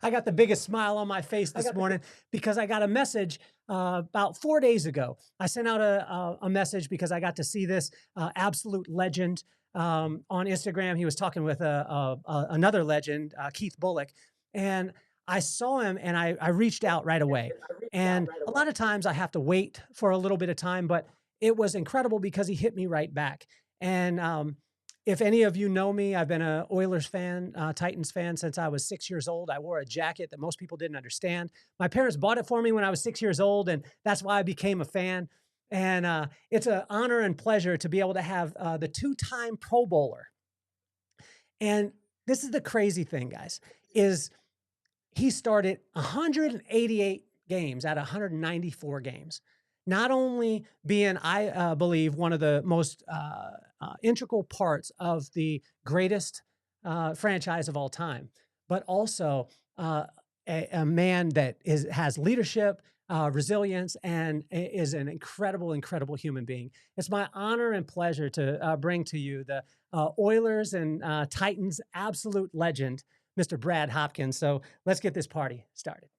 I got the biggest smile on my face this morning because I got a message about 4 days ago. I sent out a message because I got to see this absolute legend on Instagram. He was talking with another legend, Keith Bullock, and I saw him and I reached out right away. And a lot of times I have to wait for a little bit of time, but it was incredible because he hit me right back. And if any of you know me, I've been an Oilers fan, Titans fan since I was 6 years old. I wore a jacket that most people didn't understand. My parents bought it for me when I was 6 years old, and that's why I became a fan. And it's an honor and pleasure to be able to have the two-time Pro Bowler. And this is the crazy thing, guys, is he started 188 games out of 194 games. Not only being, I believe, one of the most integral parts of the greatest franchise of all time, but also a man that has leadership, resilience, and is an incredible, incredible human being. It's my honor and pleasure to bring to you the Oilers and Titans absolute legend, Mr. Brad Hopkins. So let's get this party started.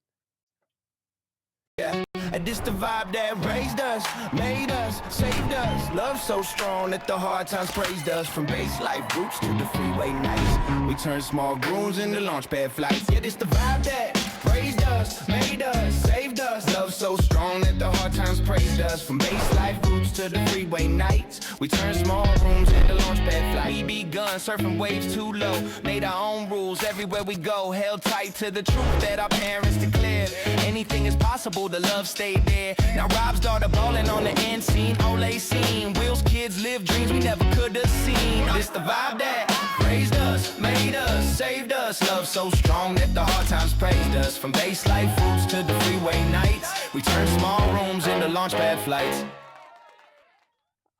Yeah, and this the vibe that raised us, made us, saved us. Love so strong that the hard times praised us. From base life roots to the freeway nights, we turn small grooves into launch pad flights. Yeah, this the vibe that raised us, made us, saved us. Love so strong that the hard times praised us. From base life roots to the freeway nights, we turn small rooms into launch pad flights. We begun surfing waves too low, made our own rules everywhere we go. Held tight to the truth that our parents declared. Anything is possible, the love stayed there. Now Rob's daughter ballin' on the end scene, Olay scene. Will's kids live dreams we never could have seen. This the vibe that raised us, made us, saved us. Love so strong that the hard times praised us. From base life roots to the freeway nights, we turn small rooms into launchpad flights.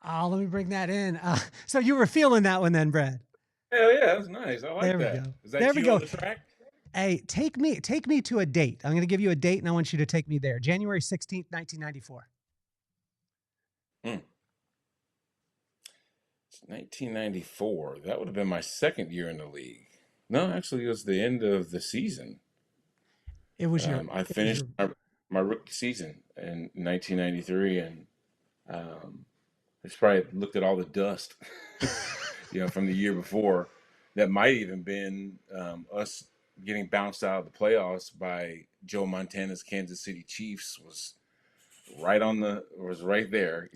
Oh, let me bring that in. So you were feeling that one then, Brad? Hell yeah, that's nice. I like there that. We go. Is that there we you go. on the track? Hey, take me to a date. I'm going to give you a date, and I want you to take me there. January 16th, 1994. It's 1994. That would have been my second year in the league. No, actually, it was the end of the season. It was your. I finished my rookie season in 1993, and I just probably looked at all the dust, from the year before. That might even been us getting bounced out of the playoffs by Joe Montana's Kansas City Chiefs was right there,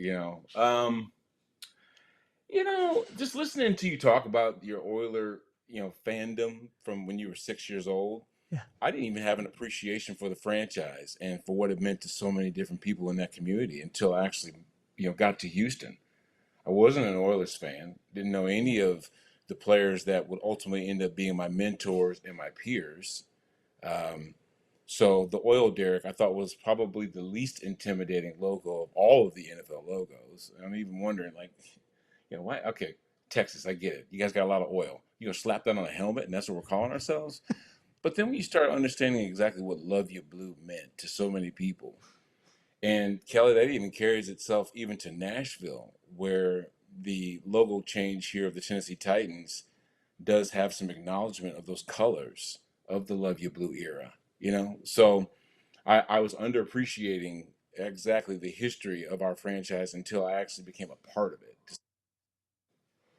just listening to you talk about your Oiler, fandom from when you were 6 years old. Yeah. I didn't even have an appreciation for the franchise and for what it meant to so many different people in that community until I actually, got to Houston. I wasn't an Oilers fan, didn't know any of the players that would ultimately end up being my mentors and my peers. So the Oil Derrick, I thought, was probably the least intimidating logo of all of the NFL logos. I'm even wondering, why? Okay, Texas, I get it. You guys got a lot of oil. Slap that on a helmet, and that's what we're calling ourselves? But then when you start understanding exactly what Love You Blue meant to so many people, and Kelly, that even carries itself even to Nashville, where the logo change here of the Tennessee Titans does have some acknowledgement of those colors of the Love You Blue era, So I was underappreciating exactly the history of our franchise until I actually became a part of it.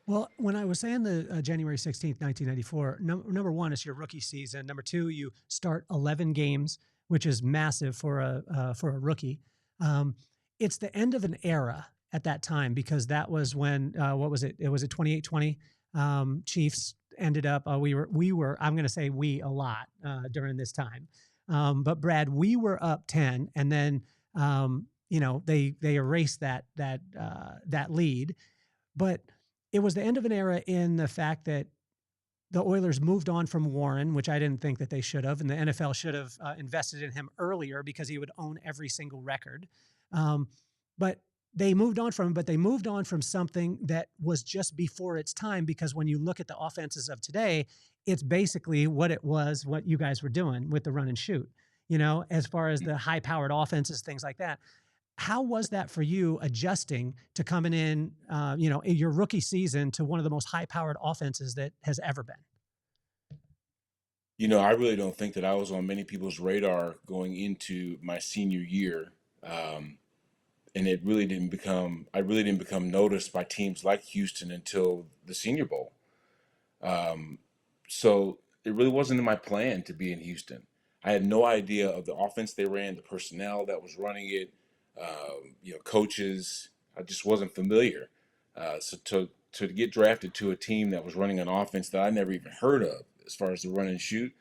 Well, when I was saying the January 16th, 1994, number one, it's your rookie season. Number two, you start 11 games, which is massive for a rookie. It's the end of an era at that time, because that was when, what was it? It was a 28-20 Chiefs ended up, we were, I'm going to say we a lot during this time. But Brad, we were up 10, and then, they erased that lead, but it was the end of an era in the fact that the Oilers moved on from Warren, which I didn't think that they should have, and the NFL should have invested in him earlier because he would own every single record. But they moved on from something that was just before its time, because when you look at the offenses of today, it's basically what you guys were doing with the run and shoot, as far as the high-powered offenses, things like that. How was that for you, adjusting to coming in, in your rookie season to one of the most high-powered offenses that has ever been? I really don't think that I was on many people's radar going into my senior year. Um, and I really didn't become noticed by teams like Houston until the Senior Bowl. Um, so it really wasn't in my plan to be in Houston. I had no idea of the offense they ran, the personnel that was running it, coaches. I just wasn't familiar. So to get drafted to a team that was running an offense that I never even heard of, as far as the run and shoot,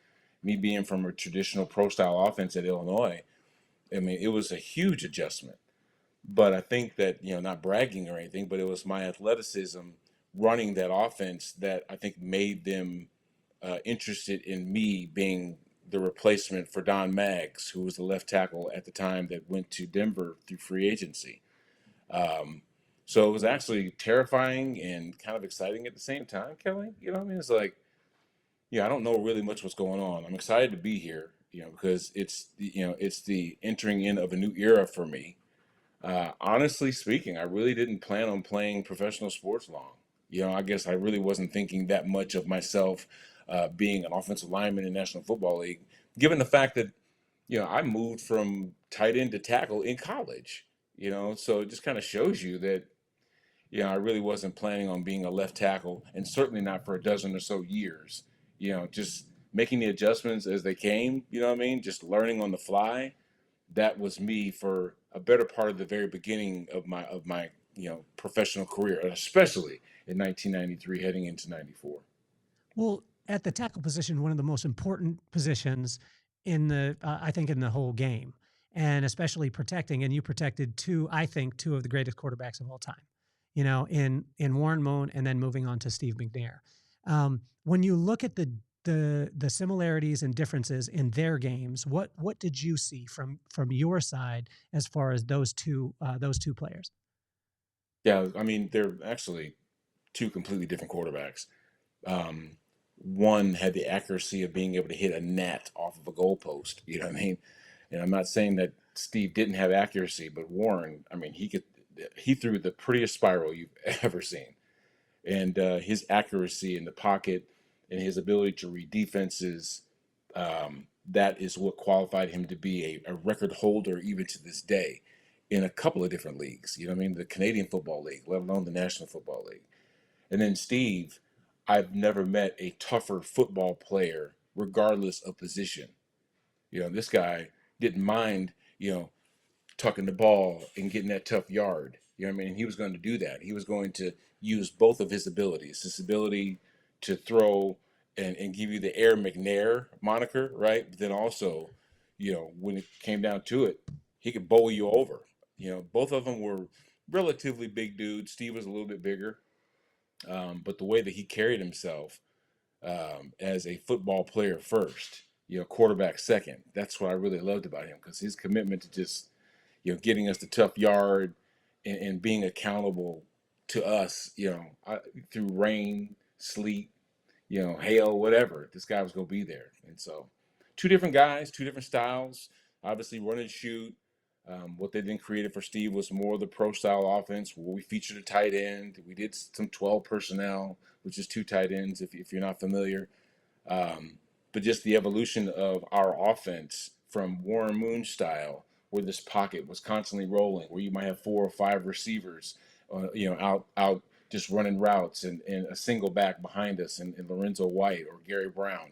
me being from a traditional pro style offense at Illinois, I mean, it was a huge adjustment. But I think that, not bragging or anything, but it was my athleticism running that offense that I think made them interested in me being the replacement for Don Maggs, who was the left tackle at the time that went to Denver through free agency. Um, so it was actually terrifying and kind of exciting at the same time, Kelly. You know what I mean? It's like, I don't know really much what's going on. I'm excited to be here, because it's the entering in of a new era for me. Honestly speaking, I really didn't plan on playing professional sports long. I guess I really wasn't thinking that much of myself being an offensive lineman in National Football League, given the fact that, I moved from tight end to tackle in college, so it just kind of shows you that, I really wasn't planning on being a left tackle, and certainly not for a dozen or so years, just making the adjustments as they came, you know what I mean? Just learning on the fly. That was me for a better part of the very beginning of my professional career, especially in 1993 heading into 94. Well, at the tackle position, one of the most important positions I think, in the whole game, and especially protecting. And you protected I think, two of the greatest quarterbacks of all time. In Warren Moon, and then moving on to Steve McNair. When you look at the similarities and differences in their games, what did you see from your side as far as those two players? Yeah, I mean, they're actually two completely different quarterbacks. Um, One had the accuracy of being able to hit a net off of a goalpost. You know what I mean? And I'm not saying that Steve didn't have accuracy, but Warren, I mean, he threw the prettiest spiral you've ever seen. And his accuracy in the pocket and his ability to read defenses, that is what qualified him to be a record holder even to this day in a couple of different leagues. You know what I mean? The Canadian Football League, let alone the National Football League. And then Steve, I've never met a tougher football player, regardless of position. This guy didn't mind, tucking the ball and getting that tough yard. You know what I mean? He was going to do that. He was going to use both of his abilities, his ability to throw and give you the Air McNair moniker, right? But then also, when it came down to it, he could bowl you over. Both of them were relatively big dudes. Steve was a little bit bigger. But the way that he carried himself as a football player first, quarterback second, that's what I really loved about him, because his commitment to just, getting us the tough yard and being accountable to us, through rain, sleet, hail, whatever, this guy was going to be there. And so two different guys, two different styles, obviously run and shoot. What they then created for Steve was more of the pro style offense, where we featured a tight end. We did some 12 personnel, which is two tight ends, if you're not familiar. But just the evolution of our offense from Warren Moon style, where this pocket was constantly rolling, where you might have 4 or 5 receivers, out just running routes, and a single back behind us, and Lorenzo White or Gary Brown.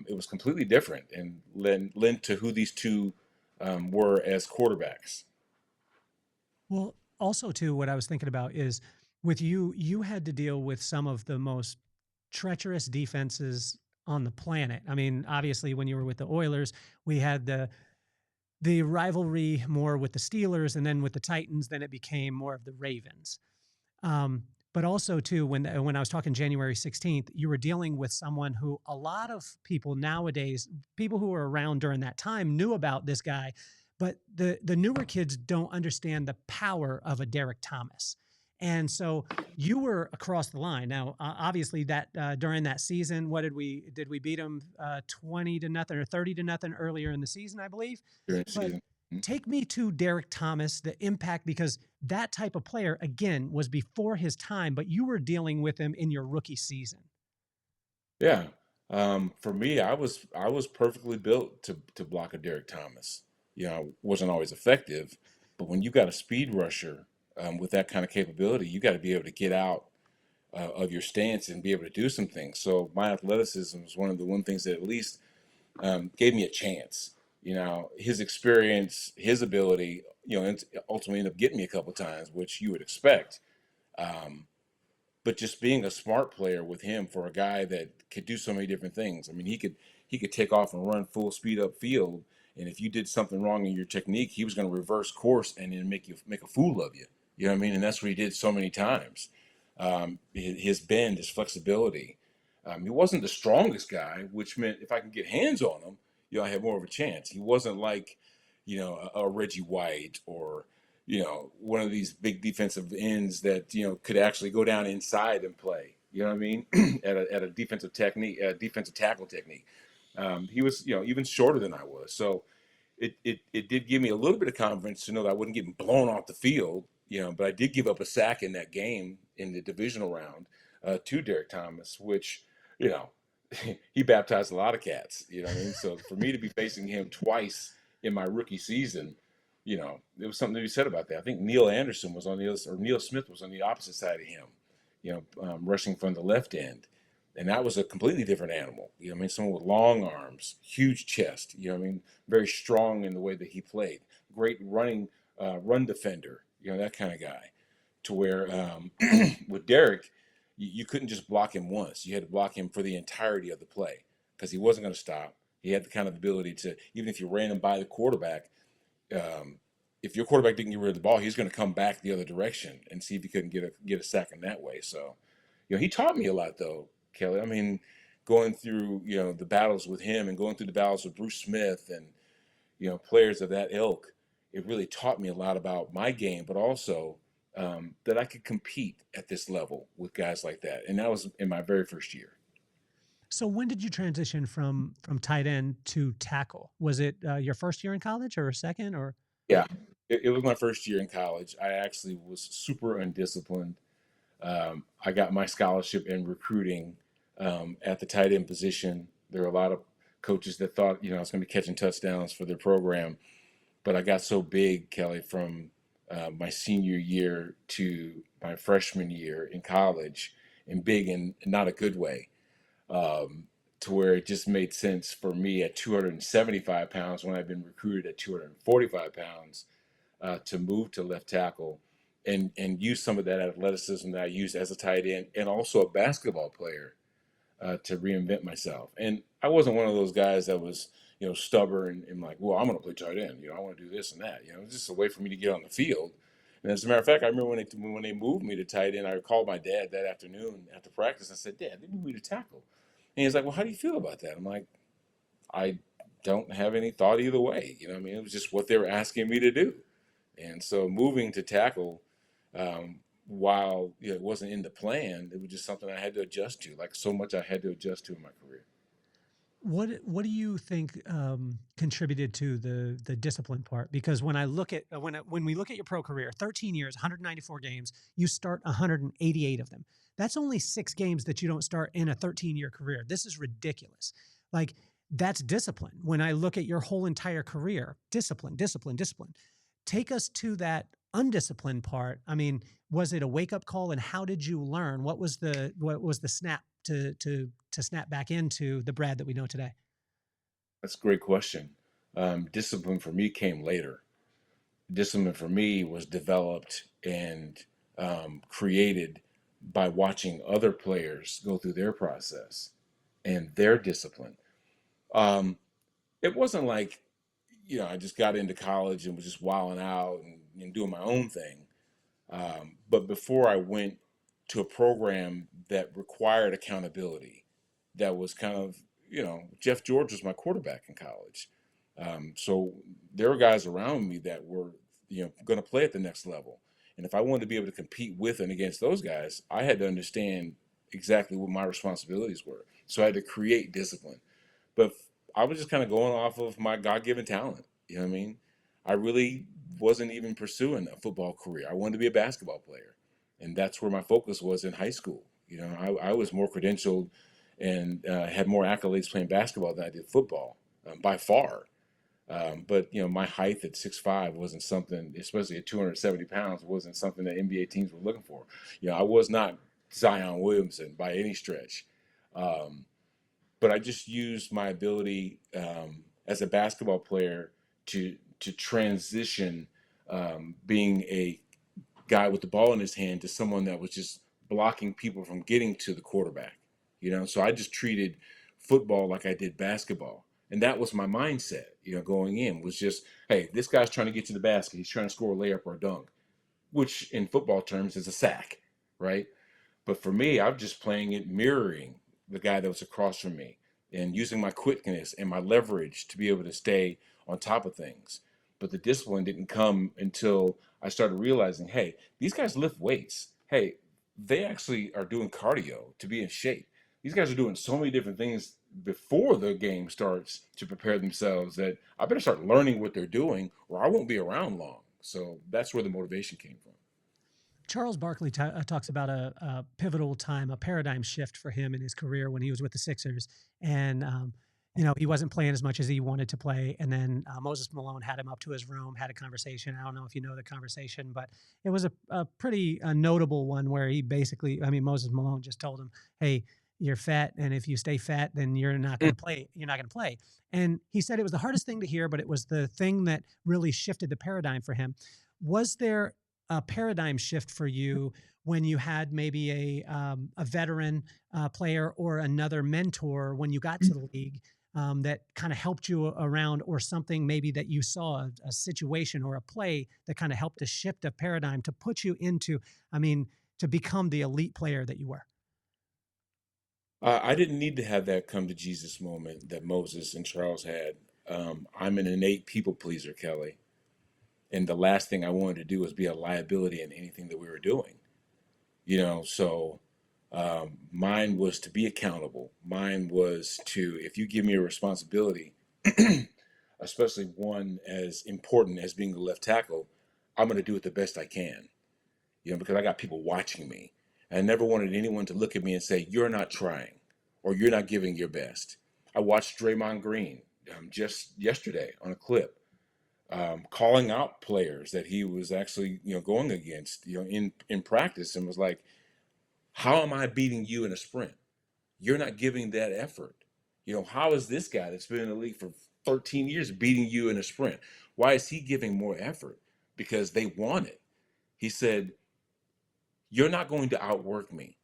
It was completely different, and lent to who these two were as quarterbacks. Well, also too, what I was thinking about is, with you had to deal with some of the most treacherous defenses on the planet. I mean, obviously, when you were with the Oilers, we had the rivalry more with the Steelers, and then with the Titans, then it became more of the Ravens. But also too, when I was talking January 16th, you were dealing with someone who a lot of people nowadays, people who were around during that time, knew about this guy, but the newer kids don't understand the power of a Derek Thomas. And so you were across the line. Now, obviously, that during that season, did we beat them 20-0 or 30-0 earlier in the season, I believe? During the But season. take me to Derek Thomas, the impact, because that type of player, again, was before his time, but you were dealing with him in your rookie season. Yeah. For me, I was perfectly built to block a Derek Thomas. I wasn't always effective, but when you got a speed rusher with that kind of capability, you got to be able to get out of your stance and be able to do some things. So my athleticism is one things that at least gave me a chance. His experience, his ability, and ultimately ended up getting me a couple times, which you would expect. Um, but just being a smart player with him for a guy that could do so many different things. I mean, he could take off and run full speed up field, and if you did something wrong in your technique, he was going to reverse course and then make a fool of you. You know what I mean? And that's what he did so many times. His bend, his flexibility. He wasn't the strongest guy, which meant if I can get hands on him, I had more of a chance. He wasn't like, a Reggie White or one of these big defensive ends that, could actually go down inside and play, you know what I mean? At a defensive technique, defensive tackle technique. He was, even shorter than I was. So it did give me a little bit of confidence to know that I wouldn't get blown off the field, but I did give up a sack in that game in the divisional round to Derek Thomas, which, you know, he baptized a lot of cats, you know what I mean? So for me to be facing him twice in my rookie season, there was something to be said about that. I think Neil Anderson was on the other, or Neil Smith was on the opposite side of him, rushing from the left end. And that was a completely different animal. You know what I mean? Someone with long arms, huge chest, you know what I mean? Very strong in the way that he played. Great run defender, that kind of guy. To where with Derek, you couldn't just block him once. You had to block him for the entirety of the play because he wasn't going to stop. He had the kind of ability to, even if you ran him by the quarterback, um, if your quarterback didn't get rid of the ball, he's going to come back the other direction and see if he couldn't get a sack in that way. So, he taught me a lot though, Kelly. I mean, going through the battles with him and going through the battles with Bruce Smith and players of that ilk, it really taught me a lot about my game, but also that I could compete at this level with guys like that. And that was in my very first year. So when did you transition from tight end to tackle? Was it your first year in college or second or? Yeah, it was my first year in college. I actually was super undisciplined. I got my scholarship in recruiting at the tight end position. There were a lot of coaches that thought, I was going to be catching touchdowns for their program. But I got so big, Kelly, from my senior year to my freshman year in college, and big in not a good way, to where it just made sense for me at 275 pounds when I'd been recruited at 245 pounds to move to left tackle and use some of that athleticism that I used as a tight end and also a basketball player to reinvent myself. And I wasn't one of those guys that was, stubborn and like, well, I'm going to play tight end. I want to do this and that. It's just a way for me to get on the field. And as a matter of fact, I remember when they moved me to tight end, I called my dad that afternoon after practice. I said, Dad, they moved me to tackle. And he's like, well, how do you feel about that? I'm like, I don't have any thought either way. It was just what they were asking me to do. And so moving to tackle, while it wasn't in the plan, it was just something I had to adjust to, like so much I had to adjust to in my career. What do you think contributed to the discipline part? Because when I look at when we look at your pro career, 13 years, 194 games, you start 188 of them. That's only 6 games that you don't start in a 13-year career. This is ridiculous. Like that's discipline. When I look at your whole entire career, discipline, discipline, discipline. Take us to that undisciplined part. I mean, was it a wake-up call, and how did you learn? What was the snap to snap back into the Brad that we know today? That's a great question. Discipline for me came later. Discipline for me was developed and created by watching other players go through their process and their discipline. It wasn't like, I just got into college and was just wilding out and doing my own thing. But before I went to a program that required accountability, that was kind of, Jeff George was my quarterback in college. So there were guys around me that were, going to play at the next level. And if I wanted to be able to compete with and against those guys, I had to understand exactly what my responsibilities were. So I had to create discipline. But I was just kind of going off of my God-given talent. You know what I mean? I really wasn't even pursuing a football career. I wanted to be a basketball player. And that's where my focus was in high school. I was more credentialed and had more accolades playing basketball than I did football, by far. But my height at 6'5" wasn't something, especially at 270 pounds, wasn't something that NBA teams were looking for. I was not Zion Williamson by any stretch. But I just used my ability as a basketball player to transition being a guy with the ball in his hand to someone that was just blocking people from getting to the quarterback. So I just treated football like I did basketball. And that was my mindset, going in, was just, hey, this guy's trying to get to the basket. He's trying to score a layup or a dunk, which in football terms is a sack, right? But for me, I'm just playing it mirroring the guy that was across from me and using my quickness and my leverage to be able to stay on top of things. But the discipline didn't come until I started realizing, hey, these guys lift weights. Hey, they actually are doing cardio to be in shape. These guys are doing so many different things before the game starts to prepare themselves that I better start learning what they're doing or I won't be around long. So that's where the motivation came from. Charles Barkley talks about a pivotal time, a paradigm shift for him in his career when he was with the Sixers. And, he wasn't playing as much as he wanted to play. And then Moses Malone had him up to his room, had a conversation. I don't know if you know the conversation, but it was a pretty notable one where he basically, Moses Malone just told him, hey, you're fat. And if you stay fat, then you're not going to play. You're not going to play. And he said it was the hardest thing to hear, but it was the thing that really shifted the paradigm for him. Was there a paradigm shift for you when you had maybe a veteran player or another mentor when you got to the league that kind of helped you around, or something maybe that you saw a situation or a play that kind of helped to shift a paradigm to put you into, to become the elite player that you were? I didn't need to have that come to Jesus moment that Moses and Charles had. I'm an innate people pleaser, Kelly. And the last thing I wanted to do was be a liability in anything that we were doing. So mine was to be accountable. Mine was to, if you give me a responsibility, especially one as important as being the left tackle, I'm going to do it the best I can, because I got people watching me. I never wanted anyone to look at me and say, you're not trying or you're not giving your best. I watched Draymond Green just yesterday on a clip, calling out players that he was actually, going against, in practice, and was like, how am I beating you in a sprint? You're not giving that effort. How is this guy that's been in the league for 13 years beating you in a sprint? Why is he giving more effort? Because they want it. He said, you're not going to outwork me.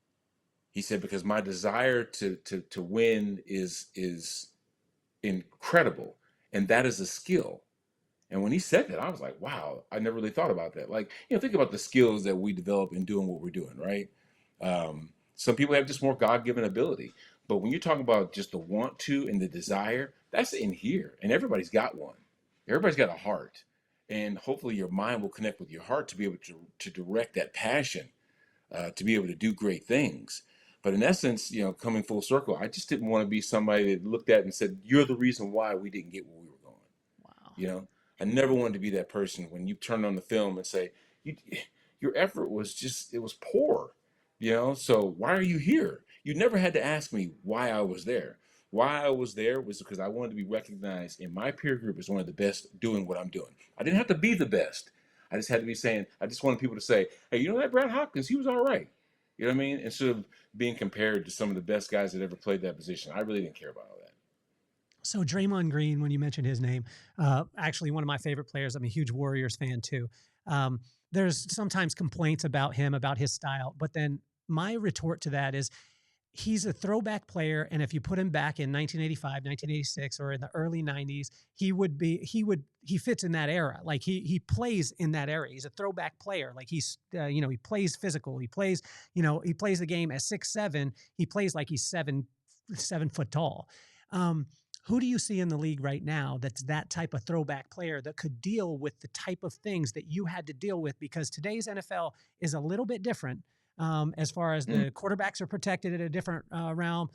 He said, because my desire to win is incredible. And that is a skill. And when he said that, I was like, wow, I never really thought about that. Like, think about the skills that we develop in doing what we're doing, right? Some people have just more God-given ability. But when you're talking about just the want to and the desire, that's in here. And everybody's got one. Everybody's got a heart. And hopefully your mind will connect with your heart to be able to direct that passion, to be able to do great things. But in essence, coming full circle, I just didn't want to be somebody that looked at and said, you're the reason why we didn't get where we were going. Wow. I never wanted to be that person when you turn on the film and say, your effort was it was poor, so why are you here? You never had to ask me why I was there. Why I was there was because I wanted to be recognized in my peer group as one of the best doing what I'm doing. I didn't have to be the best. I just had to be saying, I just wanted people to say, hey, that Brad Hopkins, he was all right. You know what I mean? Instead of being compared to some of the best guys that ever played that position. I really didn't care about all that. So Draymond Green, when you mentioned his name, actually one of my favorite players. I'm a huge Warriors fan too. There's sometimes complaints about him, about his style, but then my retort to that is he's a throwback player. And if you put him back in 1985, 1986, or in the early 90s, he fits in that era. Like he plays in that era. He's a throwback player. Like he plays physical. He plays the game at 6'7". He plays like he's 7 foot tall. Who do you see in the league right now that's that type of throwback player that could deal with the type of things that you had to deal with? Because today's NFL is a little bit different as far as the quarterbacks are protected at a different realm.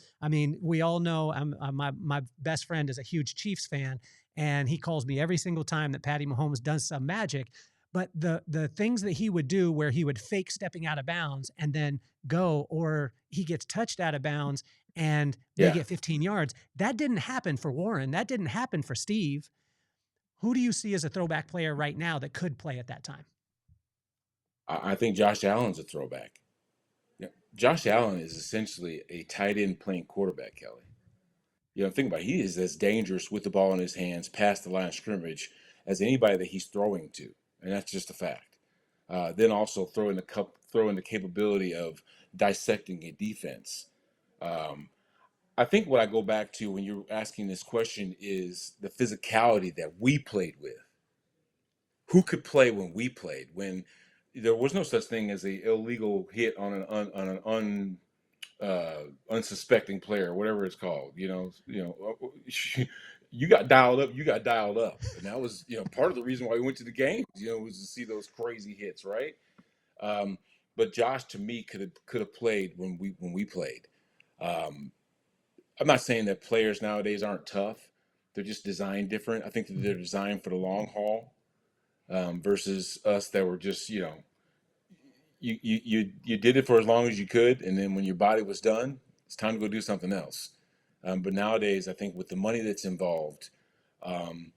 We all know my best friend is a huge Chiefs fan, and he calls me every single time that Patty Mahomes does some magic. But the things that he would do where he would fake stepping out of bounds and then go, or he gets touched out of bounds and they Yeah. get 15 yards. That didn't happen for Warren. That didn't happen for Steve. Who do you see as a throwback player right now that could play at that time? I think Josh Allen's a throwback. Yeah. Josh Allen is essentially a tight end playing quarterback, Kelly. Think about it. He is as dangerous with the ball in his hands past the line of scrimmage as anybody that he's throwing to, and that's just a fact. Then also throw in the capability of dissecting a defense. Um, I think what I go back to when you're asking this question is the physicality that we played with. Who could play when we played? When there was no such thing as a illegal hit on an unsuspecting player, whatever it's called. You got dialed up. You got dialed up, and that was part of the reason why we went to the game. Was to see those crazy hits, right? But Josh, to me, could have played when we played. Um, I'm not saying that players nowadays aren't tough. They're just designed different. I think that they're designed for the long haul versus us that were just you did it for as long as you could, and then when your body was done, it's time to go do something else. But nowadays, I think with the money that's involved, um,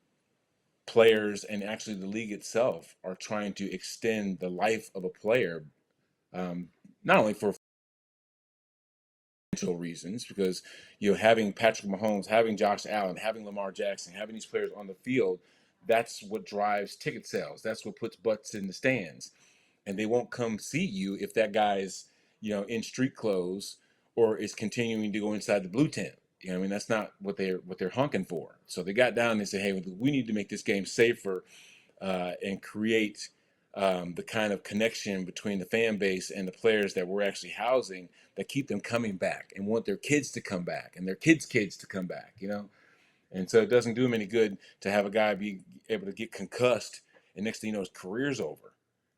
players and actually the league itself are trying to extend the life of a player, not only for financial reasons, because having Patrick Mahomes, having Josh Allen, having Lamar Jackson, having these players on the field, that's what drives ticket sales. That's what puts butts in the stands. And they won't come see you if that guy's in street clothes or is continuing to go inside the blue tent. I mean, that's not what they're honking for. So they got down and said, hey, we need to make this game safer and create the kind of connection between the fan base and the players that we're actually housing that keep them coming back and want their kids to come back and their kids' kids to come back. And so it doesn't do him any good to have a guy be able to get concussed and next thing you know his career's over.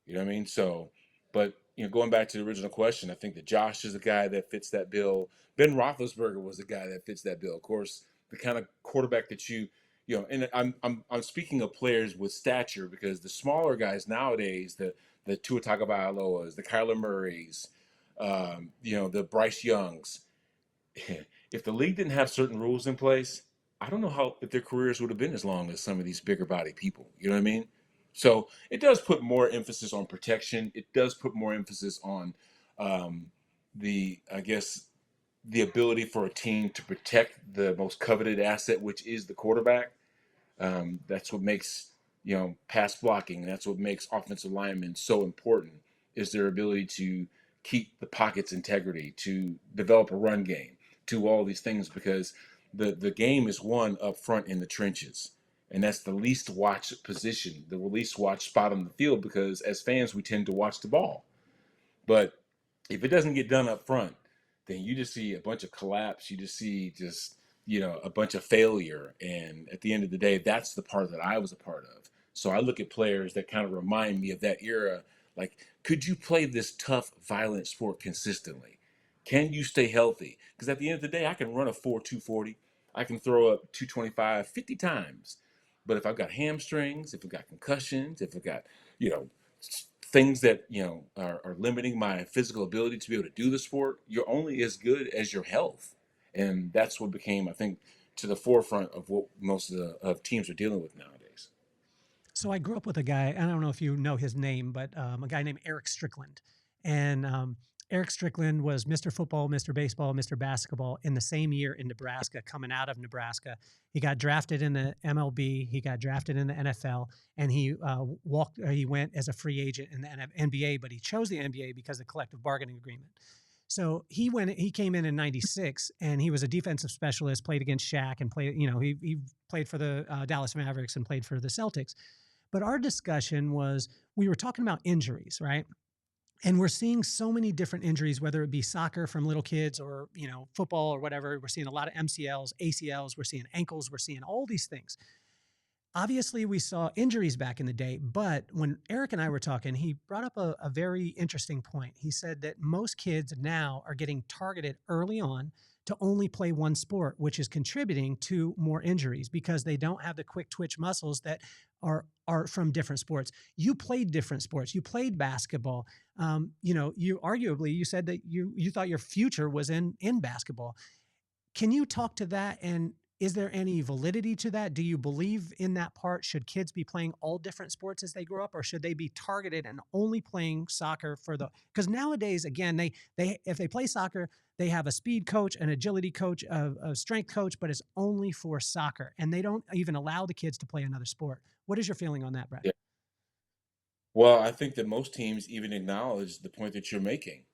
You know what I mean? So, but going back to the original question, I think that Josh is the guy that fits that bill. Ben Roethlisberger was the guy that fits that bill. Of course, the kind of quarterback that and I'm speaking of players with stature because the smaller guys nowadays, the Tua Tagovailoas, the Kyler Murrays, the Bryce Youngs. If the league didn't have certain rules in place, I don't know if their careers would have been as long as some of these bigger body people. You know what I mean? So it does put more emphasis on protection. It does put more emphasis on I guess, the ability for a team to protect the most coveted asset, which is the quarterback. That's what makes pass blocking. That's what makes offensive linemen so important is their ability to keep the pocket's integrity, to develop a run game, to all these things because the game is won up front in the trenches. And that's the least watched position, the least watched spot on the field because as fans, we tend to watch the ball. But if it doesn't get done up front, then you just see a bunch of collapse. You just see a bunch of failure. And at the end of the day, that's the part that I was a part of. So I look at players that kind of remind me of that era. Like, could you play this tough, violent sport consistently? Can you stay healthy? Because at the end of the day, I can run a 4.240. I can throw up 225 50 times. But if I've got hamstrings, if I've got concussions, if I've got, you know, things that, are limiting my physical ability to be able to do the sport, you're only as good as your health. And that's what became, I think, to the forefront of what most of teams are dealing with nowadays. So I grew up with a guy, and I don't know if you know his name, but a guy named Eric Strickland. And Eric Strickland was Mr. Football, Mr. Baseball, Mr. Basketball in the same year in Nebraska, coming out of Nebraska. He got drafted in the MLB. He got drafted in the NFL, and he went as a free agent in the NBA, but he chose the NBA because of the collective bargaining agreement. So he came in '96 and he was a defensive specialist, played against Shaq and he played for the Dallas Mavericks and played for the Celtics. But our discussion was, we were talking about injuries, right? And we're seeing so many different injuries, whether it be soccer from little kids or, football or whatever. We're seeing a lot of MCLs, ACLs, we're seeing ankles, we're seeing all these things. Obviously, we saw injuries back in the day, but when Eric and I were talking, he brought up a very interesting point. He said that most kids now are getting targeted early on to only play one sport, which is contributing to more injuries because they don't have the quick twitch muscles that are from different sports. You played different sports. You played basketball. You said that you thought your future was in basketball. Can you talk to that? And is there any validity to that? Do you believe in that part? Should kids be playing all different sports as they grow up, or should they be targeted and only playing soccer for the, because nowadays, again, they if they play soccer, they have a speed coach, an agility coach, a strength coach, but it's only for soccer. And they don't even allow the kids to play another sport. What is your feeling on that, Brad? Yeah. Well, I think that most teams even acknowledge the point that you're making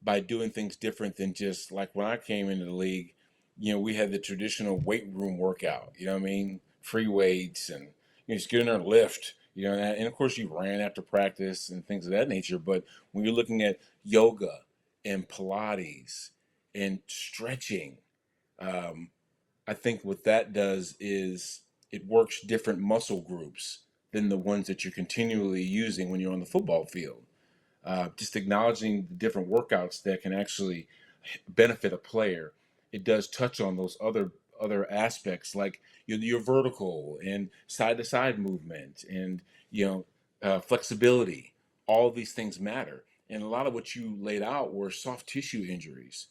by doing things different than just like when I came into the league, we had the traditional weight room workout, you know what I mean? Free weights and just get in there and lift, and of course you ran after practice and things of that nature. But when you're looking at yoga and Pilates and stretching, I think what that does is it works different muscle groups than the ones that you're continually using when you're on the football field. Just acknowledging the different workouts that can actually benefit a player. It does touch on those other aspects like your vertical and side to side movement and flexibility. All of these things matter, and a lot of what you laid out were soft tissue injuries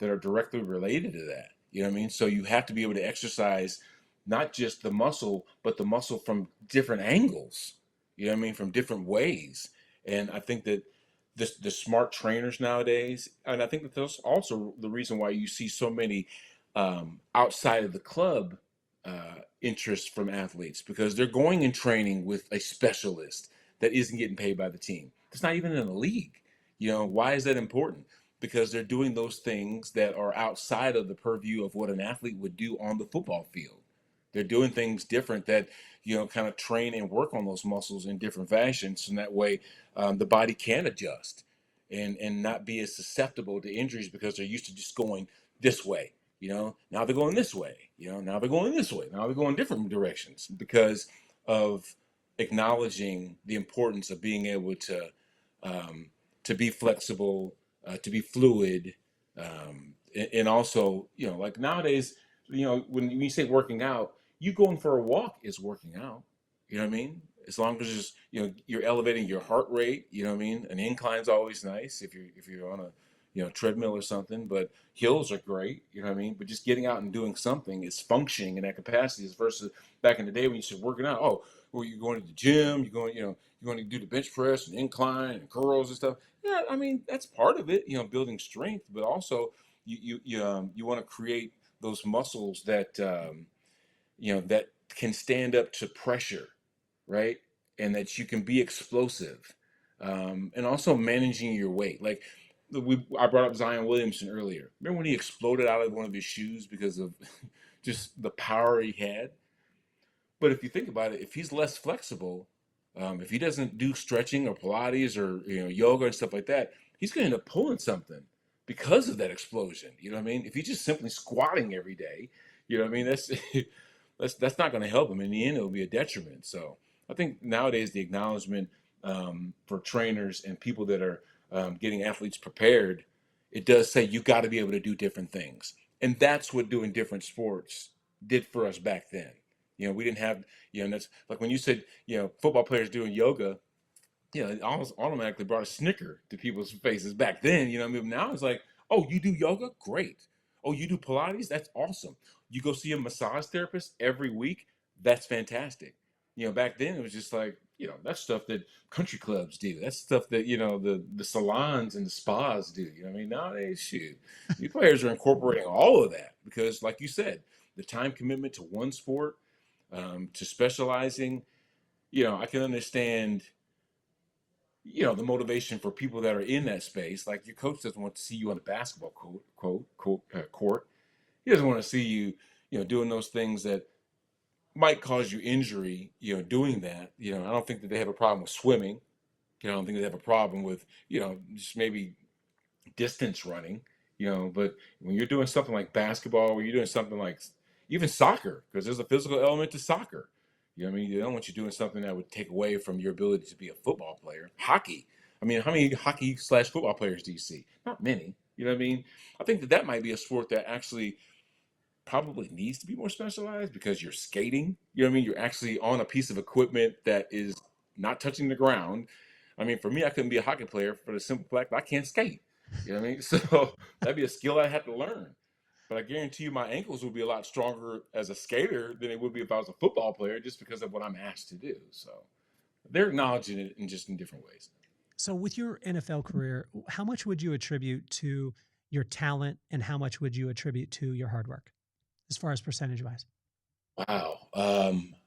that are directly related to that. You know what I mean? So you have to be able to exercise not just the muscle, but the muscle from different angles. You know what I mean? From different ways. And I think that the smart trainers nowadays, and I think that that's also the reason why you see so many outside of the club interest from athletes, because they're going and training with a specialist that isn't getting paid by the team. It's not even in the league. Why is that important? Because they're doing those things that are outside of the purview of what an athlete would do on the football field. They're doing things different that, kind of train and work on those muscles in different fashions. And that way the body can adjust and not be as susceptible to injuries because they're used to just going this way. Now they're going this way. Now they're going this way. Now they're going different directions because of acknowledging the importance of being able to be flexible, to be fluid, and also, like nowadays, when you say working out, you going for a walk is working out. You know what I mean? As long as just, you're elevating your heart rate. You know what I mean? An incline's always nice if you're on a treadmill or something, but hills are great. You know what I mean? But just getting out and doing something is functioning in that capacity, as versus back in the day when you said working out. Oh, well, you're going to the gym. You're going to do the bench press and incline and curls and stuff. Yeah, I mean that's part of it. Building strength, but also you want to create those muscles that that can stand up to pressure, right? And that you can be explosive, and also managing your weight. Like I brought up Zion Williamson earlier. Remember when he exploded out of one of his shoes because of just the power he had? But if you think about it, if he's less flexible, if he doesn't do stretching or Pilates or yoga and stuff like that, he's going to end up pulling something because of that explosion. You know what I mean? If he's just simply squatting every day, you know what I mean? That's not going to help him. In the end, it will be a detriment. So I think nowadays the acknowledgement for trainers and people that are getting athletes prepared, it does say you got to be able to do different things, and that's what doing different sports did for us back then. We didn't have, and that's like when you said, football players doing yoga, it almost automatically brought a snicker to people's faces back then. I mean, now it's like, oh, you do yoga? Great. Oh, you do Pilates? That's awesome. You go see a massage therapist every week? That's fantastic. Back then it was just like, that's stuff that country clubs do. That's stuff that, the salons and the spas do. I mean, nowadays, shoot, these players are incorporating all of that because, like you said, the time commitment to one sport, to specializing, I can understand, the motivation for people that are in that space. Like your coach doesn't want to see you on the basketball court. He doesn't want to see you, doing those things that might cause you injury, doing that. I don't think that they have a problem with swimming. I don't think they have a problem with, just maybe distance running, but when you're doing something like basketball, or you're doing something like even soccer, because there's a physical element to soccer. I mean? They don't want you doing something that would take away from your ability to be a football player. Hockey. I mean, how many hockey/football players do you see? Not many. You know what I mean? I think that might be a sport that actually probably needs to be more specialized because you're skating. You know what I mean? You're actually on a piece of equipment that is not touching the ground. I mean, for me, I couldn't be a hockey player for the simple fact that I can't skate. You know what I mean? So that'd be a skill I had to learn. but I guarantee you my ankles would be a lot stronger as a skater than it would be if I was a football player, just because of what I'm asked to do. So they're acknowledging it in different ways. So with your NFL career, how much would you attribute to your talent and how much would you attribute to your hard work as far as percentage wise? Wow.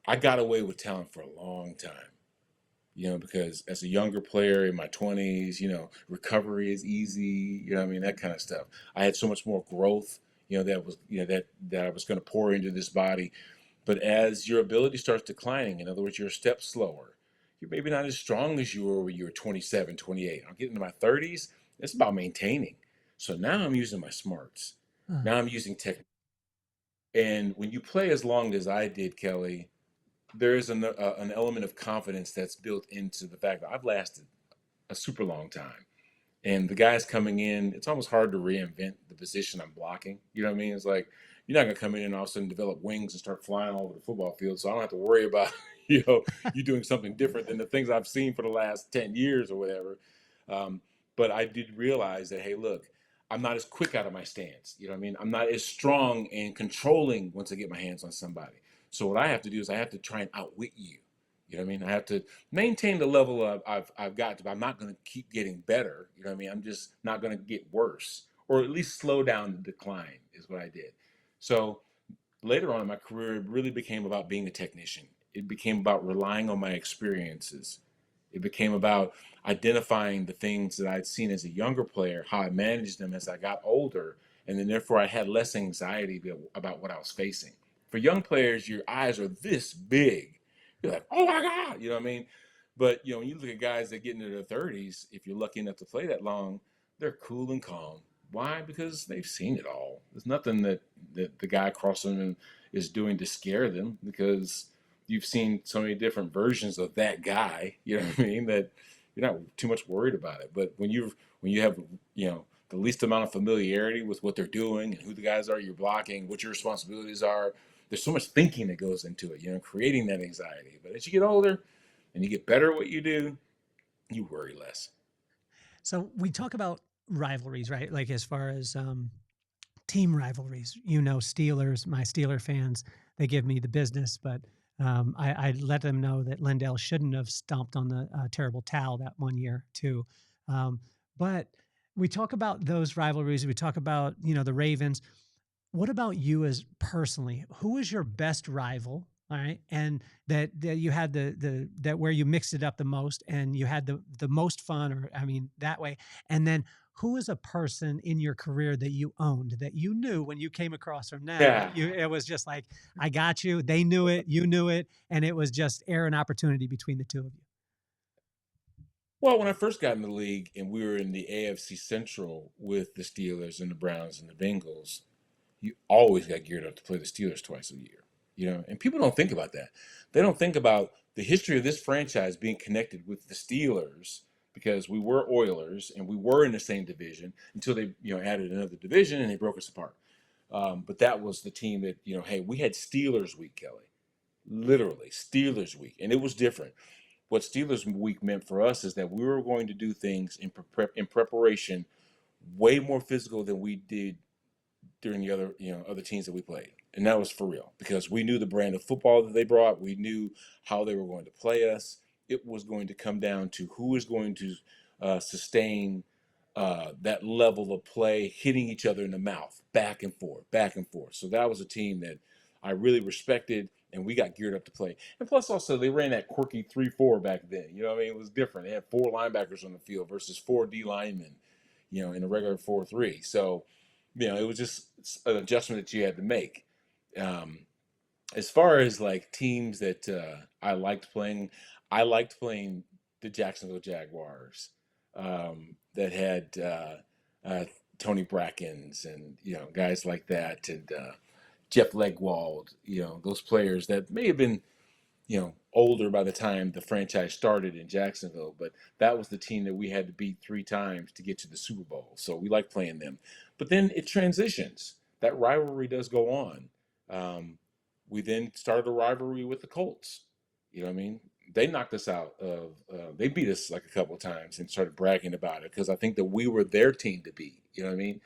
I got away with talent for a long time, because as a younger player in my 20s, recovery is easy, that kind of stuff. I had so much more growth, that was, that I was going to pour into this body. But as your ability starts declining, in other words, you're a step slower, you're maybe not as strong as you were when you were 27, 28. I'm getting into my 30s, it's about maintaining. So now I'm using my smarts. Uh, Now I'm using technique. And when you play as long as I did, Kelly, there is an element of confidence that's built into the fact that I've lasted a super long time. And the guys coming in, it's almost hard to reinvent the position I'm blocking. You know what I mean? It's like you're not gonna come in and all of a sudden develop wings and start flying all over the football field. So I don't have to worry about you doing something different than the things I've seen for the last 10 years or whatever. Um, but I did realize that, hey, look, I'm not as quick out of my stance. You know what I mean? I'm not as strong and controlling once I get my hands on somebody. So what I have to do is I have to try and outwit you. You know what I mean? I have to maintain the level I've got to, but I'm not going to keep getting better. You know what I mean? I'm just not going to get worse, or at least slow down the decline is what I did. So later on in my career, it really became about being a technician. It became about relying on my experiences. It became about identifying the things that I'd seen as a younger player, how I managed them as I got older, and then therefore I had less anxiety about what I was facing. For young players, your eyes are this big. You're like, oh my God, you know what I mean? But when you look at guys that get into their 30s, if you're lucky enough to play that long, they're cool and calm. Why? Because they've seen it all. There's nothing that the guy across from them is doing to scare them, because you've seen so many different versions of that guy. You know what I mean? That you're not too much worried about it. But when you have the least amount of familiarity with what they're doing and who the guys are you're blocking, what your responsibilities are, there's so much thinking that goes into it. Creating that anxiety. But as you get older and you get better at what you do, you worry less. so we talk about rivalries, right? Like as far as team rivalries, Steelers, my Steeler fans, they give me the business, but I let them know that Lindell shouldn't have stomped on the terrible towel that one year too. But we talk about those rivalries. We talk about, the Ravens. What about you as personally? Who is your best rival? All right. And that you had that where you mixed it up the most and you had the most fun, or I mean, that way. And then who is a person in your career that you owned, that you knew when you came across from them, Yeah. it was just like, I got you. They knew it, you knew it. And it was just air and opportunity between the two of you. Well, when I first got in the league and we were in the AFC Central with the Steelers and the Browns and the Bengals, you always got geared up to play the Steelers twice a year. And people don't think about that. They don't think about the history of this franchise being connected with the Steelers, because we were Oilers and we were in the same division until they, added another division and they broke us apart. But that was the team that, hey, we had Steelers week, Kelly, literally Steelers week. And it was different. What Steelers week meant for us is that we were going to do things in preparation way more physical than we did during the other teams that we played. And that was for real, because we knew the brand of football that they brought. We knew how they were going to play us. It was going to come down to who is going to sustain that level of play, hitting each other in the mouth, back and forth, back and forth. So that was a team that I really respected, and we got geared up to play. And plus, also, they ran that quirky 3-4 back then. You know what I mean? It was different. They had 4 linebackers on the field versus 4 D linemen, in a regular 4-3. So, it was just an adjustment that you had to make. As far as like teams that I liked playing the Jacksonville Jaguars, that had Tony Brackens and guys like that, and Jeff Legwold, those players that may have been older by the time the franchise started in Jacksonville, but that was the team that we had to beat 3 times to get to the Super Bowl. So we like playing them. But then it transitions. That rivalry does go on. We then started a rivalry with the Colts. You know what I mean? They knocked us out of, they beat us like a couple of times and started bragging about it, because I think that we were their team to beat. You know what I mean?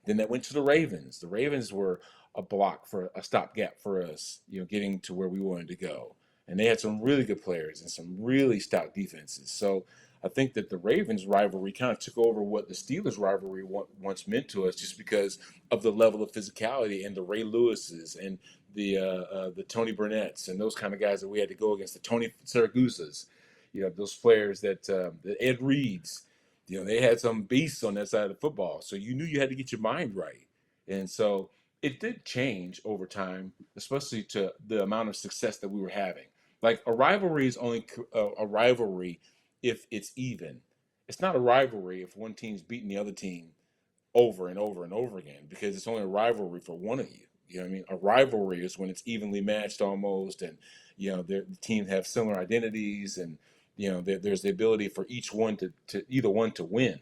Then that went to the Ravens. The Ravens were a stopgap for us, getting to where we wanted to go. And they had some really good players and some really stout defenses. So I think that the Ravens rivalry kind of took over what the Steelers rivalry once meant to us, just because of the level of physicality and the Ray Lewises and the Tony Burnett's and those kind of guys that we had to go against, the Tony Siragusas, those players the Ed Reeds, they had some beasts on that side of the football. So you knew you had to get your mind right. And so it did change over time, especially to the amount of success that we were having. Like, a rivalry is only a rivalry if it's even. It's not a rivalry if one team's beating the other team over and over and over again, because it's only a rivalry for one of you. You know what I mean? A rivalry is when it's evenly matched almost, and the teams have similar identities, and there's the ability for each one to either one to win.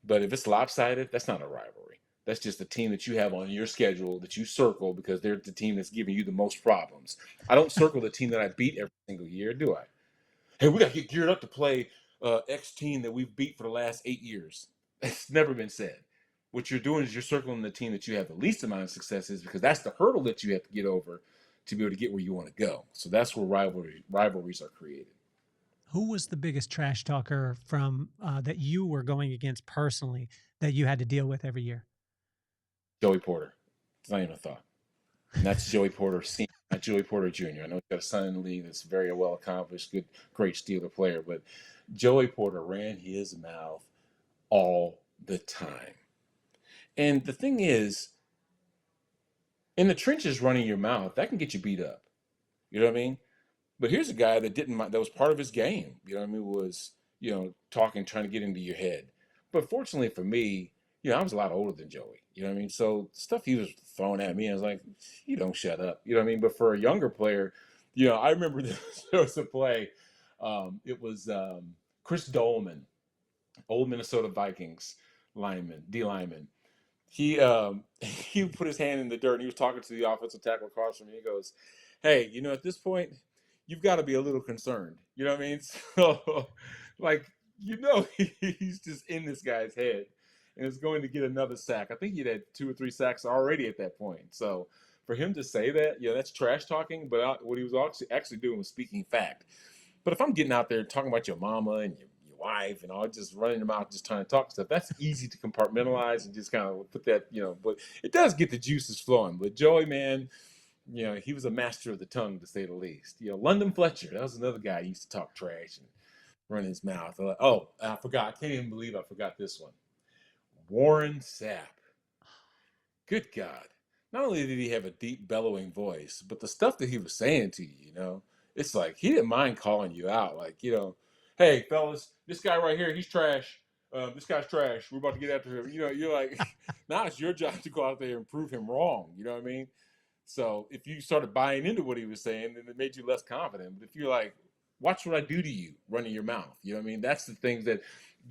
But if it's lopsided, that's not a rivalry. That's just the team that you have on your schedule that you circle because they're the team that's giving you the most problems. I don't circle the team that I beat every single year, do I? Hey, we got to get geared up to play X team that we've beat for the last 8 years. It's never been said. What you're doing is you're circling the team that you have the least amount of successes, because that's the hurdle that you have to get over to be able to get where you want to go. So that's where rivalries are created. Who was the biggest trash talker from that you were going against personally that you had to deal with every year? Joey Porter. It's not even a thought. And that's Joey Porter Sr., not Joey Porter Jr. I know he's got a son in the league that's very well accomplished, great Steeler player, but Joey Porter ran his mouth all the time. And the thing is, in the trenches, running your mouth, that can get you beat up. You know what I mean? But here's a guy that didn't mind, that was part of his game. You know what I mean? Was, talking, trying to get into your head. But fortunately for me, I was a lot older than Joey. You know what I mean? So stuff he was throwing at me, I was like, you don't shut up. You know what I mean? But for a younger player, I remember there was a play. It was Chris Dolman, old Minnesota Vikings D lineman. He put his hand in the dirt, and he was talking to the offensive tackle across from me. He goes, hey, at this point, you've got to be a little concerned. You know what I mean? So, he's just in this guy's head and is going to get another sack. I think he'd had 2 or 3 sacks already at that point. So for him to say that, that's trash talking, but what he was actually doing was speaking fact. But if I'm getting out there talking about your mama and your wife and all, just running them out, just trying to talk stuff, that's easy to compartmentalize and just kind of put that, but it does get the juices flowing. But Joey, man, he was a master of the tongue, to say the least. London Fletcher, that was another guy who used to talk trash and run his mouth. Oh, I forgot. I can't even believe I forgot this one. Warren Sapp. Good God. Not only did he have a deep, bellowing voice, but the stuff that he was saying to you, it's like he didn't mind calling you out. Like, hey, fellas, this guy right here, he's trash. This guy's trash. We're about to get after him. You're like, now it's your job to go out there and prove him wrong. You know what I mean? So if you started buying into what he was saying, then it made you less confident. But if you're like, watch what I do to you, running your mouth. You know what I mean? That's the things that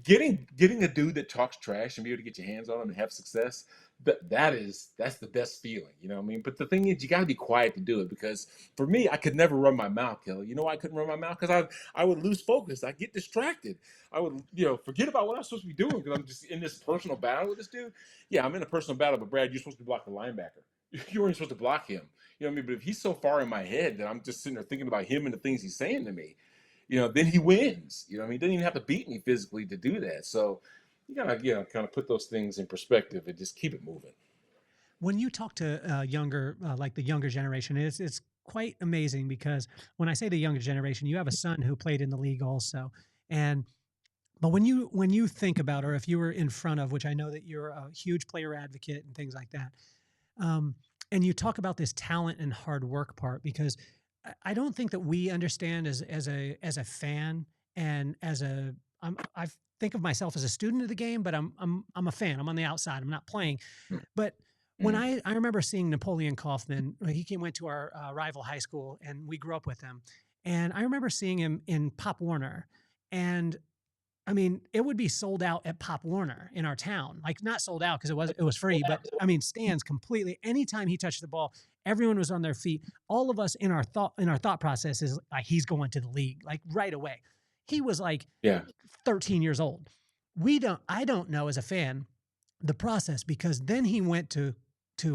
getting a dude that talks trash and be able to get your hands on him and have success, that's the best feeling. You know what I mean? But the thing is, you got to be quiet to do it, because for me, I could never run my mouth, Kelly. You know why I couldn't run my mouth? Because I would lose focus. I get distracted. I would, forget about what I'm supposed to be doing because I'm just in this personal battle with this dude. Yeah, I'm in a personal battle, but Brad, you're supposed to block the linebacker. You weren't supposed to block him. You know what I mean? But if he's so far in my head that I'm just sitting there thinking about him and the things he's saying to me, then he wins. You know what I mean? He doesn't even have to beat me physically to do that. So you gotta, kind of put those things in perspective and just keep it moving. When you talk to the younger generation, it's quite amazing, because when I say the younger generation, you have a son who played in the league also. But when you think about, or if you were in front of, which I know that you're a huge player advocate and things like that, and you talk about this talent and hard work part, because I don't think that we understand as a fan and I think of myself as a student of the game, but I'm a fan. I'm on the outside. I'm not playing. But when I remember seeing Napoleon Kaufman, he went to our rival high school, and we grew up with him. And I remember seeing him in Pop Warner, and I mean, it would be sold out at Pop Warner in our town. Like, not sold out because it was free, but I mean, stands completely. Anytime he touched the ball, everyone was on their feet. All of us in our thought process is like, he's going to the league, like, right away. He was like 13 years old. I don't know, as a fan, the process, because then he went to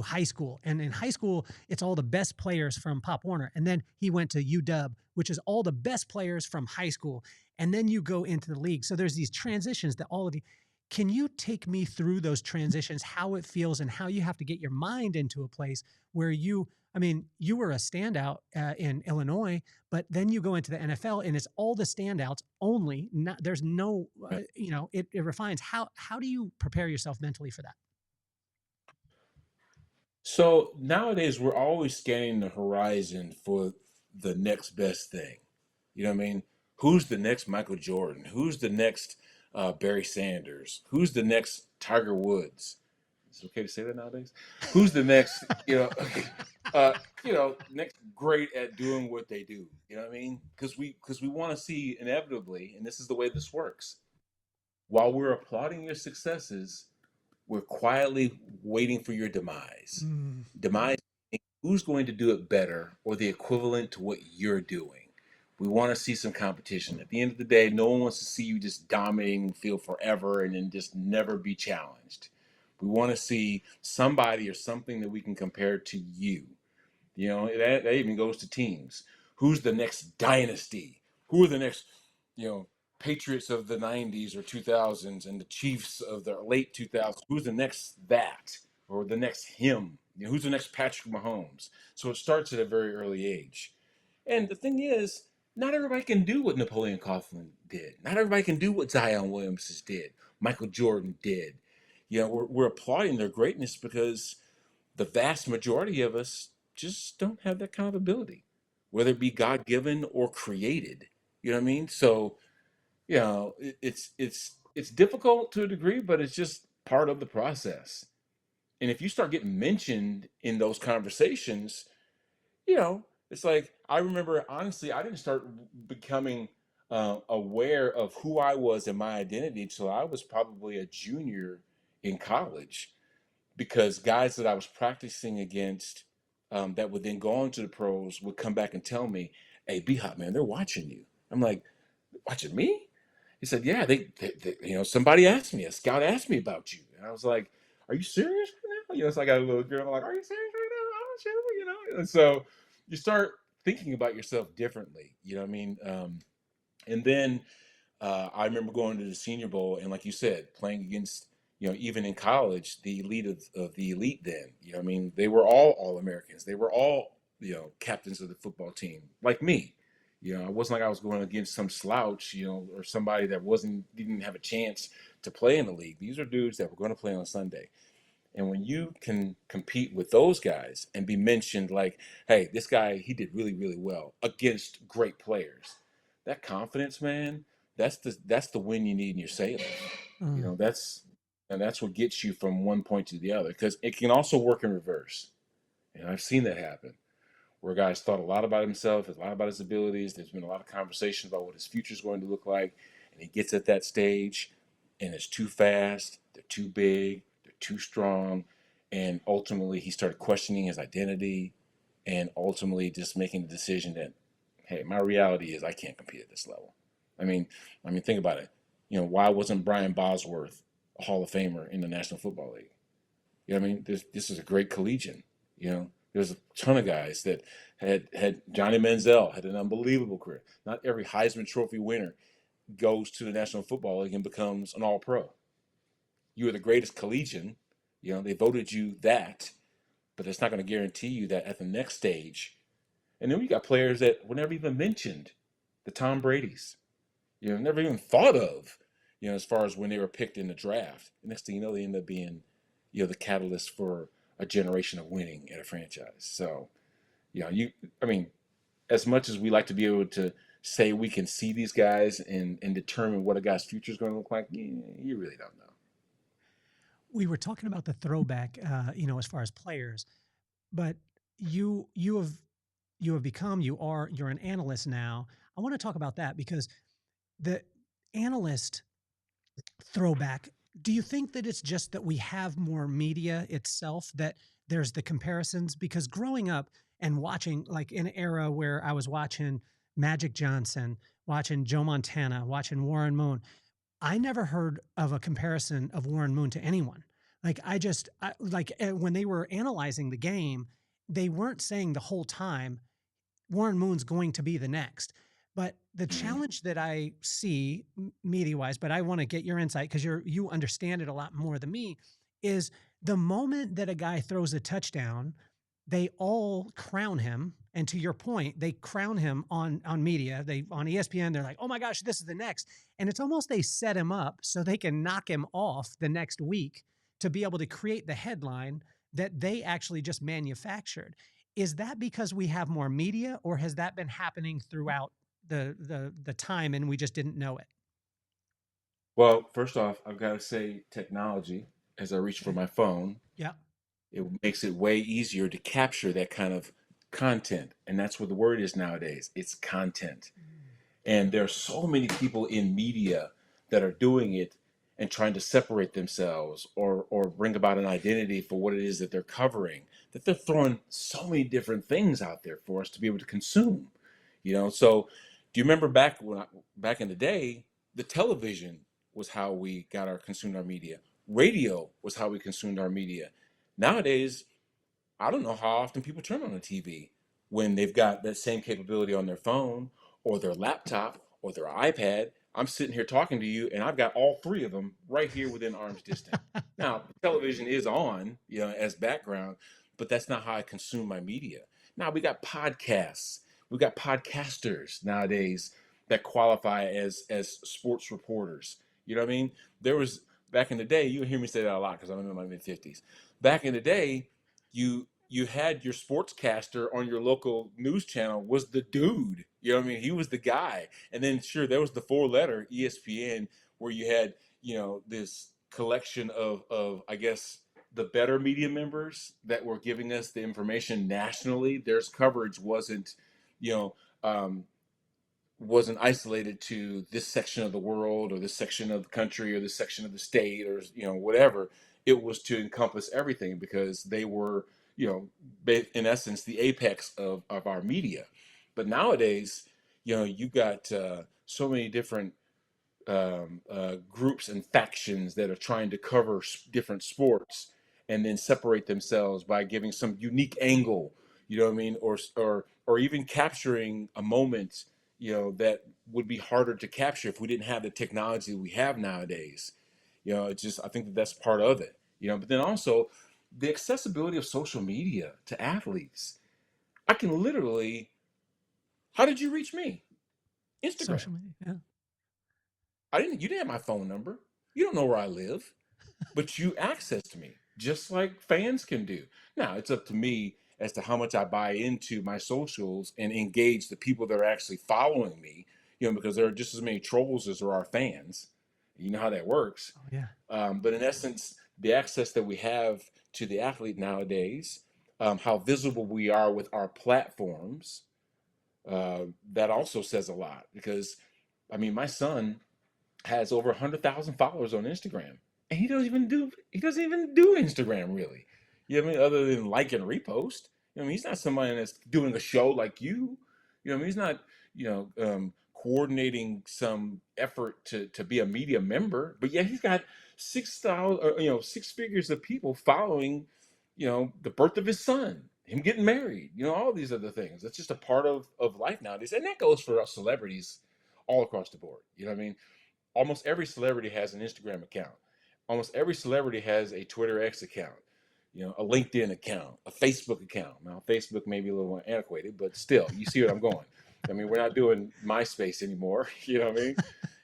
high school, and in high school it's all the best players from Pop Warner, and then he went to UW, which is all the best players from high school, and then you go into the league. So there's these transitions that all of you. Can you take me through those transitions, how it feels, and how you have to get your mind into a place where you, I mean, you were a standout in Illinois, but then you go into the NFL and it's all the standouts only. Not, there's no, it refines. How do you prepare yourself mentally for that? So nowadays we're always scanning the horizon for the next best thing. You know what I mean? Who's the next Michael Jordan? Who's the next Barry Sanders? Who's the next Tiger Woods? Is it okay to say that nowadays? Who's the next, next great at doing what they do? You know what I mean? Because we want to see inevitably, and this is the way this works. While we're applauding your successes, we're quietly waiting for your demise. Demise, who's going to do it better or the equivalent to what you're doing. We want to see some competition. At the end of the day, no one wants to see you just dominating the field forever and then just never be challenged. We want to see somebody or something that we can compare to you. You know, that even goes to teams. Who's the next dynasty? Who are the next, Patriots of the 90s or 2000s and the Chiefs of the late 2000s? Who's the next that or the next him? Who's the next Patrick Mahomes? So it starts at a very early age. And the thing is, not everybody can do what Napoleon Coughlin did. Not everybody can do what Zion Williamson did, Michael Jordan did. We're applauding their greatness because the vast majority of us just don't have that kind of ability, whether it be God-given or created. You know what I mean? So, it's difficult to a degree, but it's just part of the process. And if you start getting mentioned in those conversations, it's like, I remember, honestly, I didn't start becoming aware of who I was and my identity until I was probably a junior in college, because guys that I was practicing against that would then go on to the pros would come back and tell me, "Hey, B-Hop, man, they're watching you." I'm like, "Watching me?" He said, "Yeah, they somebody asked me, a scout asked me about you." And I was like, "Are you serious right now?" So I got a little girl, I'm like, "Are you serious right now? I'm sure." And so you start thinking about yourself differently. You know what I mean? And then I remember going to the Senior Bowl, and like you said, playing against, even in college, the elite of the elite then. You know what I mean? They were all Americans. They were all, captains of the football team, like me. It wasn't like I was going against some slouch, or somebody that didn't have a chance to play in the league. These are dudes that were going to play on Sunday. And when you can compete with those guys and be mentioned like, "Hey, this guy, he did really, really well against great players," that confidence, man, that's the win you need in your sailing. That's what gets you from one point to the other, because it can also work in reverse. And I've seen that happen, where guys thought a lot about himself, a lot about his abilities. There's been a lot of conversation about what his future is going to look like, and he gets at that stage, and it's too fast. They're too big. They're too strong, and ultimately he started questioning his identity, and ultimately just making the decision that, hey, my reality is I can't compete at this level. I mean, think about it. Why wasn't Brian Bosworth a Hall of Famer in the National Football League? You know what I mean? This is a great collegian. There's a ton of guys that had Johnny Manziel had an unbelievable career. Not every Heisman Trophy winner goes to the National Football League and becomes an All-Pro. You were the greatest collegian. They voted you that, but it's not going to guarantee you that at the next stage. And then we got players that were never even mentioned, the Tom Brady's, never even thought of, as far as when they were picked in the draft. The next thing you know, they end up being, the catalyst for a generation of winning at a franchise. So, as much as we like to be able to say we can see these guys and determine what a guy's future is going to look like, you really don't know. We were talking about the throwback, as far as players, but you're an analyst now. I want to talk about that, because the analyst throwback, do you think that it's just that we have more media itself, that there's the comparisons? Because growing up and watching, like in an era where I was watching Magic Johnson, watching Joe Montana, watching Warren Moon, I never heard of a comparison of Warren Moon to anyone. When they were analyzing the game, they weren't saying the whole time Warren Moon's going to be the next. But the challenge that I see media wise, but I want to get your insight because you understand it a lot more than me, is the moment that a guy throws a touchdown, they all crown him. And to your point, they crown him on media. They on ESPN, they're like, oh my gosh, this is the next. And it's almost they set him up so they can knock him off the next week to be able to create the headline that they actually just manufactured. Is that because we have more media, or has that been happening throughout the time and we just didn't know it? Well, first off, I've got to say technology, as I reach for my phone, Yeah. it makes it way easier to capture that kind of content. And that's what the word is nowadays. It's content. And there are so many people in media that are doing it and trying to separate themselves or bring about an identity for what it is that they're covering, that they're throwing so many different things out there for us to be able to consume. So do you remember back in the day, the television was how we consumed our media. Radio was how we consumed our media. Nowadays, I don't know how often people turn on a TV when they've got that same capability on their phone or their laptop or their iPad. I'm sitting here talking to you, and I've got all three of them right here within arm's distance. Now, the television is on, as background, but that's not how I consume my media. Now, we got podcasts. We got podcasters nowadays that qualify as sports reporters. You know what I mean? There was back in the day. You'll hear me say that a lot because I'm in my mid-50s. Back in the day, you had your sportscaster on your local news channel was the dude. You know what I mean? He was the guy. And then sure, there was the 4-letter ESPN where you had, this collection of I guess the better media members that were giving us the information nationally. Their coverage you know, um, wasn't isolated to this section of the world or this section of the country or this section of the state or whatever. It was to encompass everything because they were in essence the apex of our media. But nowadays you got so many different groups and factions that are trying to cover different sports and then separate themselves by giving some unique angle, you know what I mean, or even capturing a moment, that would be harder to capture if we didn't have the technology we have nowadays. It's just I think that's part of it. But then also the accessibility of social media to athletes. I can literally. How did you reach me? Instagram. Social media. Yeah. You didn't have my phone number. You don't know where I live, but you accessed me just like fans can do. Now it's up to me as to how much I buy into my socials and engage the people that are actually following me, because there are just as many trolls as there are fans. You know how that works. Oh, yeah. But in essence, the access that we have to the athlete nowadays, how visible we are with our platforms, that also says a lot because, I mean, my son has over 100,000 followers on Instagram, and he doesn't even do Instagram really. You know what I mean? Other than like and repost. He's not somebody that's doing a show like you. He's not coordinating some effort to be a media member, but yet he's got 6,000 six figures of people following. The birth of his son, him getting married. All these other things. That's just a part of life nowadays, and that goes for us celebrities all across the board. You know what I mean? Almost every celebrity has an Instagram account. Almost every celebrity has a Twitter X account, a LinkedIn account, a Facebook account. Now, Facebook may be a little more antiquated, but still, you see what I'm going. I mean, we're not doing MySpace anymore, you know what I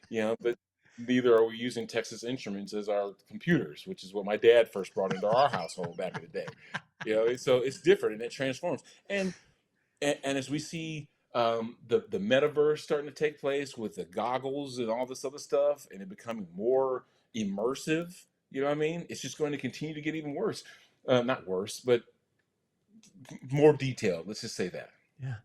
mean? But neither are we using Texas Instruments as our computers, which is what my dad first brought into our household back in the day. So it's different and it transforms. And as we see the metaverse starting to take place with the goggles and all this other stuff, and it becoming more immersive, you know what I mean? It's just going to continue to get even worse. Not worse, but more detailed. Let's just say that. Yeah.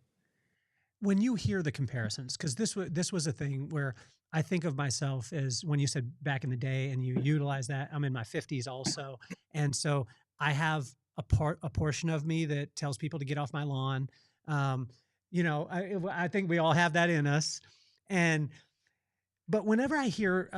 When you hear the comparisons, because this was a thing where I think of myself as when you said back in the day, and you utilize that. I'm in my 50s also, and so I have a portion of me that tells people to get off my lawn. I think we all have that in us, But whenever I hear,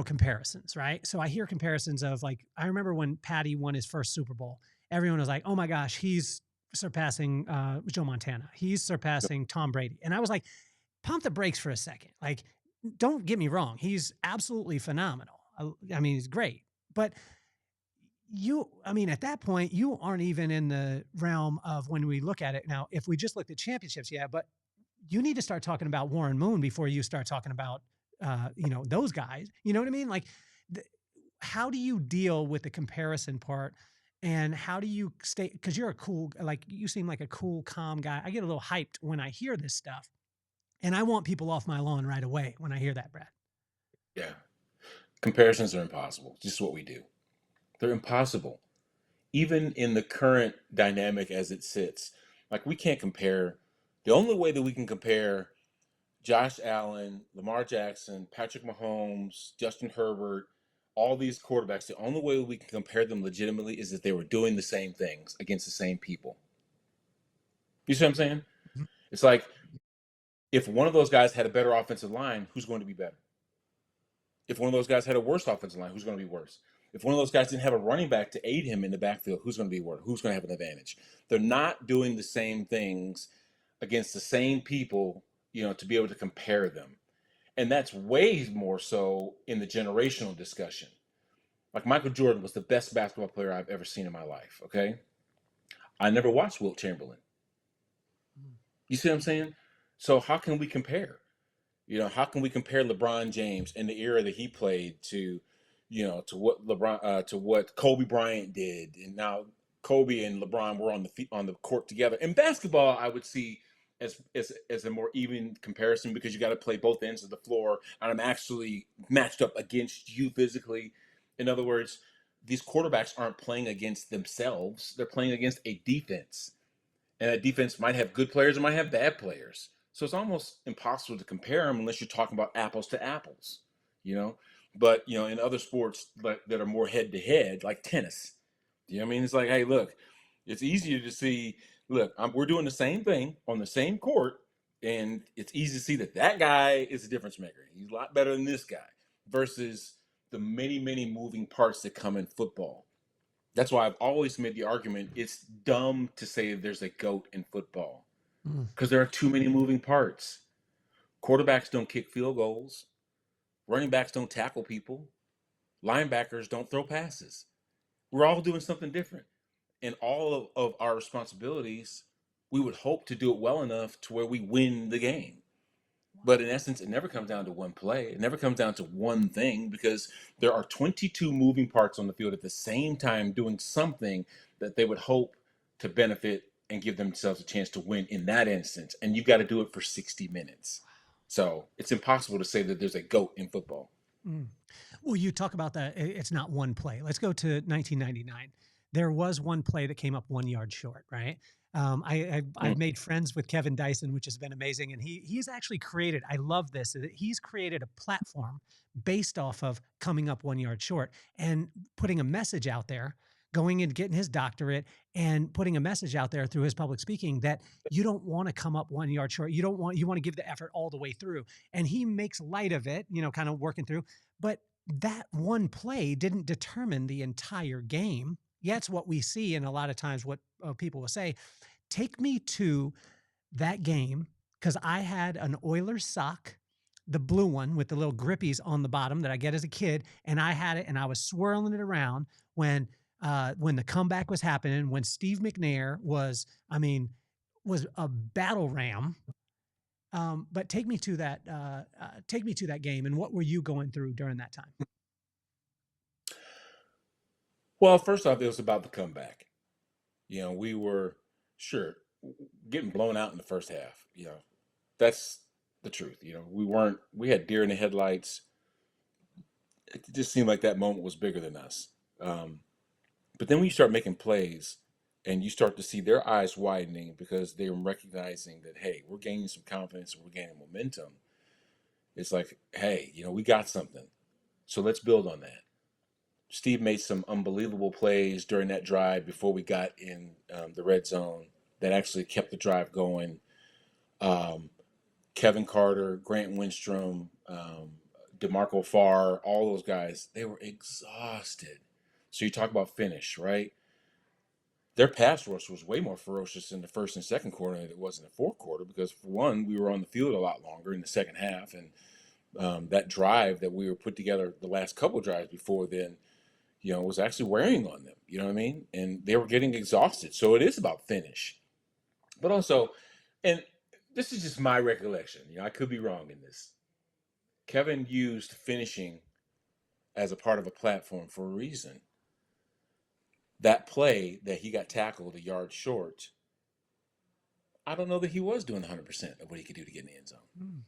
comparisons, right? So I hear comparisons of like, I remember when Patty won his first Super Bowl, everyone was like, oh my gosh, he's surpassing Joe Montana. He's surpassing Tom Brady. And I was like, pump the brakes for a second. Like, don't get me wrong. He's absolutely phenomenal. I mean, he's great. But at that point, you aren't even in the realm of when we look at it. Now, if we just looked at championships, yeah, but you need to start talking about Warren Moon before you start talking about, those guys. You know what I mean? Like, how do you deal with the comparison part? And how do you stay? Because you seem like a cool, calm guy. I get a little hyped when I hear this stuff. And I want people off my lawn right away when I hear that, Brad. Yeah. Comparisons are impossible. Just what we do. They're impossible. Even in the current dynamic as it sits, like we can't compare. The only way that we can compare Josh Allen, Lamar Jackson, Patrick Mahomes, Justin Herbert, all these quarterbacks, the only way we can compare them legitimately is that they were doing the same things against the same people. You see what I'm saying? Mhm. It's like if one of those guys had a better offensive line, who's going to be better? If one of those guys had a worse offensive line, who's going to be worse? If one of those guys didn't have a running back to aid him in the backfield, who's going to be worse? Who's going to have an advantage? They're not doing the same things against the same people, to be able to compare them. And that's way more so in the generational discussion. Like Michael Jordan was the best basketball player I've ever seen in my life, okay? I never watched Wilt Chamberlain. You see what I'm saying? So how can we compare? How can we compare LeBron James in the era that he played to what Kobe Bryant did, and now Kobe and LeBron were on the court together. In basketball, I would see as a more even comparison because you got to play both ends of the floor, and I'm actually matched up against you physically. In other words, these quarterbacks aren't playing against themselves; they're playing against a defense, and that defense might have good players and might have bad players. So it's almost impossible to compare them unless you're talking about apples to apples, you know. But in other sports that are more head to head, like tennis, what I mean? It's like, hey, look, it's easier to see. Look, we're doing the same thing on the same court, and it's easy to see that guy is a difference maker. He's a lot better than this guy versus the many, many moving parts that come in football. That's why I've always made the argument it's dumb to say there's a GOAT in football because there are too many moving parts. Quarterbacks don't kick field goals. Running backs don't tackle people. Linebackers don't throw passes. We're all doing something different. And all of our responsibilities, we would hope to do it well enough to where we win the game. But in essence, it never comes down to one play. It never comes down to one thing because there are 22 moving parts on the field at the same time doing something that they would hope to benefit and give themselves a chance to win in that instance. And you've got to do it for 60 minutes. So it's impossible to say that there's a GOAT in football. Mm. Well, you talk about that. It's not one play. Let's go to 1999. There was one play that came up 1 yard short, right? I've made friends with Kevin Dyson, which has been amazing. And he's actually created, I love this, that he's created a platform based off of coming up 1 yard short and putting a message out there, going and getting his doctorate and putting a message out there through his public speaking that you don't want to come up 1 yard short. You want to give the effort all the way through. And he makes light of it, kind of working through. But that one play didn't determine the entire game. Yeah, it's what we see. And a lot of times what people will say, take me to that game because I had an Oilers sock, the blue one with the little grippies on the bottom that I get as a kid, and I had it and I was swirling it around when the comeback was happening, when Steve McNair was a battle ram. But take me to that game, and what were you going through during that time? Well, first off, it was about the comeback. We were sure getting blown out in the first half. That's the truth. We had deer in the headlights. It just seemed like that moment was bigger than us. But then when you start making plays and you start to see their eyes widening because they're recognizing that, hey, we're gaining some confidence and we're gaining momentum. It's like, hey, we got something. So let's build on that. Steve made some unbelievable plays during that drive before we got in the red zone that actually kept the drive going. Kevin Carter, Grant Windstrom, DeMarco Farr, all those guys, they were exhausted. So you talk about finish, right? Their pass rush was way more ferocious in the first and second quarter than it was in the fourth quarter because, for one, we were on the field a lot longer in the second half. And that drive that we were put together the last couple drives before then, was actually wearing on them. You know what I mean? And they were getting exhausted. So it is about finish. But also, and this is just my recollection, I could be wrong in this. Kevin used finishing as a part of a platform for a reason. That play that he got tackled a yard short, I don't know that he was doing 100% of what he could do to get in the end zone.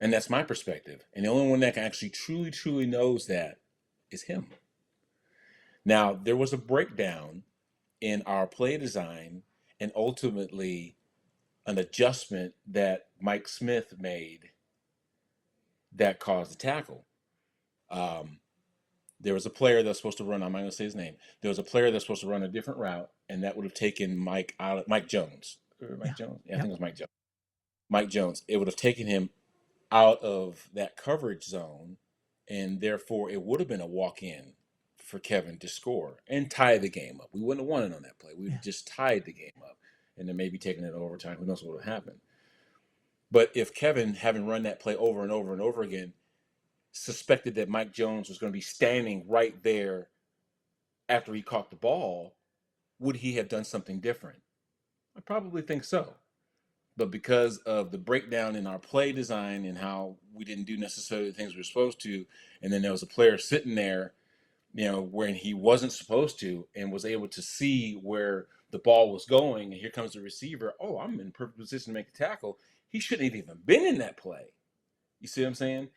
And that's my perspective. And the only one that can actually truly, truly knows that is him. Now, there was a breakdown in our play design and ultimately an adjustment that Mike Smith made that caused the tackle. There was a player that's supposed to run, I'm not going to say his name. There was a player that's supposed to run a different route, and that would have taken Mike Jones. Mike Jones? Yeah, I think it was Mike Jones. Mike Jones. It would have taken him out of that coverage zone, and therefore it would have been a walk-in for Kevin to score and tie the game up. We wouldn't have won it on that play. We would have just tied the game up, and then maybe taken it to overtime. Who knows what would have happened. But if Kevin, having run that play over and over and over again, suspected that Mike Jones was going to be standing right there after he caught the ball, would he have done something different? I probably think so. But because of the breakdown in our play design and how we didn't do necessarily the things we were supposed to, and then there was a player sitting there, when he wasn't supposed to, and was able to see where the ball was going, and here comes the receiver. Oh, I'm in perfect position to make the tackle. He shouldn't have even been in that play. You see what I'm saying?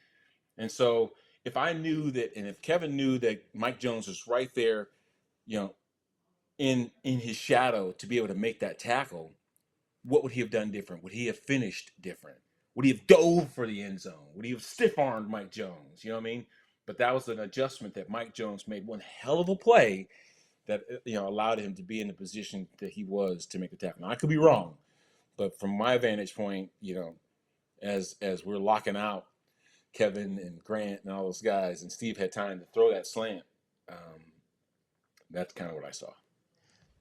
And so if I knew that, and if Kevin knew that Mike Jones was right there, in his shadow to be able to make that tackle, what would he have done different? Would he have finished different? Would he have dove for the end zone? Would he have stiff-armed Mike Jones? You know what I mean? But that was an adjustment that Mike Jones made, one hell of a play that allowed him to be in the position that he was to make the tackle. Now, I could be wrong, but from my vantage point, as we're locking out Kevin and Grant and all those guys, and Steve had time to throw that slant, that's kind of what I saw.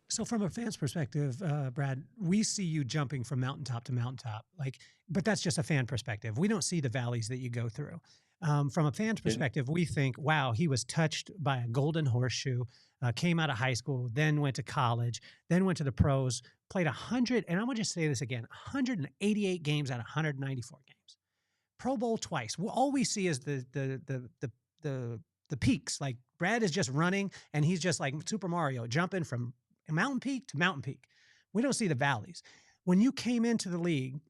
So from a fan's perspective, Brad, we see you jumping from mountaintop to mountaintop, but that's just a fan perspective. We don't see the valleys that you go through. From a fan's perspective, we think, wow, he was touched by a golden horseshoe, came out of high school, then went to college, then went to the pros, played 100, and I'm going to just say this again, 188 games out of 194 games. Pro Bowl twice. All we see is the peaks. Like Brad is just running, and he's just like Super Mario, jumping from mountain peak to mountain peak. We don't see the valleys. When you came into the league,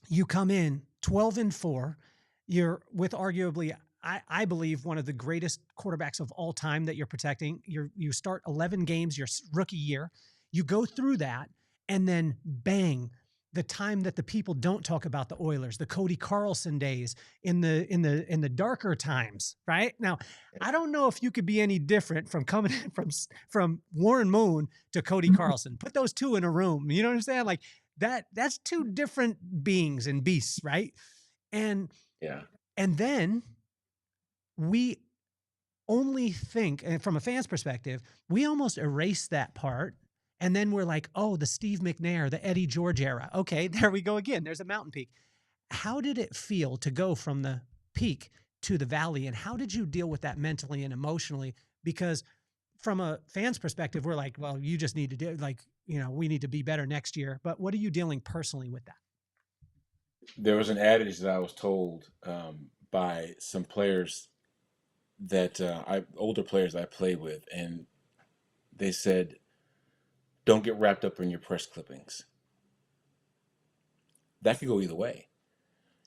you come in 12-4. You're with arguably, I believe, one of the greatest quarterbacks of all time that you're protecting. You start 11 games your rookie year. You go through that, and then bang, the time that the people don't talk about the Oilers, the Cody Carlson days in the darker times, right? Now, I don't know if you could be any different from coming in from Warren Moon to Cody Carlson. Put those two in a room. You know what I'm saying? Like that's two different beings and beasts, right? And then we only think, and from a fan's perspective, we almost erase that part. And then we're like, oh, the Steve McNair, the Eddie George era. Okay, there we go again. There's a mountain peak. How did it feel to go from the peak to the valley? And how did you deal with that mentally and emotionally? Because from a fan's perspective, we're like, well, you just need to do, we need to be better next year. But what are you dealing personally with that? There was an adage that I was told by some players that older players I played with, and they said, don't get wrapped up in your press clippings. That could go either way.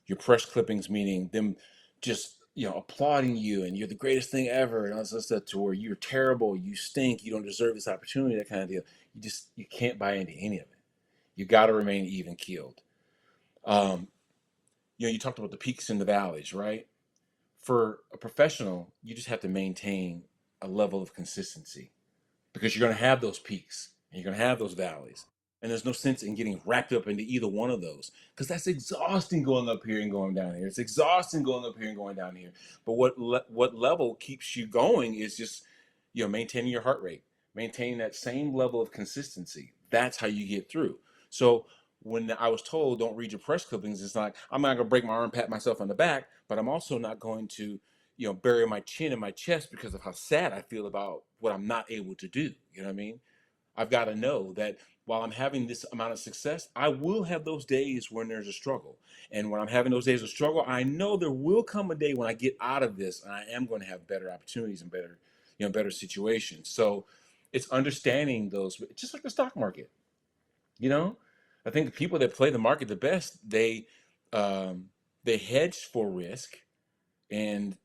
Your press clippings, meaning them just, applauding you and you're the greatest thing ever, and all this stuff, to where you're terrible, you stink, you don't deserve this opportunity, that kind of deal. You can't buy into any of it. You got to remain even keeled. You talked about the peaks and the valleys, right? For a professional, you just have to maintain a level of consistency, because you're going to have those peaks and you're going to have those valleys. And there's no sense in getting wrapped up into either one of those, because that's exhausting going up here and going down here. It's exhausting going up here and going down here. But what level keeps you going is just, maintaining your heart rate, maintaining that same level of consistency. That's how you get through. So when I was told don't read your press clippings, it's like I'm not gonna break my arm, pat myself on the back, but I'm also not going to, bury my chin in my chest because of how sad I feel about what I'm not able to do. You know what I mean? I've got to know that while I'm having this amount of success, I will have those days when there's a struggle. And when I'm having those days of struggle, I know there will come a day when I get out of this and I am going to have better opportunities and better situations. So it's understanding those, just like the stock market. You know, I think the people that play the market the best, they hedge for risk, and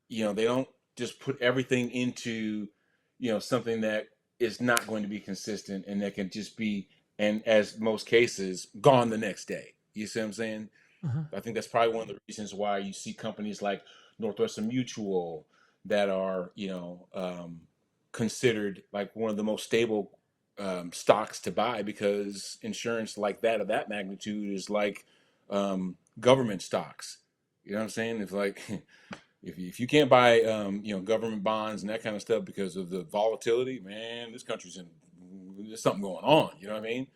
they don't just put everything into something that is not going to be consistent and that can just be, and as most cases, gone the next day. You see what I'm saying? Uh-huh. I think that's probably one of the reasons why you see companies like Northwestern Mutual that are considered like one of the most stable stocks to buy, because insurance like that of that magnitude is like government stocks. You know what I'm saying? It's like if you can't buy government bonds and that kind of stuff because of the volatility, man, this country's in, there's something going on. You know what I mean?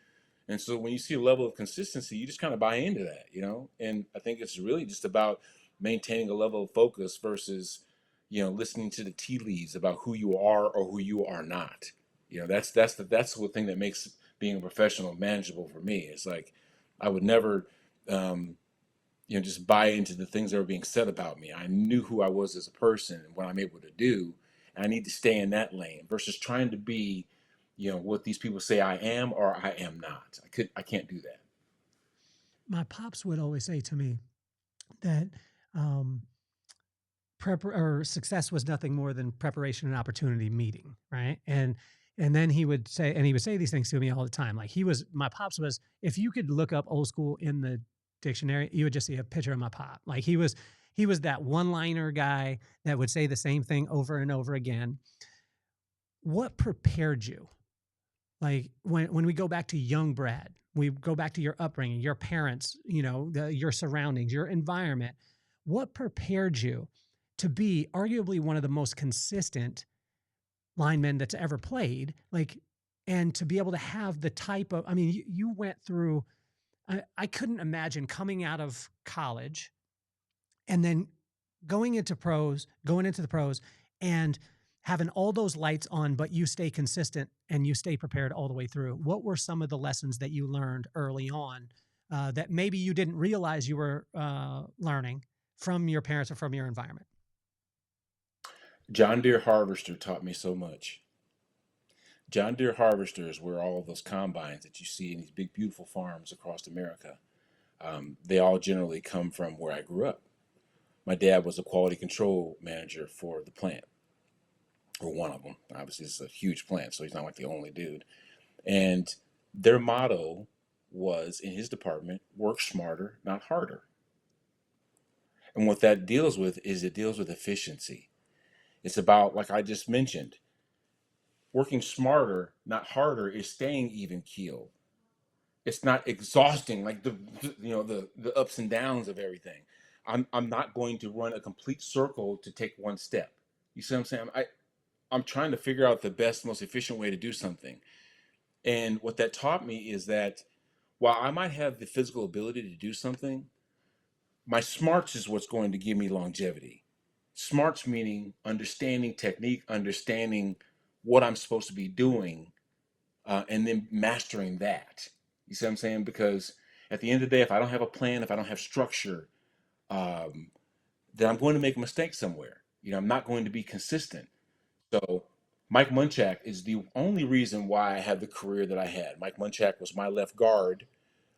And so when you see a level of consistency, you just kind of buy into that, And I think it's really just about maintaining a level of focus versus, listening to the tea leaves about who you are or who you are not. That's the thing that makes being a professional manageable for me. It's like I would never, just buy into the things that were being said about me. I knew who I was as a person and what I'm able to do. And I need to stay in that lane versus trying to be, what these people say I am or I am not. I can't do that. My pops would always say to me that um, success was nothing more than preparation and opportunity meeting, right? And then he would say these things to me all the time. Like my pops was, if you could look up old school in the dictionary, you would just see a picture of my pop. Like he was that one-liner guy that would say the same thing over and over again. What prepared you? Like when we go back to young Brad, we go back to your upbringing, your parents, your surroundings, your environment. What prepared you to be arguably one of the most consistent linemen that's ever played? Like, and to be able to have the type of, I mean, you went through, I couldn't imagine coming out of college and then going into the pros and having all those lights on, but you stay consistent and you stay prepared all the way through. What were some of the lessons that you learned early on that maybe you didn't realize you were learning from your parents or from your environment? John Deere Harvester taught me so much. John Deere Harvesters were all those combines that you see in these big, beautiful farms across America. They all generally come from where I grew up. My dad was a quality control manager for the plant, or one of them. Obviously, it's a huge plant, so he's not like the only dude. And their motto was, in his department, work smarter, not harder. And what that deals with is it deals with efficiency. It's about, like I just mentioned, working smarter, not harder, is staying even keeled. It's not exhausting like the ups and downs of everything. I'm not going to run a complete circle to take one step. You see what I'm saying? I'm trying to figure out the best, most efficient way to do something. And what that taught me is that while I might have the physical ability to do something, my smarts is what's going to give me longevity. Smarts meaning understanding technique, understanding what I'm supposed to be doing, and then mastering that. You see what I'm saying? Because at the end of the day, if I don't have a plan, if I don't have structure, then I'm going to make a mistake somewhere. I'm not going to be consistent. So Mike Munchak is the only reason why I had the career that I had. Mike Munchak was my left guard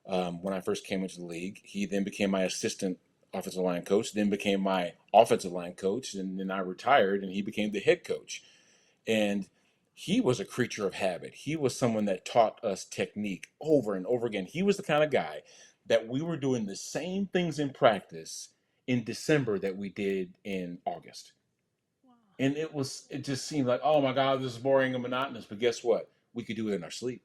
when I first came into the league. He then became my assistant offensive line coach, then became my offensive line coach, and then I retired and he became the head coach. And he was a creature of habit. He was someone that taught us technique over and over again. He was the kind of guy that we were doing the same things in practice in December that we did in August. And it just seemed like, oh my God, this is boring and monotonous. But guess what? We could do it in our sleep.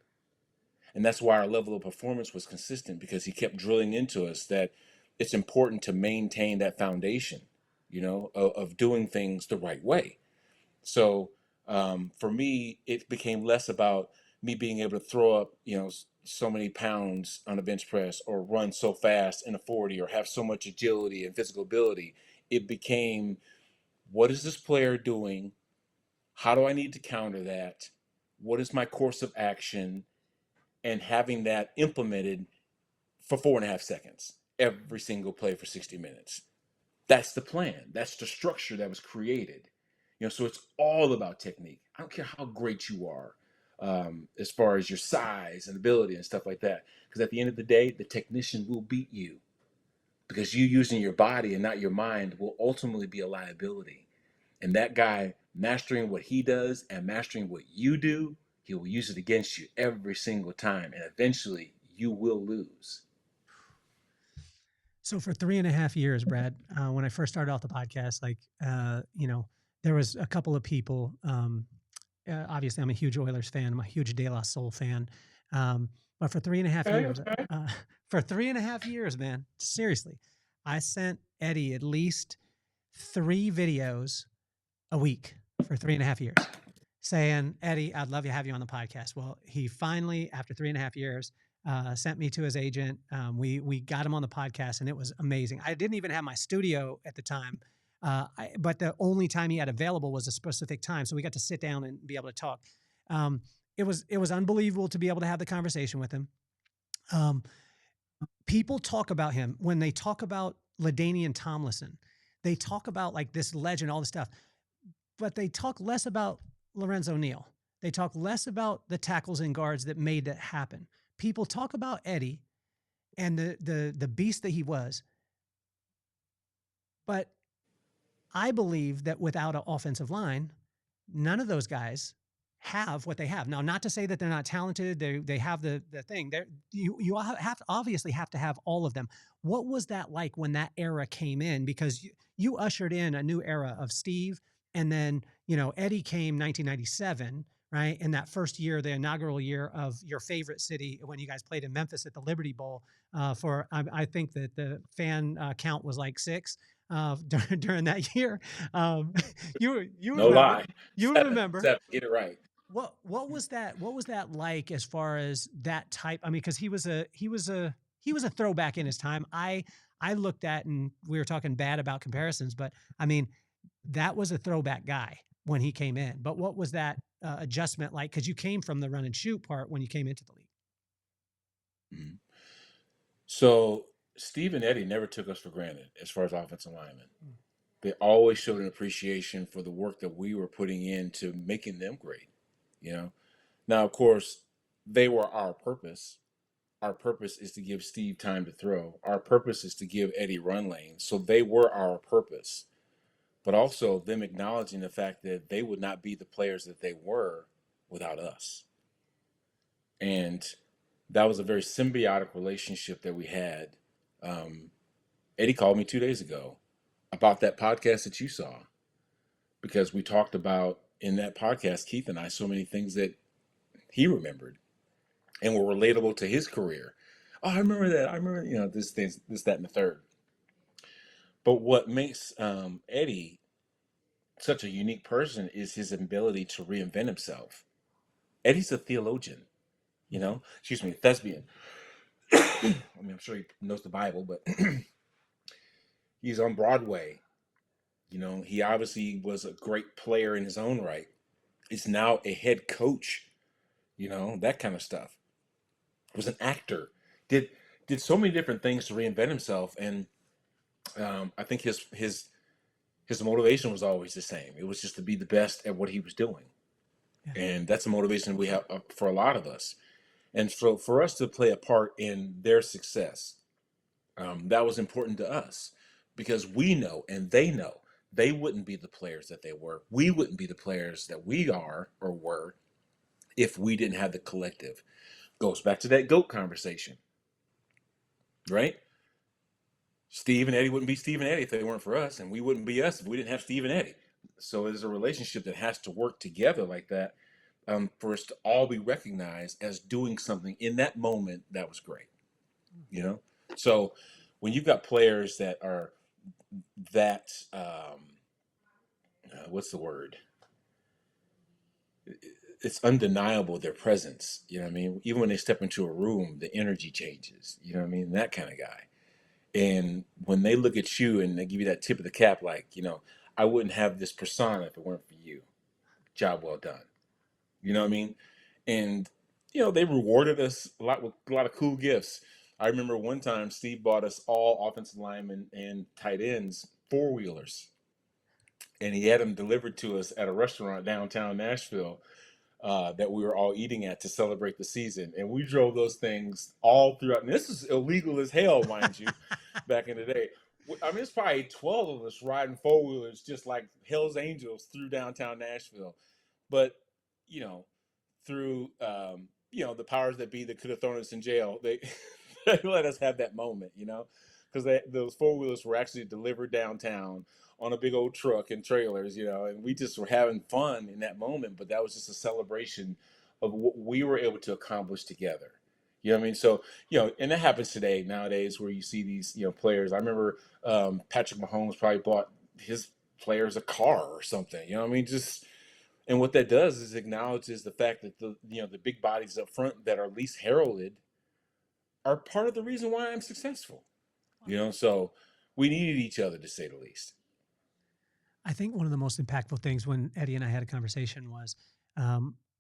And that's why our level of performance was consistent, because he kept drilling into us that it's important to maintain that foundation, of doing things the right way. So for me, it became less about me being able to throw up, so many pounds on a bench press, or run so fast in a 40, or have so much agility and physical ability. It became, what is this player doing? How do I need to counter that? What is my course of action? And having that implemented for 4.5 seconds every single play for 60 minutes. That's the plan. That's the structure that was created. So it's all about technique. I don't care how great you are, as far as your size and ability and stuff like that. Because at the end of the day, the technician will beat you, because you using your body and not your mind will ultimately be a liability. And that guy mastering what he does and mastering what you do, he will use it against you every single time. And eventually you will lose. So for 3.5 years, Brad, when I first started off the podcast, there was a couple of people. Obviously, I'm a huge Oilers fan. I'm a huge De La Soul fan. But for 3.5 years, for 3.5 years, man, seriously, I sent Eddie at least 3 videos a week for 3.5 years, saying, Eddie, I'd love to have you on the podcast. Well, he finally, after 3.5 years, sent me to his agent. We got him on the podcast, and it was amazing. I didn't even have my studio at the time, but the only time he had available was a specific time, so we got to sit down and be able to talk. It was unbelievable to be able to have the conversation with him. People talk about him when they talk about LaDainian Tomlinson. They talk about like this legend, all this stuff, but they talk less about Lorenzo Neal. They talk less about the tackles and guards that made that happen. People talk about Eddie and the beast that he was. But I believe that without an offensive line, none of those guys have what they have. Now, not to say that they're not talented. They have the thing. You obviously have to have all of them. What was that like when that era came in? Because you ushered in a new era of Steve, and then, Eddie came 1997, right? In that first year, the inaugural year of your favorite city, when you guys played in Memphis at the Liberty Bowl, I think that the fan count was like 6 during that year. You No remember, lie. you Seven. remember. Get it right. What was that? What was that like as far as that type? I mean, because he was a throwback in his time. I looked at, and we were talking bad about comparisons, but I mean, that was a throwback guy when he came in. But what was that adjustment like? Because you came from the run and shoot part when you came into the league. Mm-hmm. So Steve and Eddie never took us for granted as far as offensive linemen. They always showed an appreciation for the work that we were putting into making them great. Now, of course, they were our purpose. Our purpose is to give Steve time to throw. Our purpose is to give Eddie run lanes. So they were our purpose. But also them acknowledging the fact that they would not be the players that they were without us. And that was a very symbiotic relationship that we had. Eddie called me 2 days ago about that podcast that you saw, because we talked about in that podcast, Keith and I, so many things that he remembered and were relatable to his career. Oh, I remember that. I remember, this, that, and the third. But what makes Eddie such a unique person is his ability to reinvent himself. Eddie's a theologian, thespian. I mean, I'm sure he knows the Bible, but he's on Broadway. He obviously was a great player in his own right. He's now a head coach, that kind of stuff. Was an actor, did so many different things to reinvent himself, and I think his motivation was always the same. It was just to be the best at what he was doing, and that's a motivation we have for a lot of us. And so for us to play a part in their success, that was important to us, because we know and they know they wouldn't be the players that they were. We wouldn't be the players that we are or were if we didn't have the collective. Goes back to that GOAT conversation, right? Steve and Eddie wouldn't be Steve and Eddie if they weren't for us, and we wouldn't be us if we didn't have Steve and Eddie. So there's a relationship that has to work together like that. for us to all be recognized as doing something in that moment that was great, you know? So when you've got players that are that, what's the word? It's undeniable, their presence, you know what I mean? Even when they step into a room, the energy changes, you know what I mean? That kind of guy. And when they look at you and they give you that tip of the cap, like, I wouldn't have this persona if it weren't for you. Job well done. You know what I mean? And they rewarded us a lot with a lot of cool gifts. I remember one time Steve bought us all offensive linemen and tight ends 4-wheelers, and he had them delivered to us at a restaurant downtown Nashville that we were all eating at to celebrate the season. And we drove those things all throughout. And this is illegal as hell, mind you, back in the day. I mean, it's probably 12 of us riding 4-wheelers just like Hell's Angels through downtown Nashville. But, through, the powers that be that could have thrown us in jail, they let us have that moment, because those 4-wheelers were actually delivered downtown on a big old truck and trailers, and we just were having fun in that moment. But that was just a celebration of what we were able to accomplish together. You know what I mean? So, and that happens today, nowadays, where you see these, players. I remember Patrick Mahomes probably bought his players a car or something, you know what I mean? And what that does is acknowledges the fact that the big bodies up front that are least heralded are part of the reason why I'm successful. So we needed each other, to say the least. I think one of the most impactful things when Eddie and I had a conversation was,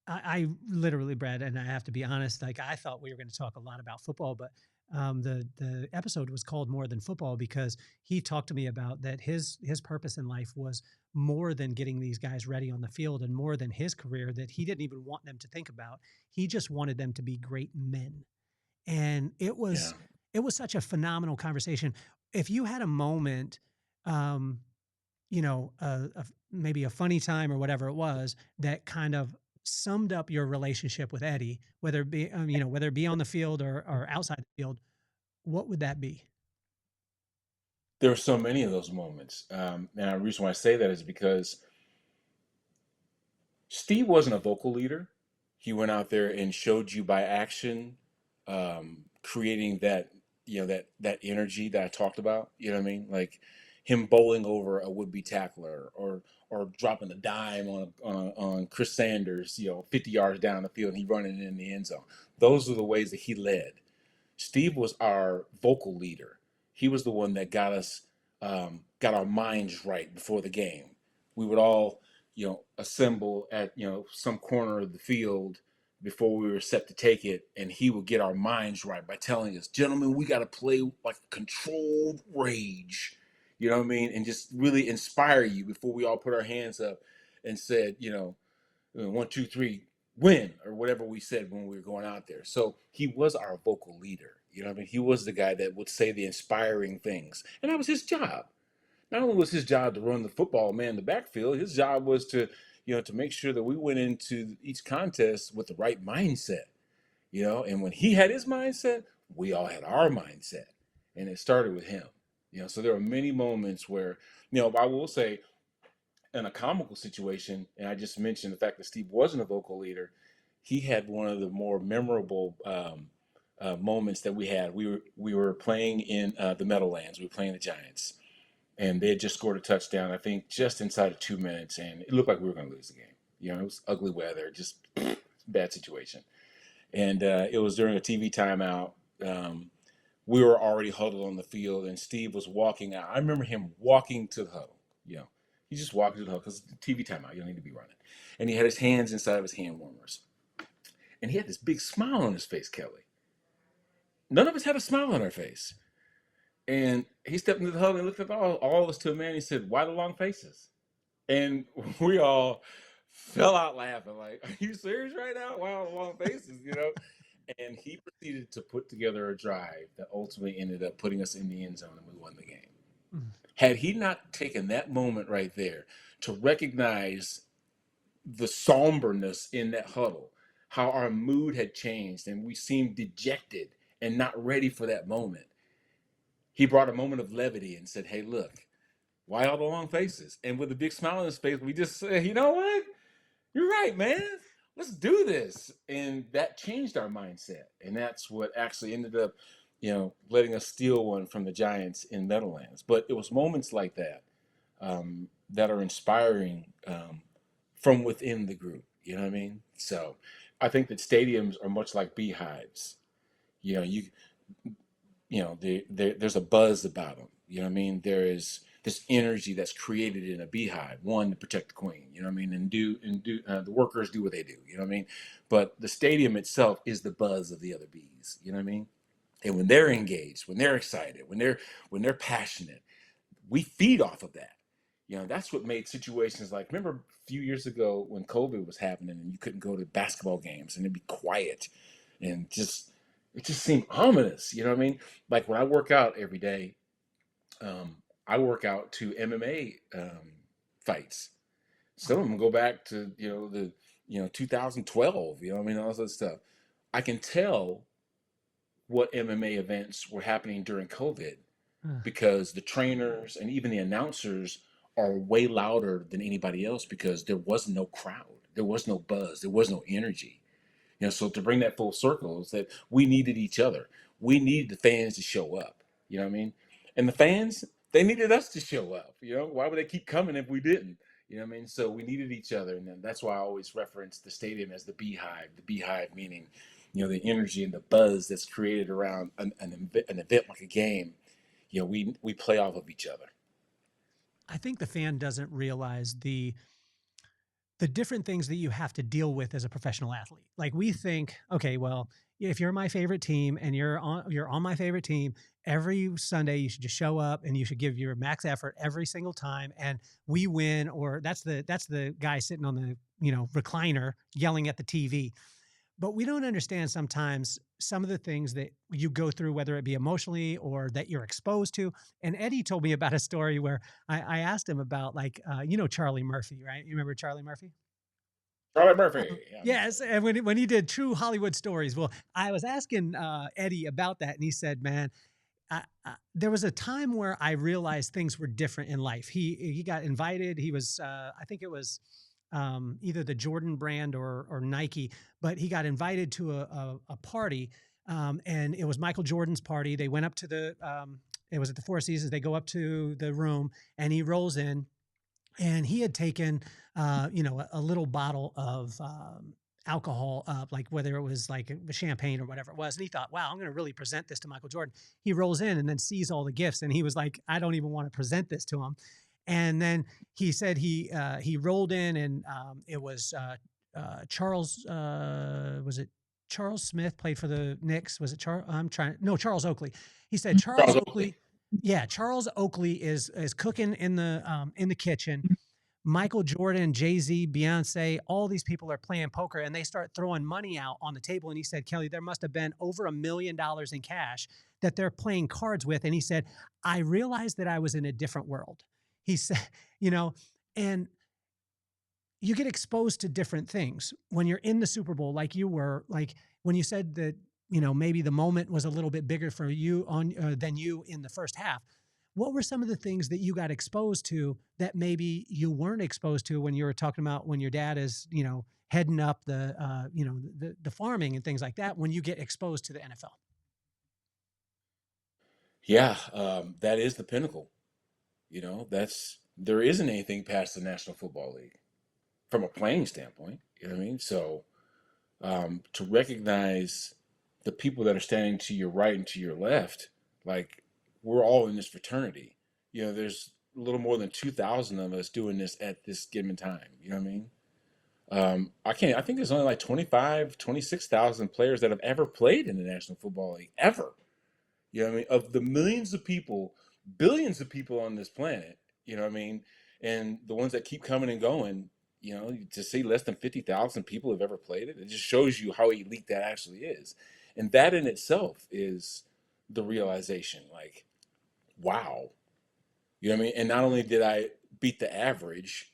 I literally, Brad, and I have to be honest, like I thought we were going to talk a lot about football, but the episode was called More Than Football because he talked to me about that his purpose in life was more than getting these guys ready on the field and more than his career that he didn't even want them to think about. He just wanted them to be great men. And it was such a phenomenal conversation. If you had a moment, maybe a funny time or whatever it was that kind of summed up your relationship with Eddie, whether it be, whether it be on the field or outside the field, what would that be? There are so many of those moments. And the reason why I say that is because Steve wasn't a vocal leader. He went out there and showed you by action, creating that, that energy that I talked about. You know what I mean? Like him bowling over a would-be tackler or dropping a dime on Chris Sanders, 50 yards down the field and he running in the end zone. Those are the ways that he led. Steve was our vocal leader. He was the one that got us, got our minds right before the game. We would all, assemble at, some corner of the field before we were set to take it. And he would get our minds right by telling us, gentlemen, we got to play like controlled rage, you know what I mean? And just really inspire you before we all put our hands up and said, 1, 2, 3, win, or whatever we said when we were going out there. So he was our vocal leader. You know what I mean? He was the guy that would say the inspiring things. And that was his job. Not only was his job to run the football, man, the backfield, his job was to, to make sure that we went into each contest with the right mindset, and when he had his mindset, we all had our mindset. And it started with him. So there are many moments where, I will say, in a comical situation, and I just mentioned the fact that Steve wasn't a vocal leader, he had one of the more memorable moments that we had. We were playing in the Meadowlands. We were playing the Giants, and they had just scored a touchdown, I think, just inside of 2 minutes, and it looked like we were going to lose the game. It was ugly weather, just bad situation. And it was during a TV timeout. We were already huddled on the field, and Steve was walking out. I remember him walking to the huddle, He just walked to the huddle because TV timeout, you don't need to be running. And he had his hands inside of his hand warmers. And he had this big smile on his face, Kelly. None of us had a smile on our face. And he stepped into the huddle and looked at all of us to a man. He said, "Why the long faces?" And we all fell out laughing. Like, are you serious right now? Why the long faces, And he proceeded to put together a drive that ultimately ended up putting us in the end zone and we won the game. Mm-hmm. Had he not taken that moment right there to recognize the somberness in that huddle, how our mood had changed and we seemed dejected and not ready for that moment, he brought a moment of levity and said, "Hey, look, why all the long faces?" And with a big smile on his face, we just said, "You know what? You're right, man. let's do this. And that changed our mindset. And that's what actually ended up, letting us steal one from the Giants in Meadowlands. But it was moments like that that are inspiring from within the group. You know what I mean? So I think that stadiums are much like beehives. You know, there's a buzz about them. You know what I mean? There is this energy that's created in a beehive, one to protect the queen. You know what I mean? And the workers do what they do. You know what I mean? But the stadium itself is the buzz of the other bees. You know what I mean? And when they're engaged, when they're excited, when they're passionate, we feed off of that. That's what made situations like, remember a few years ago when COVID was happening and you couldn't go to basketball games and it'd be quiet and it just seemed ominous. You know what I mean? Like when I work out every day, I work out to MMA fights. Some of them go back to, 2012, you know what I mean? All that stuff. I can tell what MMA events were happening during COVID because the trainers and even the announcers are way louder than anybody else because there was no crowd. There was no buzz. There was no energy. So to bring that full circle is that we needed each other. We needed the fans to show up. You know what I mean? And the fans, they needed us to show up. Why would they keep coming if we didn't? You know what I mean? So we needed each other. And then that's why I always reference the stadium as the beehive meaning, the energy and the buzz that's created around an event like a game. We play off of each other. I think the fan doesn't realize the different things that you have to deal with as a professional athlete. Like we think, okay, well, if you're my favorite team and you're on my favorite team, every Sunday you should just show up and you should give your max effort every single time and we win, or that's the guy sitting on the, recliner yelling at the TV. But we don't understand sometimes some of the things that you go through, whether it be emotionally or that you're exposed to. And Eddie told me about a story where I asked him about Charlie Murphy, right? You remember Charlie Murphy? Charlie Murphy. Yeah. Yes, and when he did True Hollywood Stories. Well, I was asking Eddie about that, and he said, "Man, there was a time where I realized things were different in life. He got invited. He was, I think it was either the Jordan brand or Nike, but he got invited to a party, and it was Michael Jordan's party. They went up to it was at the Four Seasons. They go up to the room, and he rolls in, and he had taken, a little bottle of alcohol, like whether it was like a champagne or whatever it was. And he thought, wow, I'm going to really present this to Michael Jordan. He rolls in and then sees all the gifts. And he was like, I don't even want to present this to him. And then he said he rolled in and it was Charles, was it Charles Smith played for the Knicks? Was it Charles? Charles Oakley. He said Charles Oakley. Yeah, Charles Oakley is cooking in the kitchen. Michael Jordan, Jay-Z, Beyonce, all these people are playing poker and they start throwing money out on the table. And he said, Kelly, there must have been over $1 million in cash that they're playing cards with. And he said, I realized that I was in a different world. He said, and you get exposed to different things when you're in the Super Bowl, like you were, like when you said that, maybe the moment was a little bit bigger for you than you in the first half. What were some of the things that you got exposed to that maybe you weren't exposed to when you were talking about when your dad is, heading up the farming and things like that, when you get exposed to the NFL? Yeah, that is the pinnacle. There isn't anything past the National Football League from a playing standpoint. You know what I mean? So to recognize the people that are standing to your right and to your left, like we're all in this fraternity. There's a little more than 2,000 of us doing this at this given time. You know what I mean? I think there's only like 26,000 players that have ever played in the National Football League, ever. You know what I mean? Of the millions of people, billions of people on this planet, you know what I mean? And the ones that keep coming and going, to see less than 50,000 people have ever played it, it just shows you how elite that actually is. And that in itself is the realization, like, wow. You know what I mean? And not only did I beat the average,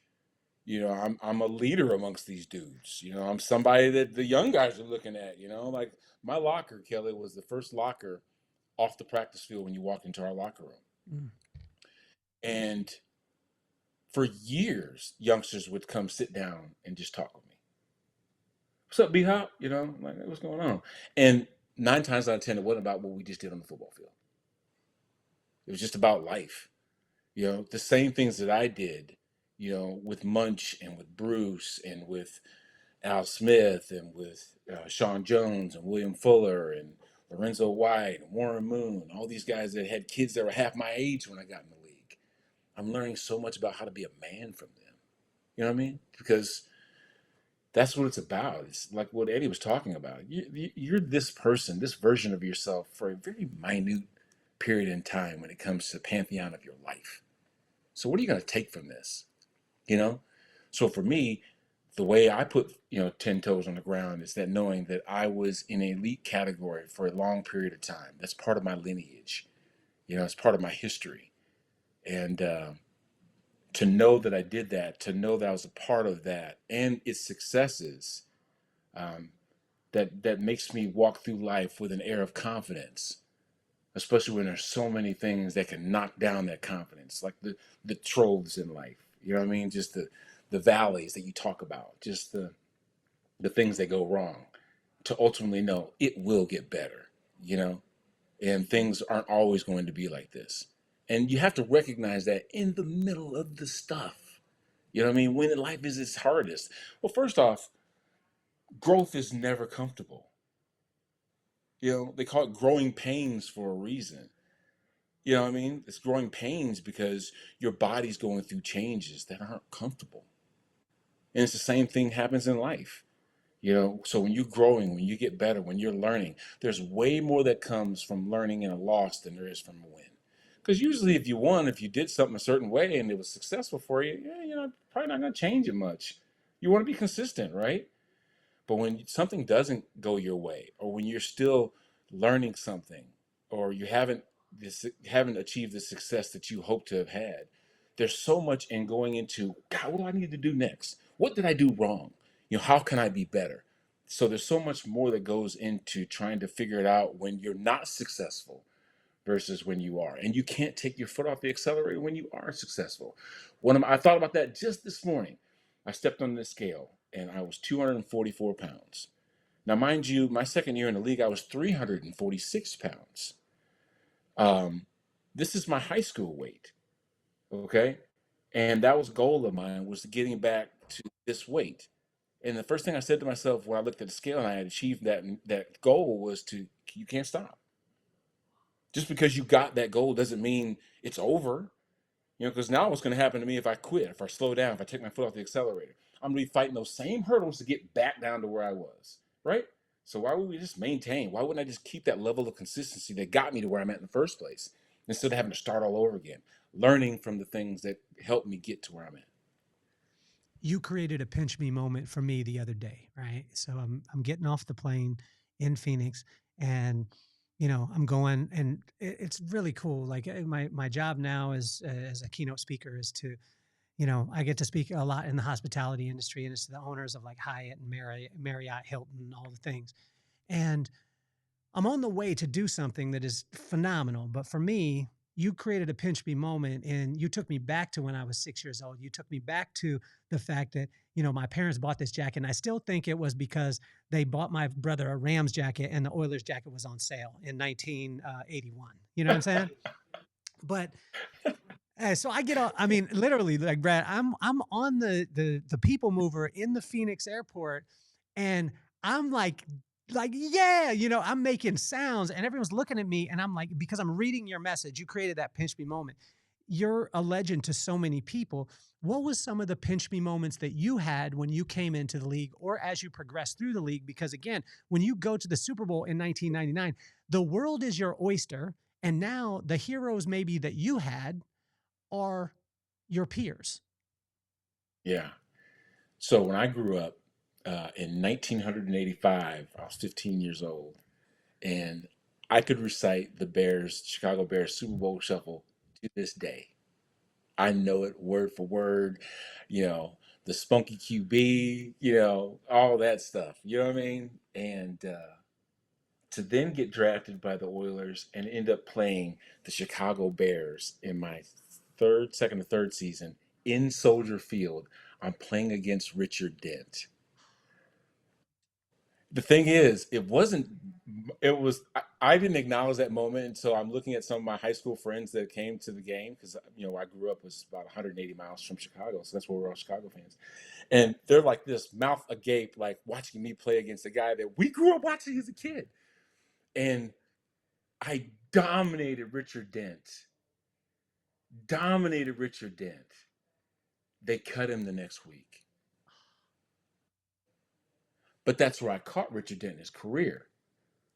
I'm a leader amongst these dudes. I'm somebody that the young guys are looking at, like my locker, Kelly, was the first locker off the practice field when you walked into our locker room. And for years, youngsters would come sit down and just talk with me. What's up, B-Hop? You know, like, what's going on? And 9 times out of 10, it wasn't about what we just did on the football field. It was just about life. You know, the same things that I did, you know, with Munch and with Bruce and with Al Smith and with Sean Jones and William Fuller and Lorenzo White and Warren Moon, all these guys that had kids that were half my age when I got in the league. I'm learning so much about how to be a man from them. You know what I mean? Because that's what it's about. It's like what Eddie was talking about. You're this person, this version of yourself for a very minute period in time when it comes to the pantheon of your life. So what are you going to take from this? You know? So for me, the way I put, 10 toes on the ground is that knowing that I was in an elite category for a long period of time. That's part of my lineage. It's part of my history. And to know that I did that, to know that I was a part of that and its successes, that makes me walk through life with an air of confidence, especially when there's so many things that can knock down that confidence, like the troves in life. You know what I mean? Just the valleys that you talk about, just the things that go wrong, to ultimately know it will get better, and things aren't always going to be like this. And you have to recognize that in the middle of the stuff, you know what I mean? When life is its hardest. Well, first off, growth is never comfortable. They call it growing pains for a reason. You know what I mean? It's growing pains because your body's going through changes that aren't comfortable. And it's the same thing happens in life. So when you're growing, when you get better, when you're learning, there's way more that comes from learning in a loss than there is from a win. Because usually if you did something a certain way and it was successful for you, probably not going to change it much. You want to be consistent, right? But when something doesn't go your way, or when you're still learning something, or you haven't achieved the success that you hope to have had, there's so much in going into, God, what do I need to do next? What did I do wrong? How can I be better? So there's so much more that goes into trying to figure it out when you're not successful versus when you are. And you can't take your foot off the accelerator when you are successful. I thought about that just this morning. I stepped on the scale and I was 244 pounds. Now, mind you, my second year in the league, I was 346 pounds. This is my high school weight, okay? And that was a goal of mine, was getting back to this weight. And the first thing I said to myself when I looked at the scale and I had achieved that goal was you can't stop. Just because you got that goal doesn't mean it's over. Because now what's going to happen to me if I quit, if I slow down, if I take my foot off the accelerator? I'm going to be fighting those same hurdles to get back down to where I was, right? So why would we just maintain? Why wouldn't I just keep that level of consistency that got me to where I'm at in the first place, instead of having to start all over again, learning from the things that helped me get to where I'm at? You created a pinch me moment for me the other day, right? So I'm getting off the plane in Phoenix, and I'm going, and it's really cool. Like my job now is as a keynote speaker is to, I get to speak a lot in the hospitality industry, and it's to the owners of like Hyatt and Marriott, Hilton, all the things. And I'm on the way to do something that is phenomenal. But for me, you created a pinch me moment, and you took me back to when I was 6 years old. You took me back to the fact that, my parents bought this jacket, and I still think it was because they bought my brother a Rams jacket and the Oilers jacket was on sale in 1981. You know what I'm saying? But so I get on, I mean, literally, like, Brad, I'm on the people mover in the Phoenix airport, and I'm like, yeah, I'm making sounds, and everyone's looking at me, and I'm like, because I'm reading your message, you created that pinch me moment. You're a legend to so many people. What was some of the pinch me moments that you had when you came into the league, or as you progressed through the league? Because again, when you go to the Super Bowl in 1999, the world is your oyster, and now the heroes maybe that you had are your peers. Yeah. So when I grew up in 1985, I was 15 years old, and I could recite the Chicago Bears Super Bowl shuffle to this day. I know it word for word, the spunky QB, all that stuff. You know what I mean? And to then get drafted by the Oilers and end up playing the Chicago Bears in my second or third season in Soldier Field, I'm playing against Richard Dent. The thing is, I didn't acknowledge that moment until I'm looking at some of my high school friends that came to the game, because I grew up was about 180 miles from Chicago, so that's where we're all Chicago fans, and they're like this mouth agape, like watching me play against a guy that we grew up watching as a kid, and I dominated Richard Dent. Dominated Richard Dent. They cut him the next week. But that's where I caught Richard Dent in his career.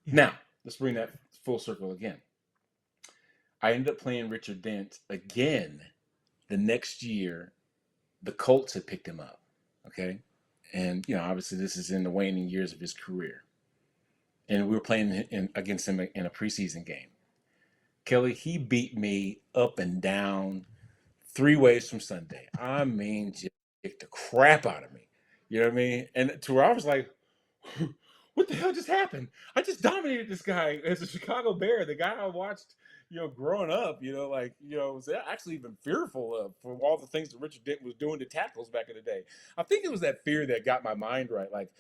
Yeah. Now, let's bring that full circle again. I ended up playing Richard Dent again the next year. The Colts had picked him up, okay? And, obviously this is in the waning years of his career. And we were playing against him in a preseason game. Kelly, he beat me up and down 3 ways from Sunday. I mean, just kicked the crap out of me. You know what I mean? And to where I was like, what the hell just happened? I just dominated this guy as a Chicago Bear, the guy I watched, growing up, was actually even fearful of, for all the things that Richard Dent was doing to tackles back in the day. I think it was that fear that got my mind right. Like,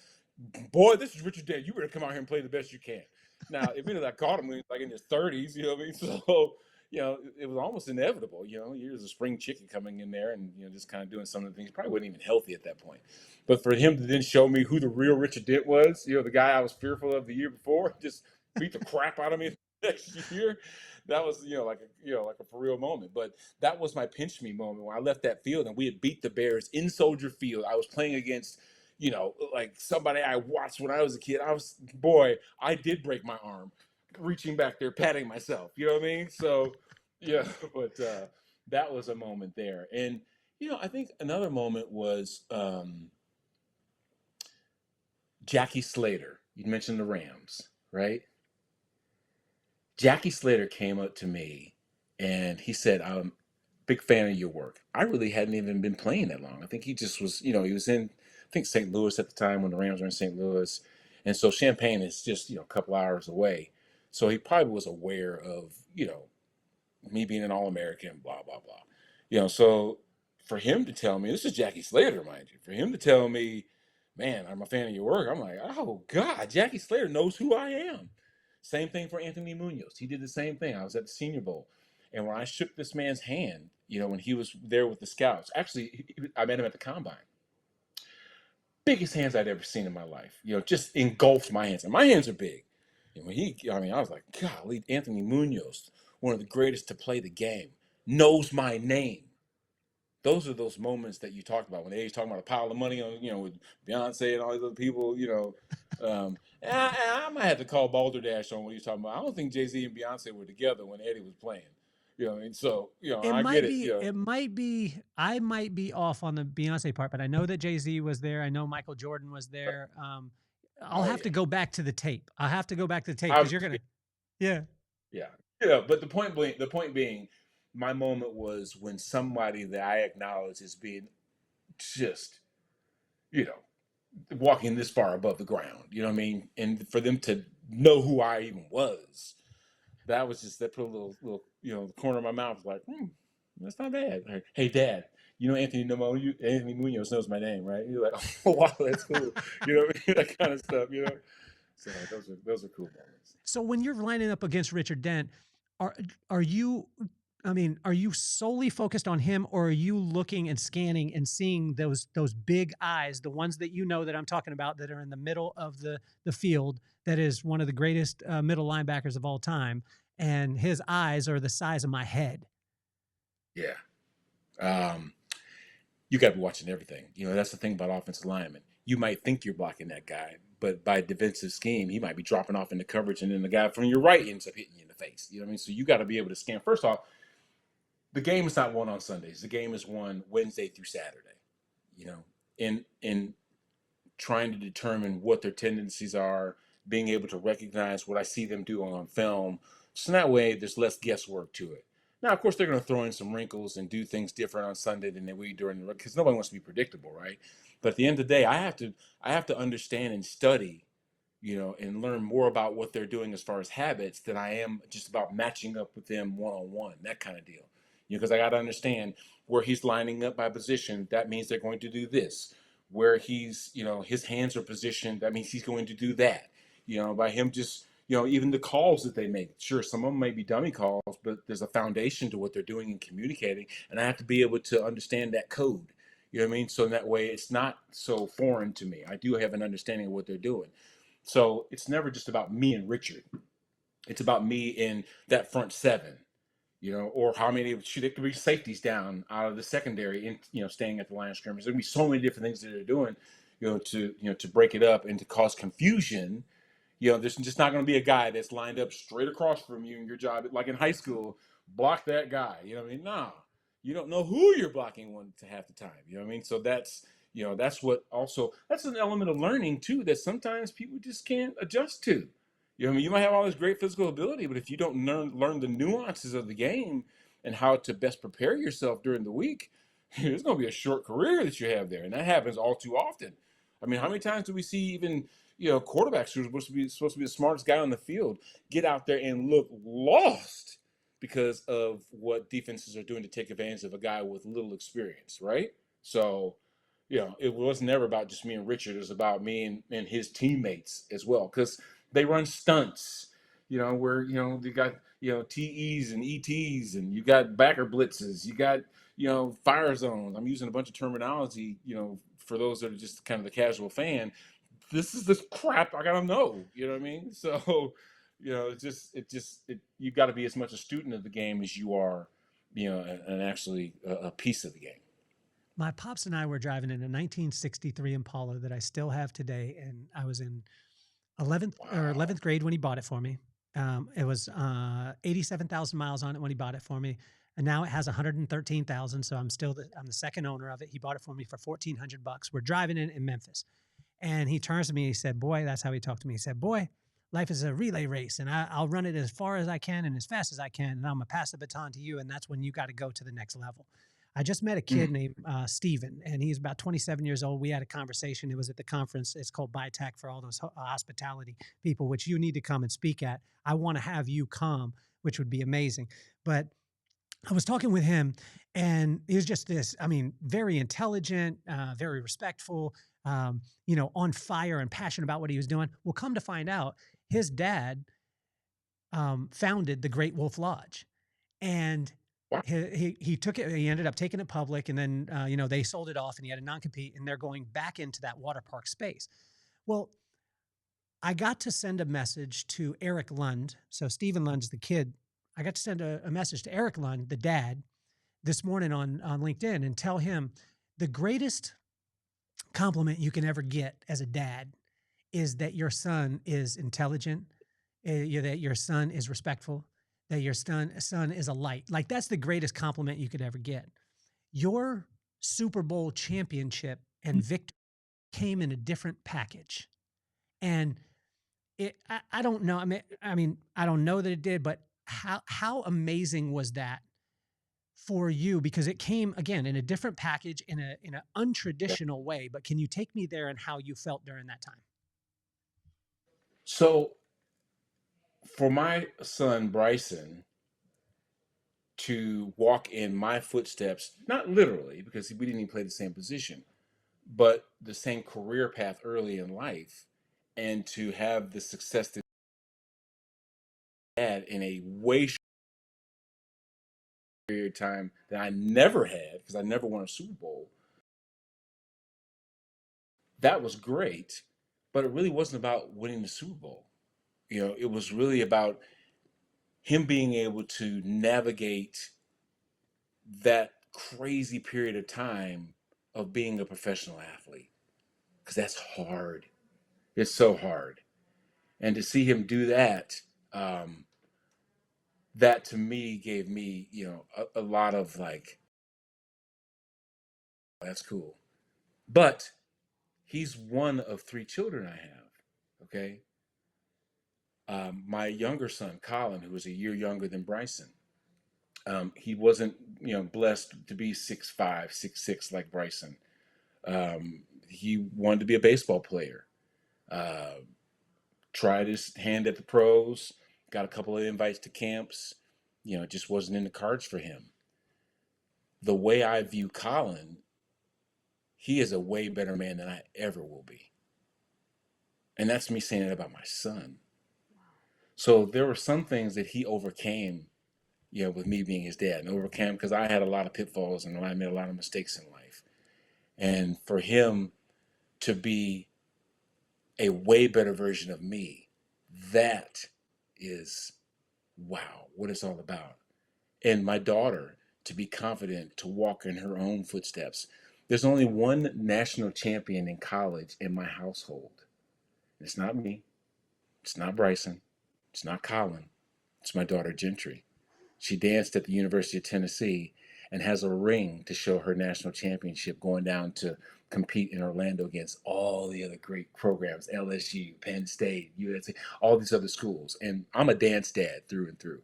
boy, this is Richard Dent. You better come out here and play the best you can. Now, I caught him like in his 30s, you know what I mean? So, it was almost inevitable. He was a spring chicken coming in there and, just kind of doing some of the things. He probably wasn't even healthy at that point. But for him to then show me who the real Richard Dent was, the guy I was fearful of the year before, just beat the crap out of me next year, that was, like a for real moment. But that was my pinch me moment when I left that field and we had beat the Bears in Soldier Field. I was playing against, like somebody I watched when I was a kid. I did break my arm reaching back there, patting myself, you know what I mean? So, yeah, but that was a moment there. And, I think another moment was Jackie Slater. You mentioned the Rams, right? Jackie Slater came up to me and he said, I'm a big fan of your work. I really hadn't even been playing that long. I think he just was, he was in, I think, St. Louis at the time when the Rams were in St. Louis. And so Champaign is just, a couple hours away. So he probably was aware of, me being an All-American, blah, blah, blah. So for him to tell me, this is Jackie Slater, mind you, for him to tell me, man, I'm a fan of your work, I'm like, oh, God, Jackie Slater knows who I am. Same thing for Anthony Munoz. He did the same thing. I was at the Senior Bowl. And when I shook this man's hand, when he was there with the scouts, actually, I met him at the Combine. Biggest hands I'd ever seen in my life, just engulfed my hands. And my hands are big. And when I was like, golly, Anthony Munoz, one of the greatest to play the game, knows my name. Those are those moments that you talked about when they're talking about a pile of money on, with Beyonce and all these other people, and I might have to call Balderdash on what he's talking about. I don't think Jay-Z and Beyonce were together when Eddie was playing, and so, I get it. It might be, I might be off on the Beyonce part, but I know that Jay-Z was there. I know Michael Jordan was there. I'll have to go back to the tape. I'll have to go back to the tape because you're going to, yeah. Yeah. But the point being, my moment was when somebody that I acknowledge as being just, walking this far above the ground, you know what I mean? And for them to know who I even was, that put a little, the corner of my mouth like, that's not bad. Like, hey, Dad, Anthony Munoz knows my name, right? You're like, oh, wow, that's cool. You know what I mean? That kind of stuff, So those are cool moments. So when you're lining up against Richard Dent, are you solely focused on him, or are you looking and scanning and seeing those big eyes, the ones that that I'm talking about that are in the middle of the field, that is one of the greatest middle linebackers of all time, and his eyes are the size of my head? Yeah. You got to be watching everything. That's the thing about offensive linemen. You might think you're blocking that guy, but by defensive scheme, he might be dropping off into coverage, and then the guy from your right ends up hitting you in the face. You know what I mean? So you got to be able to scan. First off, the game is not won on Sundays. The game is won Wednesday through Saturday. In trying to determine what their tendencies are, being able to recognize what I see them do on film. So that way, there's less guesswork to it. Now, of course, they're going to throw in some wrinkles and do things different on Sunday than they do during the, because nobody wants to be predictable, right? But at the end of the day, I have to understand and study, and learn more about what they're doing as far as habits than I am just about matching up with them one-on-one, that kind of deal. Because I got to understand where he's lining up by position. That means they're going to do this. where he's, his hands are positioned. That means he's going to do that, by him just, even the calls that they make. Sure, some of them may be dummy calls, but there's a foundation to what they're doing and communicating. And I have to be able to understand that code. You know what I mean? So in that way, it's not so foreign to me. I do have an understanding of what they're doing. So it's never just about me and Richard. It's about me in that front seven, or how many should it could be safeties down out of the secondary and staying at the line of scrimmage. There'll be so many different things that they're doing, to break it up and to cause confusion. There's just not going to be a guy that's lined up straight across from you in your job, like in high school, block that guy. You know what I mean? No, you don't know who you're blocking one to half the time. You know what I mean? So that's that's an element of learning too, that sometimes people just can't adjust to. You know what I mean? You might have all this great physical ability, but if you don't learn the nuances of the game and how to best prepare yourself during the week, it's going to be a short career that you have there. And that happens all too often. I mean, how many times do we see even, quarterbacks who are supposed to be the smartest guy on the field get out there and look lost because of what defenses are doing to take advantage of a guy with little experience, right? So, it was never about just me and Richard. It was about me and his teammates as well, because they run stunts, where, they got, TEs and ETs, and you got backer blitzes, you got, fire zones. I'm using a bunch of terminology, for those that are just kind of the casual fan. This is this crap I gotta know, you know what I mean? So, you got to be as much a student of the game as you are, and actually a piece of the game. My pops and I were driving in a 1963 Impala that I still have today, and I was in 11th grade when he bought it for me. It was 87,000 miles on it when he bought it for me, and now it has 113,000. So I'm the second owner of it. He bought it for me for $1,400. We're driving in Memphis, and he turns to me and he said, "Boy," that's how he talked to me. He said, "Boy, life is a relay race, and I'll run it as far as I can and as fast as I can, and I'm gonna pass the baton to you, and that's when you got to go to the next level." I just met a kid named Steven, and he's about 27 years old. We had a conversation. It was at the conference. It's called ByTech for all those hospitality people, which you need to come and speak at. I want to have you come, which would be amazing. But I was talking with him, and he was just very intelligent, very respectful, on fire and passionate about what he was doing. Well, come to find out, his dad founded the Great Wolf Lodge, and he took it. He ended up taking it public, and then they sold it off, and he had a non-compete, and they're going back into that water park space. Well, I got to send a message to Eric Lund. So Stephen Lund's the kid. I got to send a message to Eric Lund, the dad, this morning on LinkedIn, and tell him the greatest compliment you can ever get as a dad is that your son is intelligent, that your son is respectful, that your son is a light. Like, that's the greatest compliment you could ever get. Your Super Bowl championship and victory came in a different package. And I don't know. I mean, I don't know that it did, but how amazing was that for you? Because it came again in a different package, in an untraditional way. But can you take me there and how you felt during that time? So for my son Bryson to walk in my footsteps, not literally, because we didn't even play the same position, but the same career path early in life, and to have the success that he had in a way short period of time that I never had, because I never won a Super Bowl. That was great, but it really wasn't about winning the Super Bowl. It was really about him being able to navigate that crazy period of time of being a professional athlete, because that's hard. It's so hard. And to see him do that, that to me gave me, a lot of like, that's cool. But he's one of 3 children I have. Okay. My younger son, Colin, who was a year younger than Bryson, he wasn't, blessed to be 6'5", 6'6" like Bryson. He wanted to be a baseball player. Tried his hand at the pros, got a couple of invites to camps. It just wasn't in the cards for him. The way I view Colin, he is a way better man than I ever will be. And that's me saying it about my son. So there were some things that he overcame, with me being his dad, and overcame because I had a lot of pitfalls and I made a lot of mistakes in life. And for him to be a way better version of me, that is, wow, what it's all about. And my daughter to be confident to walk in her own footsteps. There's only one national champion in college in my household. It's not me. It's not Bryson. It's not Colin. It's my daughter Gentry. She danced at the University of Tennessee and has a ring to show her national championship, going down to compete in Orlando against all the other great programs, LSU, Penn State, USC, all these other schools. And I'm a dance dad through and through.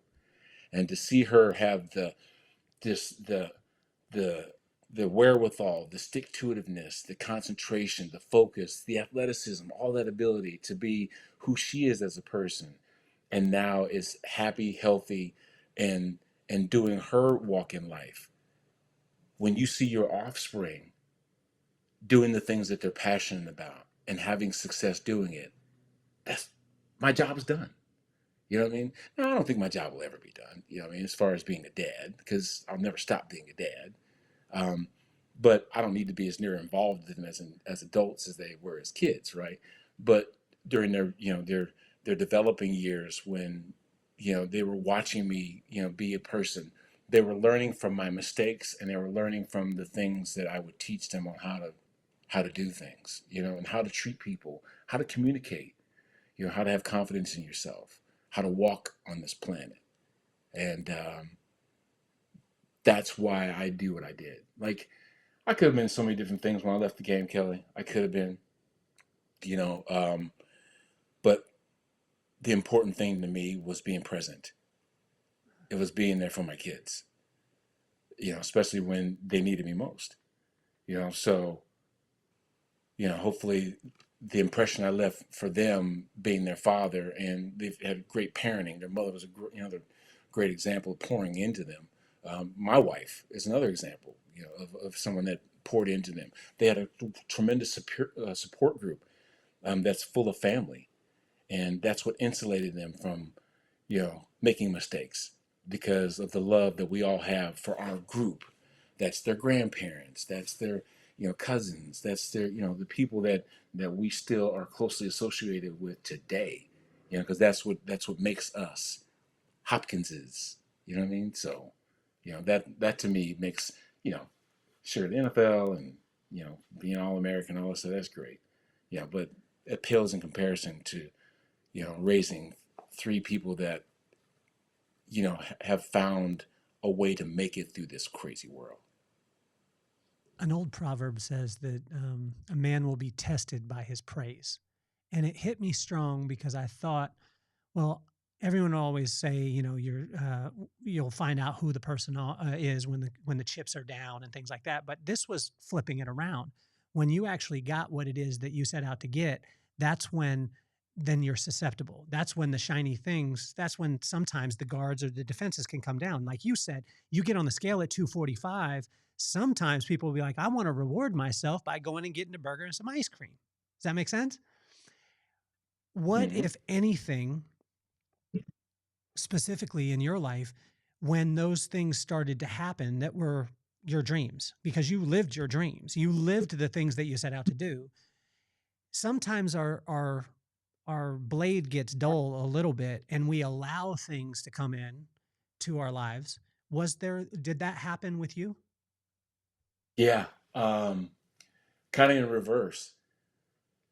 And to see her have the the wherewithal, the stick-to-itiveness, the concentration, the focus, the athleticism, all that ability to be who she is as a person, and now is happy, healthy, and doing her walk in life. When you see your offspring doing the things that they're passionate about and having success doing it, that's my job is done. You know what I mean? Now, I don't think my job will ever be done, as far as being a dad, because I'll never stop being a dad. But I don't need to be as near involved with them as adults as they were as kids, right? But during their developing years, when they were watching me be a person, they were learning from my mistakes, and they were learning from the things that I would teach them on how to do things, and how to treat people, how to communicate, how to have confidence in yourself, how to walk on this planet. And that's why I do what I did. Like, I could have been so many different things when I left the game, Kelly. I could have been, but the important thing to me was being present. It was being there for my kids, especially when they needed me most, so, hopefully the impression I left for them, being their father, and they've had great parenting. Their mother was a great example of pouring into them. My wife is another example, of someone that poured into them. They had a tremendous support group that's full of family, and that's what insulated them from, making mistakes, because of the love that we all have for our group. That's their grandparents. That's their, cousins. That's their, the people that we still are closely associated with today, because that's what makes us Hopkinses. You know what I mean? So, that to me makes, sure, the NFL and, being All-American, all this stuff, that's great. But it pales in comparison to, raising three people that, have found a way to make it through this crazy world. An old proverb says that a man will be tested by his praise. And it hit me strong because I thought, well, everyone will always say, you'll find out who the person is when the chips are down and things like that. But this was flipping it around. When you actually got what it is that you set out to get, that's when then you're susceptible. That's when the shiny things, that's when sometimes the guards or the defenses can come down. Like you said, you get on the scale at 245. Sometimes people will be like, I want to reward myself by going and getting a burger and some ice cream. Does that make sense? What, if anything, specifically in your life, when those things started to happen that were your dreams? Because you lived your dreams. You lived the things that you set out to do. Sometimes our blade gets dull a little bit and we allow things to come in to our lives. Did that happen with you? Yeah. Kind of in reverse.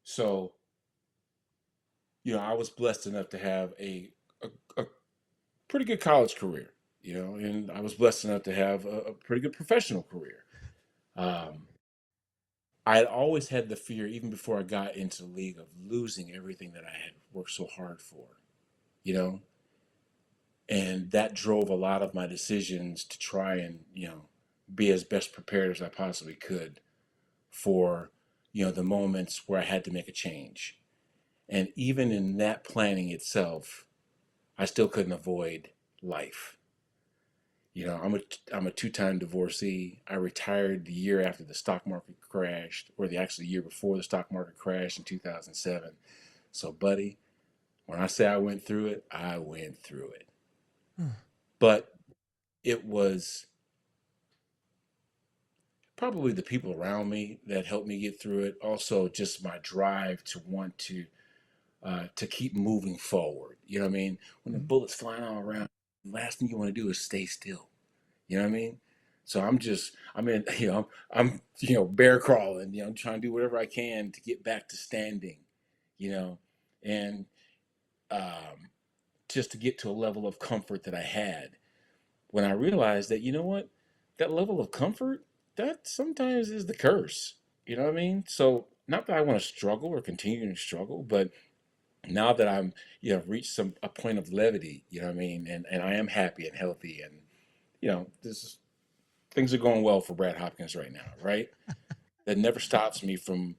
So, I was blessed enough to have a pretty good college career, and I was blessed enough to have a pretty good professional career. I had always had the fear, even before I got into the league, of losing everything that I had worked so hard for, and that drove a lot of my decisions to try and, be as best prepared as I possibly could for, the moments where I had to make a change. And even in that planning itself, I still couldn't avoid life. I'm a two-time divorcee. I retired the year after the stock market crashed, or the year before the stock market crashed in 2007. So, buddy, when I say I went through it, I went through it. But it was probably the people around me that helped me get through it. Also, just my drive to want to keep moving forward. You know what I mean? When the bullets flying all around, the last thing you want to do is stay still. You know what I mean? So I'm bear crawling, I'm trying to do whatever I can to get back to standing, you know, and just to get to a level of comfort that I had when I realized that, you know what, that level of comfort, that sometimes is the curse. You know what I mean? So not that I want to struggle or continue to struggle, but now that I'm, reached a point of levity, you know what I mean? And I am happy and healthy and, this things are going well for Brad Hopkins right now, right? That never stops me from,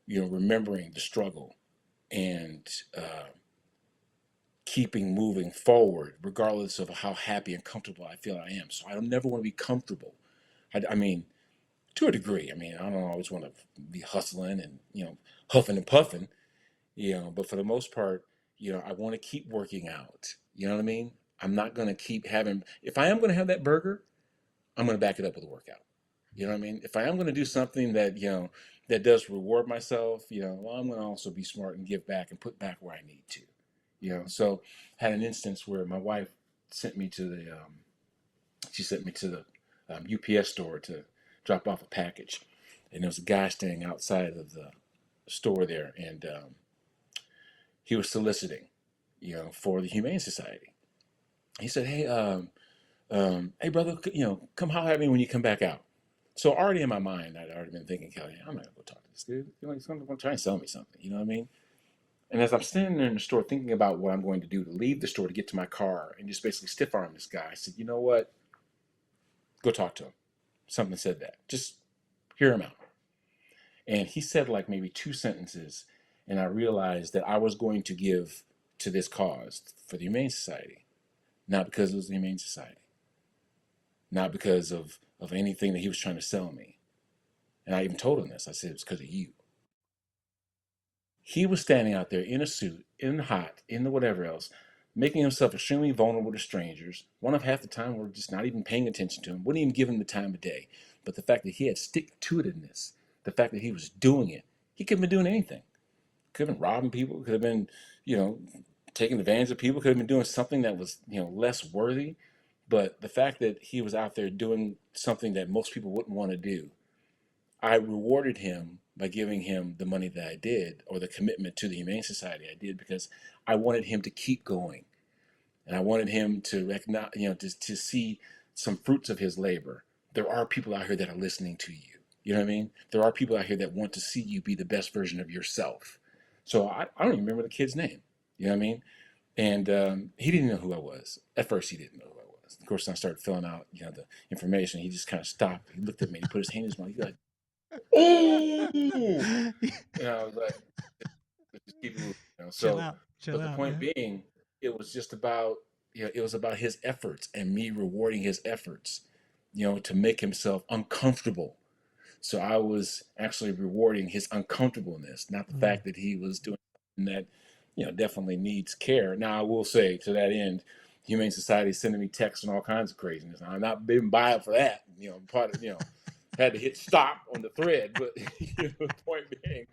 remembering the struggle and keeping moving forward, regardless of how happy and comfortable I feel I am. So I don't never want to be comfortable. I mean, to a degree. I mean, I don't always want to be hustling and, huffing and puffing, but for the most part, I want to keep working out. You know what I mean? I'm not going to keep having, if I am going to have that burger, I'm going to back it up with a workout. You know what I mean? If I am going to do something that, that does reward myself, well, I'm going to also be smart and give back and put back where I need to, So I had an instance where my wife sent me to the UPS store to drop off a package. And there was a guy standing outside of the store there. And he was soliciting, for the Humane Society. He said, hey brother, come holler at me when you come back out. So already in my mind, I'd already been thinking, Kelly, I'm not gonna go talk to this dude. He's gonna try and sell me something. You know what I mean? And as I'm standing there in the store thinking about what I'm going to do to leave the store to get to my car and just basically stiff arm this guy, I said, you know what? Go talk to him. Something said that. Just hear him out. And he said like maybe two sentences, and I realized that I was going to give to this cause for the Humane Society, not because it was the Humane Society, not because of anything that he was trying to sell me. And I even told him this. I said, it's because of you. He was standing out there in a suit, in the hot, in the whatever else, making himself extremely vulnerable to strangers. One of half the time we're just not even paying attention to him, wouldn't even give him the time of day. But the fact that he had stick-to-itiveness, the fact that he was doing it, he could have been doing anything. Could have been robbing people, could have been, taking advantage of people, could have been doing something that was, less worthy. But the fact that he was out there doing something that most people wouldn't want to do, I rewarded him by giving him the money that I did, or the commitment to the Humane Society I did, because I wanted him to keep going. And I wanted him to recognize, to see some fruits of his labor. There are people out here that are listening to you. You know what I mean? There are people out here that want to see you be the best version of yourself. So I don't even remember the kid's name. You know what I mean? And he didn't know who I was. At first, he didn't know who I was. Of course, I started filling out, the information. He just kind of stopped. He looked at me. He put his hand in his mouth. He's like, "Oh!" And I was like, "Just keep it moving." Chill So, out. Chill but the out, point man. being, it was just about, it was about his efforts and me rewarding his efforts, to make himself uncomfortable. So I was actually rewarding his uncomfortableness, not the fact that he was doing something that, definitely needs care. Now, I will say to that end, Humane Society is sending me texts and all kinds of craziness. I'm not being biased for that. Part of, had to hit stop on the thread. But the point being,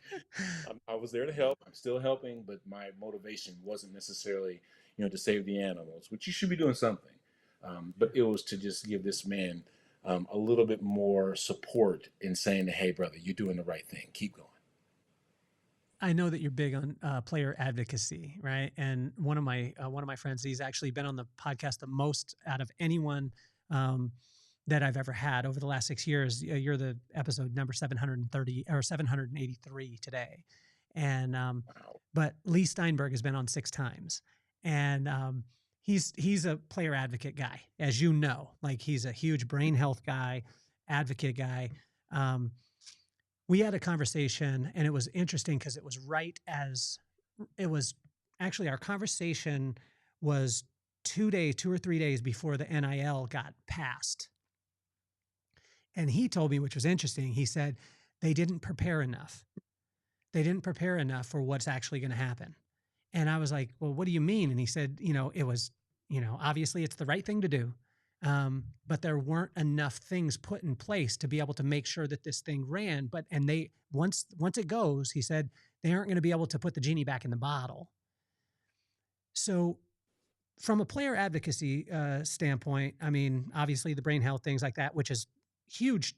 I was there to help. I'm still helping, but my motivation wasn't necessarily, to save the animals, which you should be doing something. But it was to just give this man a little bit more support in saying, hey, brother, you're doing the right thing. Keep going. I know that you're big on player advocacy, right? And one of my friends, he's actually been on the podcast the most out of anyone that I've ever had over the last 6 years. You're the episode number 730 or 783 today, and Wow. but Lee Steinberg has been on 6 times, and he's a player advocate guy, as you know. Like, he's a huge brain health guy, advocate guy. We had a conversation, and it was interesting because it was right as it was actually our conversation was 2 or 3 days before the NIL got passed. And he told me, which was interesting, he said they didn't prepare enough. They didn't prepare enough for what's actually going to happen. And I was like, well, what do you mean? And he said, it was, obviously it's the right thing to do. But there weren't enough things put in place to be able to make sure that this thing ran. And they, once it goes, he said, they aren't going to be able to put the genie back in the bottle. So from a player advocacy standpoint, I mean, obviously the brain health, things like that, which is huge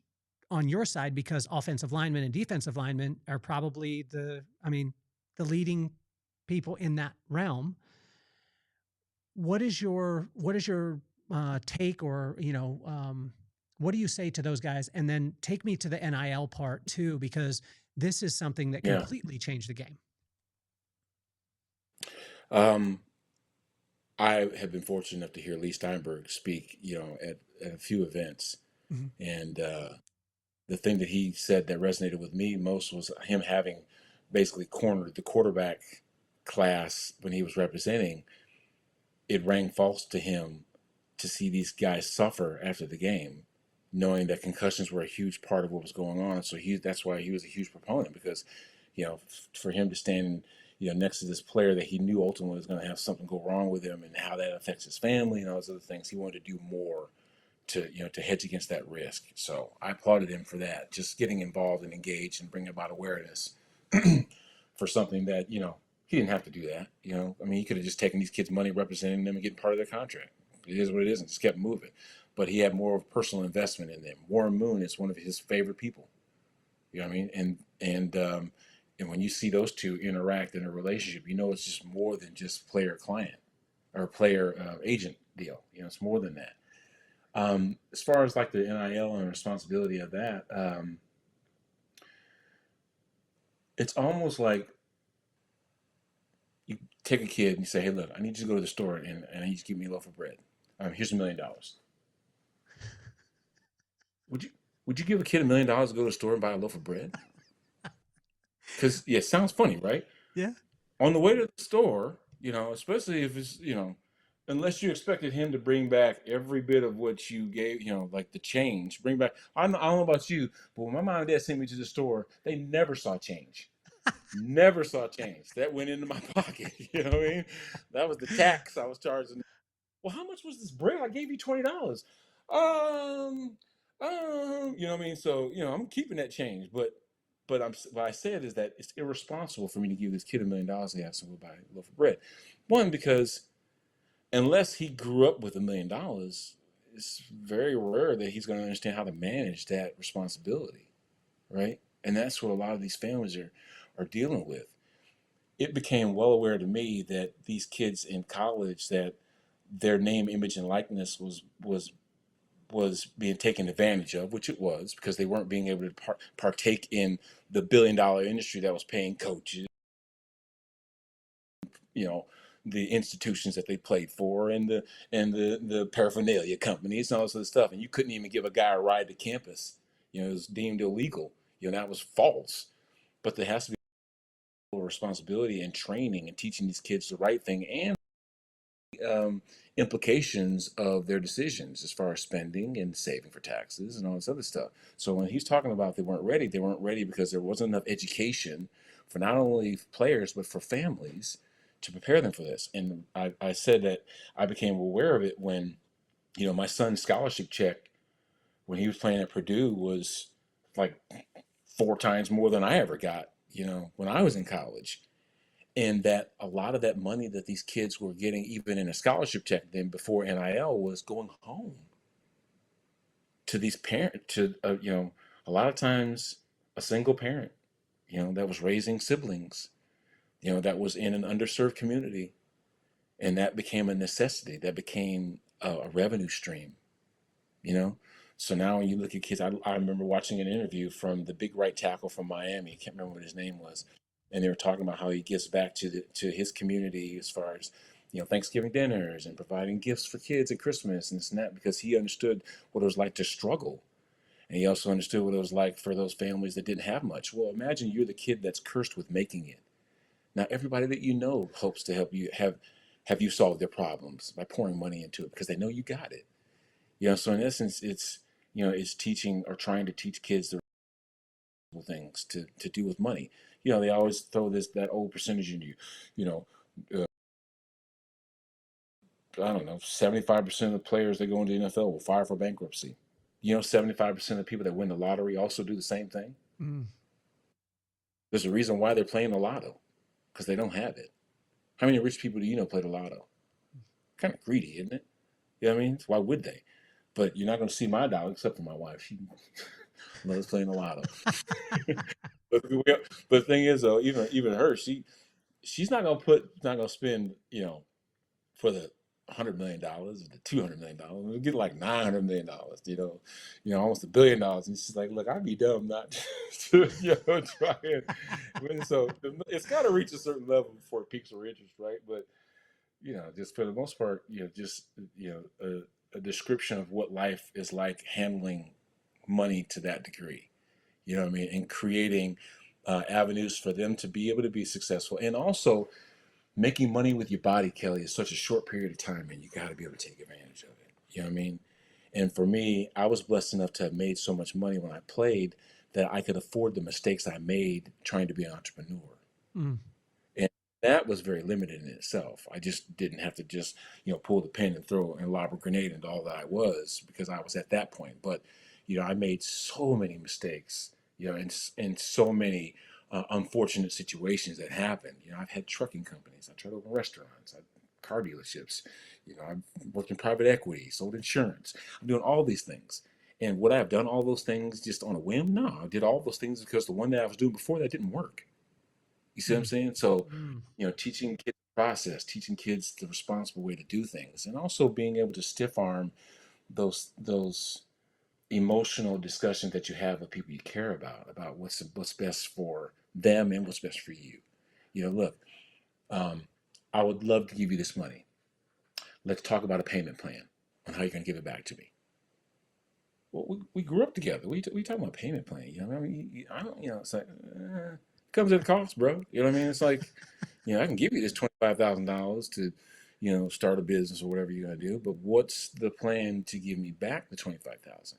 on your side because offensive linemen and defensive linemen are probably the leading people in that realm. What is your take, or what do you say to those guys? And then take me to the NIL part too, because this is something that completely changed the game. I have been fortunate enough to hear Lee Steinberg speak, at a few events. Mm-hmm. And the thing that he said that resonated with me most was him having basically cornered the quarterback class when he was representing. It rang false to him to see these guys suffer after the game, knowing that concussions were a huge part of what was going on. So that's why he was a huge proponent, because, for him to stand next to this player that he knew ultimately was going to have something go wrong with him and how that affects his family and all those other things, he wanted to do more to hedge against that risk. So I applauded him for that, just getting involved and engaged and bringing about awareness for something that, he didn't have to do that. He could have just taken these kids' money, representing them and getting part of their contract. It is what it is, and just kept moving. But he had more of personal investment in them. Warren Moon is one of his favorite people. You know what I mean? And when you see those two interact in a relationship, it's just more than just player-client or player-agent deal. It's more than that. As far as like the NIL and responsibility of that, it's almost like you take a kid and you say, hey, look, I need you to go to the store and I need you to give me a loaf of bread. Here's $1 million. Would you give a kid $1 million to go to the store and buy a loaf of bread? Because it sounds funny, right? Yeah. On the way to the store, especially if it's, unless you expected him to bring back every bit of what you gave, like the change, bring back. I don't know about you, but when my mom and dad sent me to the store, they never saw change. Never saw change. That went into my pocket. You know what I mean? That was the tax I was charging. Well, how much was this bread? I gave you $20. You know what I mean? So, I'm keeping that change, but what I said is that it's irresponsible for me to give this kid $1 million to have someone buy a loaf of bread. One, because unless he grew up with $1 million, it's very rare that he's going to understand how to manage that responsibility, right? And that's what a lot of these families are dealing with. It became well aware to me that these kids in college, that their name, image, and likeness was being taken advantage of, which it was, because they weren't being able to partake in the billion-dollar industry that was paying coaches, the institutions that they played for, and the paraphernalia companies and all this other stuff. And you couldn't even give a guy a ride to campus. It was deemed illegal. That was false. But there has to be responsibility and training and teaching these kids the right thing, and implications of their decisions as far as spending and saving for taxes and all this other stuff. So when he's talking about they weren't ready because there wasn't enough education for not only players but for families to prepare them for this. And I said that I became aware of it when, my son's scholarship check when he was playing at Purdue was like 4 times more than I ever got, when I was in college. And that a lot of that money that these kids were getting, even in a scholarship check then before NIL, was going home to these parents, to, a lot of times a single parent, that was raising siblings, that was in an underserved community. And that became a necessity. That became a revenue stream, So now when you look at kids, I remember watching an interview from the big right tackle from Miami. I can't remember what his name was. And they were talking about how he gives back to his community as far as, Thanksgiving dinners and providing gifts for kids at Christmas and this and that, because he understood what it was like to struggle. And he also understood what it was like for those families that didn't have much. Well, imagine you're the kid that's cursed with making it. Now, everybody that hopes to help you have you solved their problems by pouring money into it because they know you got it. So in essence, it's teaching or trying to teach kids the things to do with money. They always throw that old percentage in you. You know, I don't know, 75% of the players that go into the NFL will file for bankruptcy. 75% of people that win the lottery also do the same thing. Mm. There's a reason why they're playing the lotto, because they don't have it. How many rich people do you know play the lotto? Kind of greedy, isn't it? You know what I mean? Why would they? But you're not going to see my dollar except for my wife. She loves playing the lotto. But the thing is, though, even her, she's not going to spend, for the $100 million, the $200 million. We'll get like $900 million. Almost $1 billion. And she's like, "Look, I'd be dumb not to, try and." So it's got to reach a certain level before it peaks her interest, right? But just for the most part, just a description of what life is like handling money to that degree. You know what I mean? And creating avenues for them to be able to be successful, and also making money with your body, Kelly, is such a short period of time, and you got to be able to take advantage of it. You know what I mean? And for me, I was blessed enough to have made so much money when I played that I could afford the mistakes I made trying to be an entrepreneur. Mm. And that was very limited in itself. I just didn't have to just, pull the pin and throw and lob a grenade into all that I was, because I was at that point. But, I made so many mistakes, and so many unfortunate situations that happened. I've had trucking companies. I tried to open restaurants, car dealerships. I've worked in private equity, sold insurance. I'm doing all these things. And would I have done all those things just on a whim? No, I did all those things because the one that I was doing before that didn't work. You see what I'm saying? So, teaching kids the process, teaching kids the responsible way to do things, and also being able to stiff arm those emotional discussions that you have with people you care about what's best for them and what's best for you. Look, I would love to give you this money. Let's talk about a payment plan on how you're going to give it back to me. Well, we grew up together. We talking about payment plan. I mean, I don't. It's like it comes at a cost, bro. You know what I mean? It's like, I can give you this $25,000 to, start a business or whatever you're gonna do. But what's the plan to give me back the $25,000?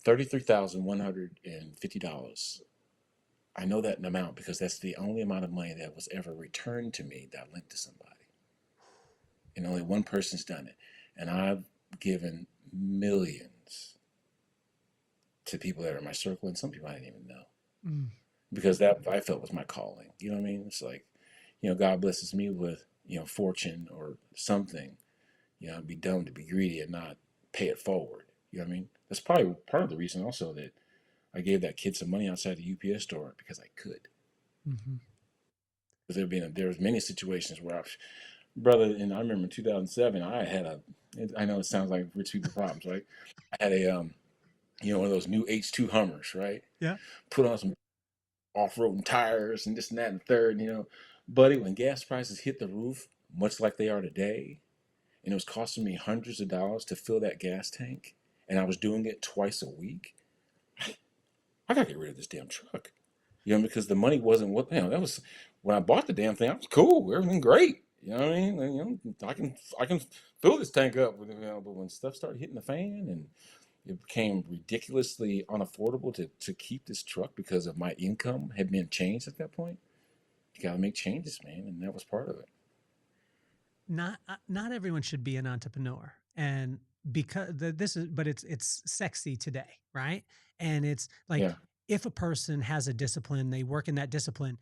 $33,150. I know that amount because that's the only amount of money that was ever returned to me that I lent to somebody. And only one person's done it. And I've given millions to people that are in my circle, and some people I didn't even know. Because that I felt was my calling. You know what I mean? It's like, God blesses me with, fortune or something. I'd be dumb to be greedy and not pay it forward. You know what I mean? That's probably part of the reason also that I gave that kid some money outside the UPS store, because I could. Because there was many situations where brother, and I remember in 2007, I know it sounds like rich people problems, right? I had a, one of those new H2 Hummers, right? Yeah. Put on some off-roading tires and this and that and third, Buddy, when gas prices hit the roof, much like they are today, and it was costing me hundreds of dollars to fill that gas tank, and I was doing it twice a week, I gotta get rid of this damn truck. Because the money wasn't what, that was, when I bought the damn thing, I was cool, everything great. You know what I mean? And, I can fill this tank up, but when stuff started hitting the fan and it became ridiculously unaffordable to keep this truck because of my income had been changed at that point, you got to make changes, man, and that was part of it. Not everyone should be an entrepreneur, and because but it's sexy today, right? And it's like, Yeah. if a person has a discipline, they work in that discipline.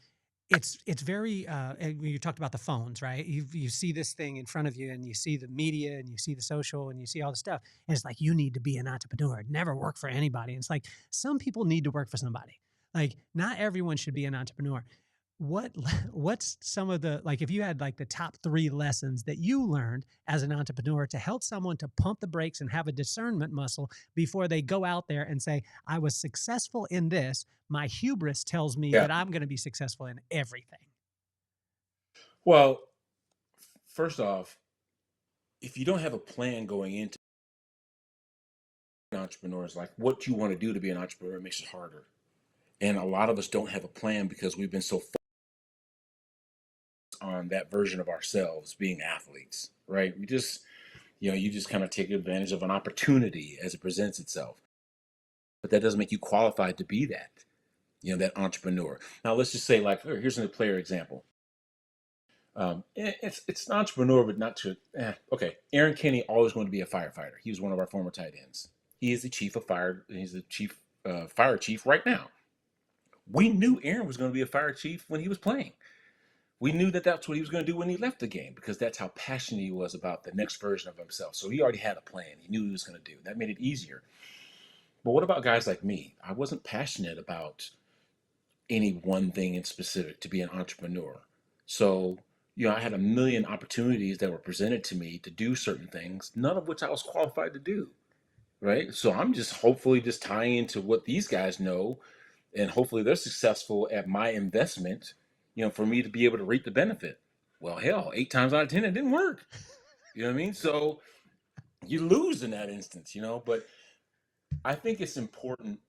It's very and you talked about the phones, right? You see this thing in front of you, and you see the media, and you see the social, and you see all the stuff, and it's like, you need to be an entrepreneur, never work for anybody. And it's like, some people need to work for somebody. Like, not everyone should be an entrepreneur. What's some of the, like, if you had like the top 3 lessons that you learned as an entrepreneur to help someone to pump the brakes and have a discernment muscle before they go out there and say, I was successful in this, my hubris tells me Yeah. that I'm going to be successful in everything? Well, first off, if you don't have a plan going into entrepreneurs, like what you want to do to be an entrepreneur, it makes it harder. And a lot of us don't have a plan because we've been so focused on that version of ourselves being athletes, right? We just, you just kind of take advantage of an opportunity as it presents itself. But that doesn't make you qualified to be that, that entrepreneur. Now, let's just say, like, here's a player example. It's an entrepreneur, but not to. Okay, Aaron Kenny always going to be a firefighter. He was one of our former tight ends. He is the chief of fire. He's the chief fire chief right now. We knew Aaron was going to be a fire chief when he was playing. We knew that that's what he was going to do when he left the game, because that's how passionate he was about the next version of himself. So he already had a plan. He knew what he was going to do. That made it easier. But what about guys like me? I wasn't passionate about any one thing in specific to be an entrepreneur. So, I had a million opportunities that were presented to me to do certain things, none of which I was qualified to do. Right. So I'm just hopefully just tying into what these guys know, and hopefully they're successful at my investment, for me to be able to reap the benefit. Well, hell, 8 times out of 10, it didn't work. You know what I mean? So you lose in that instance, but I think it's important,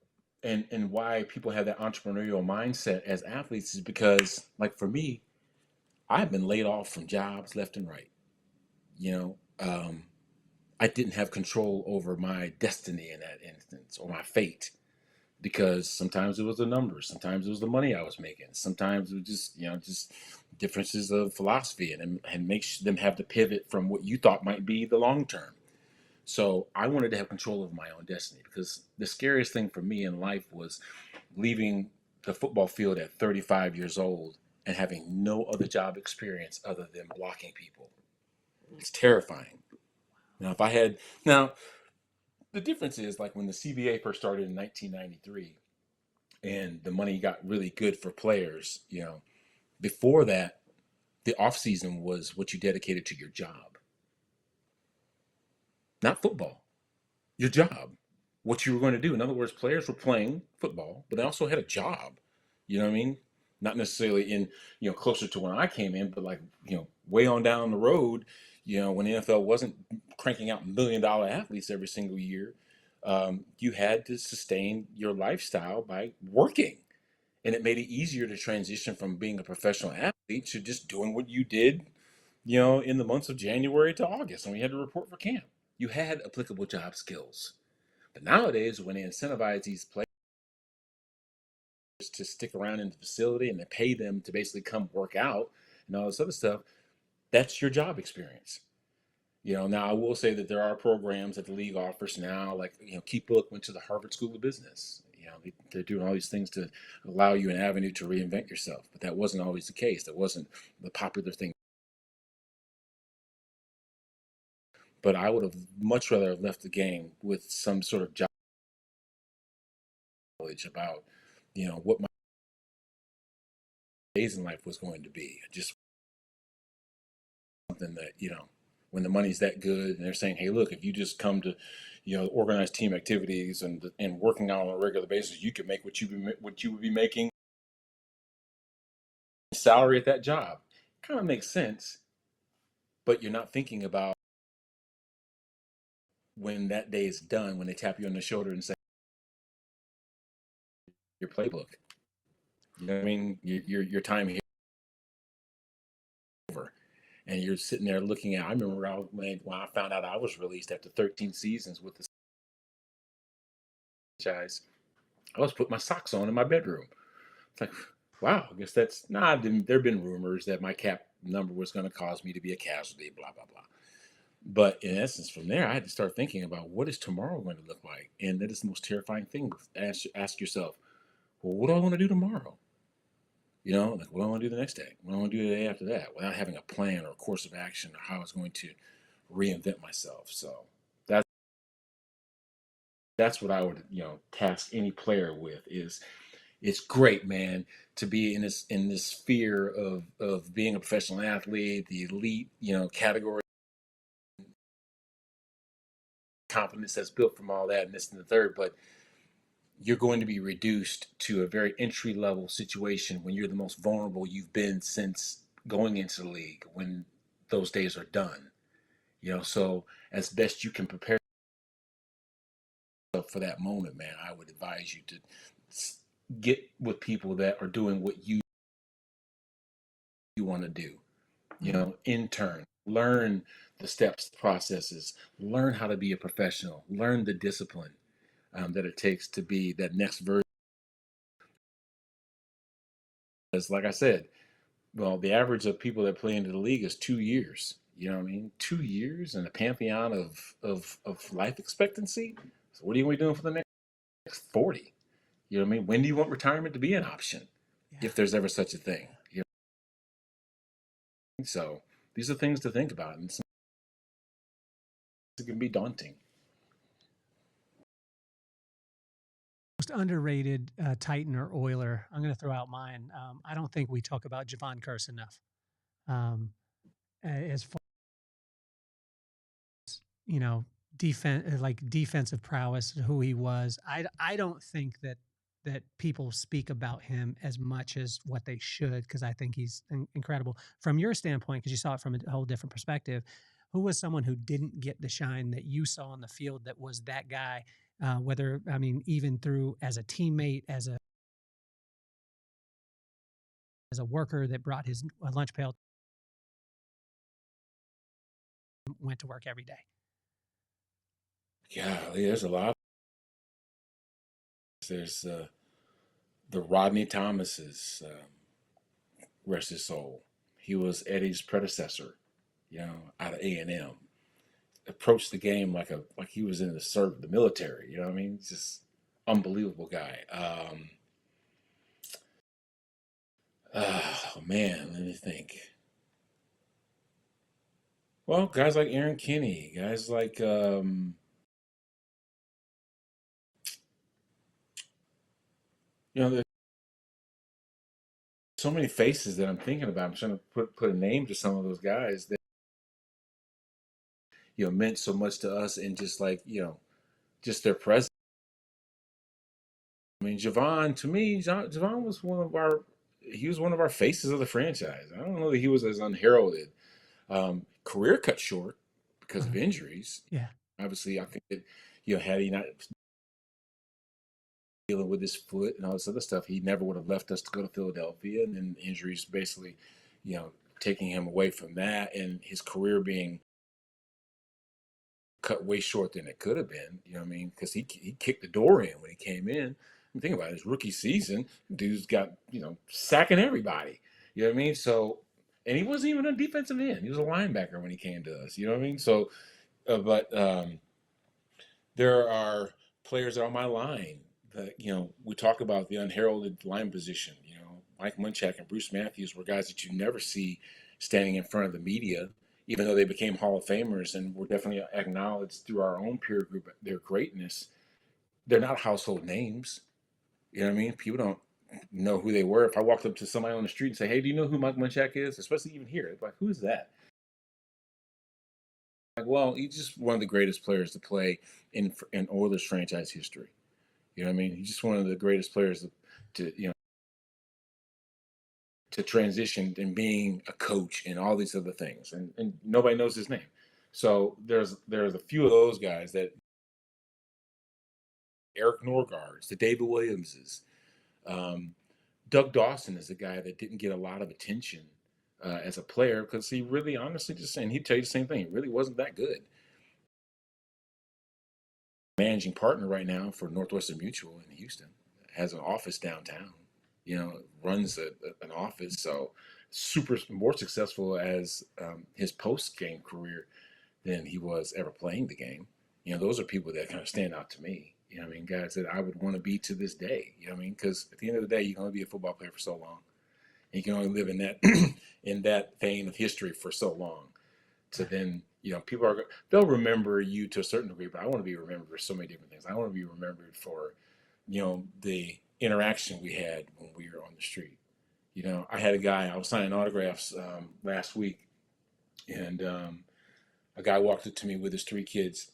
and why people have that entrepreneurial mindset as athletes is because, like, for me, I've been laid off from jobs left and right. I didn't have control over my destiny in that instance, or my fate, because sometimes it was the numbers, sometimes it was the money I was making, sometimes it was just differences of philosophy, and makes them have to pivot from what you thought might be the long term. So I wanted to have control of my own destiny, because the scariest thing for me in life was leaving the football field at 35 years old and having no other job experience other than blocking people. It's terrifying. If I had, now, the difference is, like, when the CBA first started in 1993 and the money got really good for players, before that, the off season was what you dedicated to your job, not football. Your job, what you were going to do. In other words, players were playing football, but they also had a job. You know what I mean? Not necessarily in, closer to when I came in, but, like, way on down the road, when the NFL wasn't cranking out $1 million athletes every single year, you had to sustain your lifestyle by working. And it made it easier to transition from being a professional athlete to just doing what you did, in the months of January to August, when we had to report for camp. You had applicable job skills. But nowadays, when they incentivize these players to stick around in the facility and they pay them to basically come work out and all this other stuff, that's your job experience. Now I will say that there are programs that the league offers now, like, Keep Book went to the Harvard School of Business. They're doing all these things to allow you an avenue to reinvent yourself. But that wasn't always the case. That wasn't the popular thing. But I would have much rather have left the game with some sort of job knowledge about, what my days in life was going to be. Just something that, when the money's that good and they're saying, hey, look, if you just come to, organized team activities and working out on a regular basis, you can make what you would be making salary at that job. Kind of makes sense, but you're not thinking about when that day is done, when they tap you on the shoulder and say your playbook. You know what I mean? Your time here over, and you're sitting there looking at. I remember when I found out I was released after 13 seasons with the franchise. I was putting my socks on in my bedroom. It's like, wow, I guess that's nah. There've been rumors that my cap number was going to cause me to be a casualty. Blah blah blah. But in essence, from there, I had to start thinking about what is tomorrow going to look like, and that is the most terrifying thing. Ask yourself, well, what do I want to do tomorrow? Like, what do I want to do the next day? What do I want to do the day after that? Without having a plan or a course of action or how I was going to reinvent myself. So that's what I would, task any player with. Is it's great, man, to be in this sphere of being a professional athlete, the elite, category, confidence that's built from all that and this and the third, but you're going to be reduced to a very entry level situation when you're the most vulnerable you've been since going into the league, when those days are done. So as best you can prepare yourself for that moment, man, I would advise you to get with people that are doing what you want to do. intern, learn the steps, processes, learn how to be a professional, learn the discipline that it takes to be that next version. Because, like I said, well, the average of people that play into the league is 2 years. You know what I mean? 2 years and a pantheon of life expectancy. So what are you going to be doing for the next 40? You know what I mean? When do you want retirement to be an option, Yeah. if there's ever such a thing? So these are things to think about, and it can be daunting. Most underrated Titan or Oiler. I'm going to throw out mine. I don't think we talk about Javon Curse enough. As far as, defensive prowess, who he was. I don't think that people speak about him as much as what they should, because I think he's incredible. From your standpoint, because you saw it from a whole different perspective, who was someone who didn't get the shine that you saw on the field that was that guy? Even through as a teammate, as a worker that brought his lunch pail, went to work every day. Yeah, there's a lot. There's the Rodney Thomas's, rest his soul. He was Eddie's predecessor, out of A&M. Approached the game like he was in the military. You know what I mean? Just unbelievable guy. Oh man, let me think. Well, guys like Aaron Kinney, guys like there's so many faces that I'm thinking about. I'm trying to put a name to some of those guys that meant so much to us, and just just their presence. I mean, Javon, to me, Javon was he was one of our faces of the franchise. I don't know that he was as unheralded. Career cut short because of injuries. Yeah. Obviously, I think that had he not dealing with his foot and all this other stuff, he never would have left us to go to Philadelphia. And then injuries basically, taking him away from that, and his career being cut way short than it could have been. You know what I mean? Because he kicked the door in when he came in. And think about it, his rookie season, dude's got sacking everybody. You know what I mean? So, and he wasn't even a defensive end; he was a linebacker when he came to us. You know what I mean? So, but there are players that are on my line that we talk about the unheralded line position. Mike Munchak and Bruce Matthews were guys that you never see standing in front of the media, even though they became Hall of Famers and were definitely acknowledged through our own peer group, their greatness. They're not household names. You know what I mean? People don't know who they were. If I walked up to somebody on the street and say, "Hey, do you know who Mike Munchak is?" Especially even here, it's like, "Who's that?" Like, well, he's just one of the greatest players to play in Oilers franchise history. You know what I mean? He's just one of the greatest players to transition and being a coach and all these other things, and nobody knows his name. So there's a few of those guys, that Eric Norgards, the David Williamses, Doug Dawson is a guy that didn't get a lot of attention as a player, because he really, honestly, just saying, he'd tell you the same thing. He really wasn't that good. Managing partner right now for Northwestern Mutual in Houston, has an office downtown. Runs an office. So super more successful as his post game career than he was ever playing the game. Those are people that kind of stand out to me. I mean, guys that I would want to be to this day. You know what I mean? Because at the end of the day, you can only be a football player for so long. And you can only live in that in that vein of history for so long. So then, people they'll remember you to a certain degree, but I want to be remembered for so many different things. I want to be remembered for, the interaction we had when we were on the street. I had a guy, I was signing autographs last week, and a guy walked up to me with his 3 kids.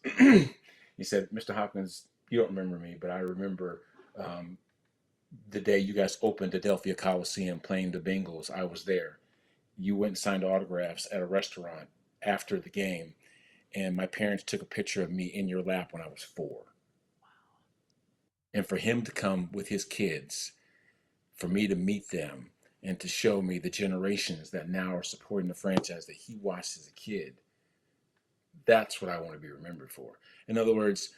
He said, "Mr. Hopkins, you don't remember me, but I remember the day you guys opened Adelphia Coliseum playing the Bengals. I was there. You went and signed autographs at a restaurant after the game, and my parents took a picture of me in your lap when I was 4. And for him to come with his kids, for me to meet them, and to show me the generations that now are supporting the franchise that he watched as a kid. That's what I want to be remembered for. In other words,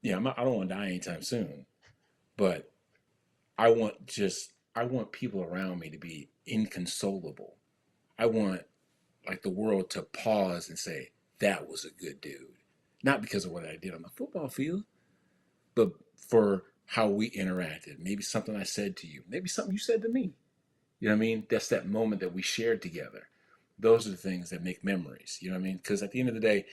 I don't want to die anytime soon, but I want people around me to be inconsolable. I want like the world to pause and say, that was a good dude. Not because of what I did on the football field, but for how we interacted. Maybe something I said to you, maybe something you said to me. You know what I mean? That's that moment that we shared together. Those are the things that make memories. You know what I mean? Because at the end of the day,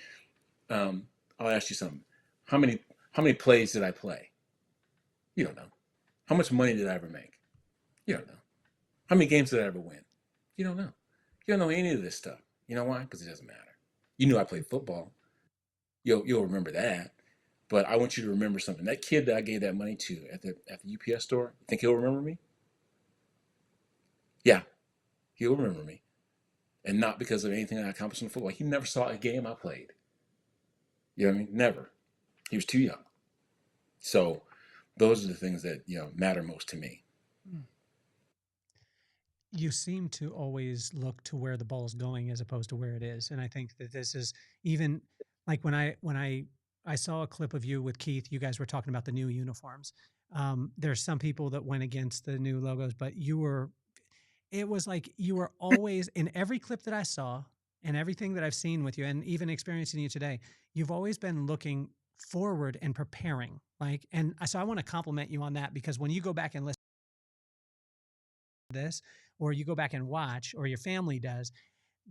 I'll ask you something. How many plays did I play? You don't know. How much money did I ever make? You don't know. How many games did I ever win? You don't know. You don't know any of this stuff. You know why? Because it doesn't matter. You knew I played football. You'll remember that. But I want you to remember something. That kid that I gave that money to at the UPS store, you think he'll remember me? Yeah, he'll remember me. And not because of anything I accomplished in football. He never saw a game I played. You know what I mean? Never. He was too young. So those are the things that, matter most to me. You seem to always look to where the ball's going as opposed to where it is. And I think that this is even like when I saw a clip of you with Keith, you guys were talking about the new uniforms. There's some people that went against the new logos, but it was like you were always in every clip that I saw and everything that I've seen with you and even experiencing you today, you've always been looking forward and preparing. So I want to compliment you on that, because when you go back and listen to this, or you go back and watch, or your family does,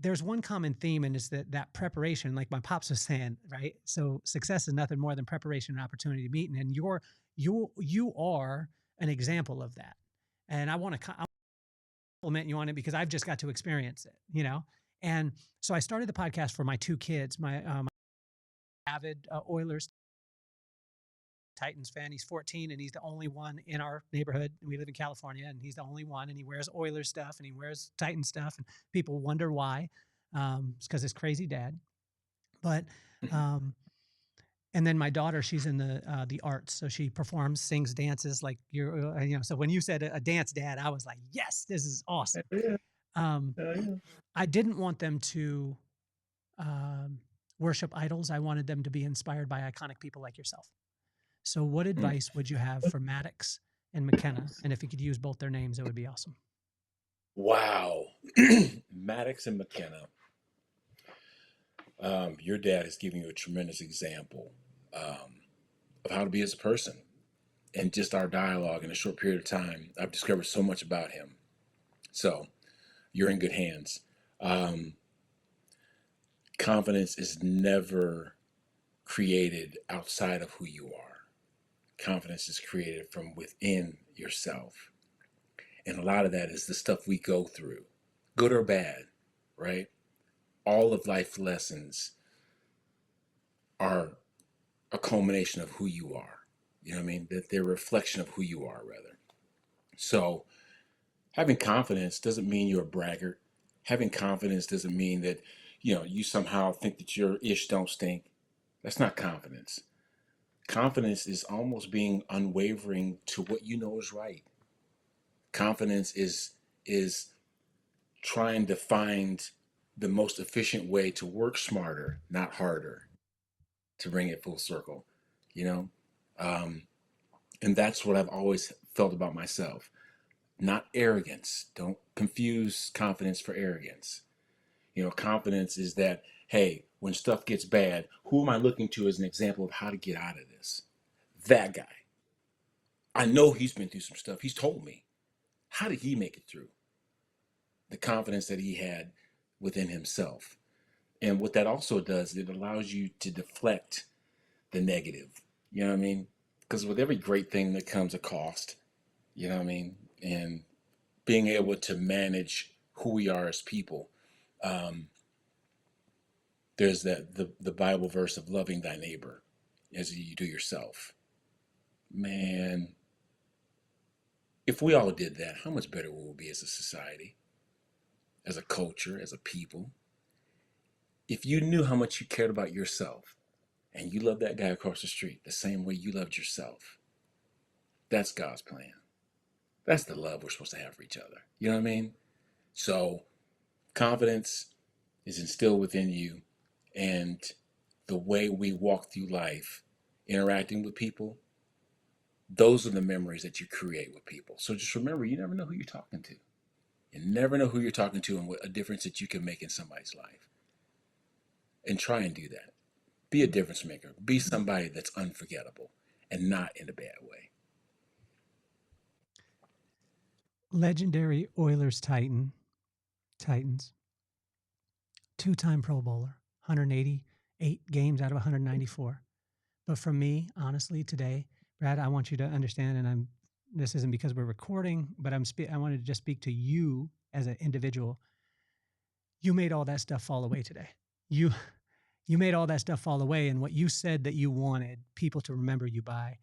there's one common theme, and it's that preparation, like my pops was saying, right? So success is nothing more than preparation and opportunity to meet. And you are an example of that. And I want to compliment you on it because I've just got to experience it. And so I started the podcast for my two kids, my avid Oilers Titans fan. He's 14 and he's the only one in our neighborhood. We live in California, and he's the only one, and he wears Oilers stuff and he wears Titan stuff, and people wonder why. It's because his crazy dad. But and then my daughter, she's in the arts, so she performs, sings, dances. Like so when you said a dance dad, I was like, yes, this is awesome. I didn't want them to worship idols. I wanted them to be inspired by iconic people like yourself. So what advice would you have for Maddox and McKenna? And if you could use both their names, it would be awesome. Wow. Maddox and McKenna. Your dad is giving you a tremendous example of how to be as a person. And just our dialogue in a short period of time, I've discovered so much about him. So you're in good hands. Confidence is never created outside of who you are. Confidence is created from within yourself. And a lot of that is the stuff we go through, good or bad, right? All of life lessons are a culmination of who you are. You know what I mean? That they're a reflection of who you are, rather. So having confidence doesn't mean you're a braggart. Having confidence doesn't mean that, you somehow think that your ish don't stink. That's not confidence. Confidence is almost being unwavering to what you know is right. Confidence is trying to find the most efficient way to work smarter, not harder, to bring it full circle, and that's what I've always felt about myself. Not arrogance. Don't confuse confidence for arrogance. Confidence is that, hey, when stuff gets bad, who am I looking to as an example of how to get out of this? That guy. I know he's been through some stuff. He's told me. How did he make it through? The confidence that he had within himself. And what that also does, it allows you to deflect the negative. You know what I mean? Because with every great thing that comes a cost, you know what I mean? And being able to manage who we are as people. There's the Bible verse of loving thy neighbor as you do yourself. Man, if we all did that, how much better would we be as a society, as a culture, as a people? If you knew how much you cared about yourself and you loved that guy across the street the same way you loved yourself, that's God's plan. That's the love we're supposed to have for each other. You know what I mean? So confidence is instilled within you, and the way we walk through life, interacting with people, those are the memories that you create with people. So just remember, you never know who you're talking to. You never know who you're talking to and what a difference that you can make in somebody's life. And try and do that. Be a difference maker. Be somebody that's unforgettable and not in a bad way. Legendary Oilers Titans, two-time Pro Bowler, 188 games out of 194. But for me, honestly, today, Brad, I want you to understand, and this isn't because we're recording, but I wanted to just speak to you as an individual. You made all that stuff fall away today. You made all that stuff fall away, and what you said that you wanted people to remember you by,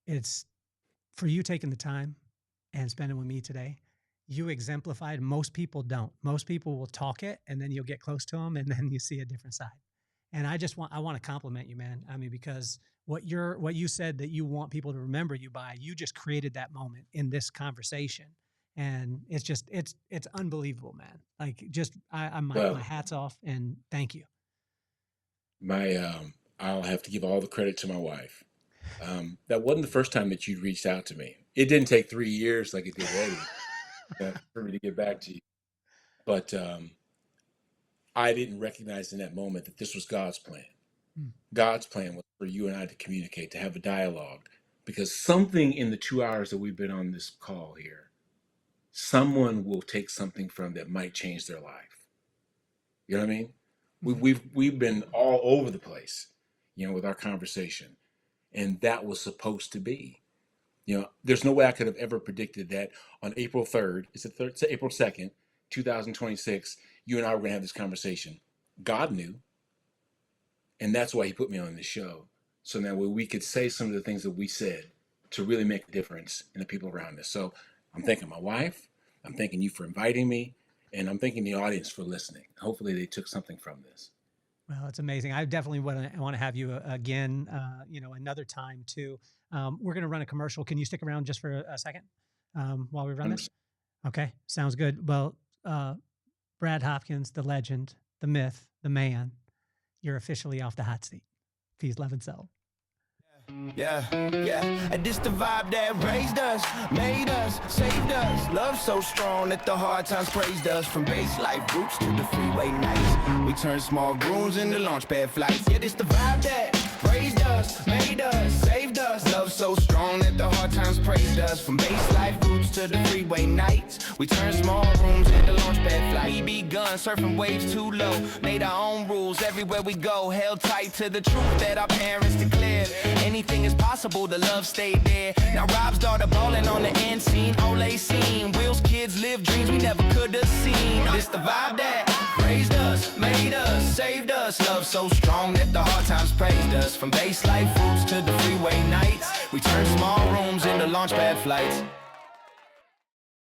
it's for you taking the time and spending with me today. You exemplified. Most people don't. Most people will talk it, and then you'll get close to them, and then you see a different side. And I want to compliment you, man. I mean, because what you said that you want people to remember you by, you just created that moment in this conversation. And it's unbelievable, man. Like, just, my hat's off, and thank you. I'll have to give all the credit to my wife. That wasn't the first time that you reached out to me. It didn't take 3 years like it did Eddie for me to get back to you. But I didn't recognize in that moment that this was God's plan. God's plan was for you and I to communicate, to have a dialogue, because something in the 2 hours that we've been on this call here, someone will take something from that might change their life. You know what I mean? We've been all over the place, with our conversation, and that was supposed to be. There's no way I could have ever predicted that on April 3rd, it's April 2nd, 2026, you and I were going to have this conversation. God knew, and that's why he put me on this show, so that way we could say some of the things that we said to really make a difference in the people around us. So I'm thanking my wife, I'm thanking you for inviting me, and I'm thanking the audience for listening. Hopefully they took something from this. Well, it's amazing. I definitely want to have you again, another time too. We're going to run a commercial. Can you stick around just for a second while we run this? Okay, sounds good. Well, Brad Hopkins, the legend, the myth, the man, you're officially off the hot seat. Peace, love, and soul. Yeah. And this the vibe that raised us, made us, saved us. Love so strong that the hard times praised us. From base life roots to the freeway nights, we turn small grooves into launch pad flights. Yeah, this the vibe that raised us, made us, saved us. Love so strong that the hard times praised us. From base life roots to the freeway nights, we turn small rooms into launch pad flights. We begun surfing waves too low, made our own rules everywhere we go. Held tight to the truth that our parents declared. Anything is possible, the love stayed there. Now Rob's daughter ballin' on the end scene. Ole scene, Will's kids live dreams we never could have seen. This the vibe that raised us, made us, saved us. Love so strong that the hard times praised us. From base life roots to the freeway nights, we turn small rooms into launch pad flights.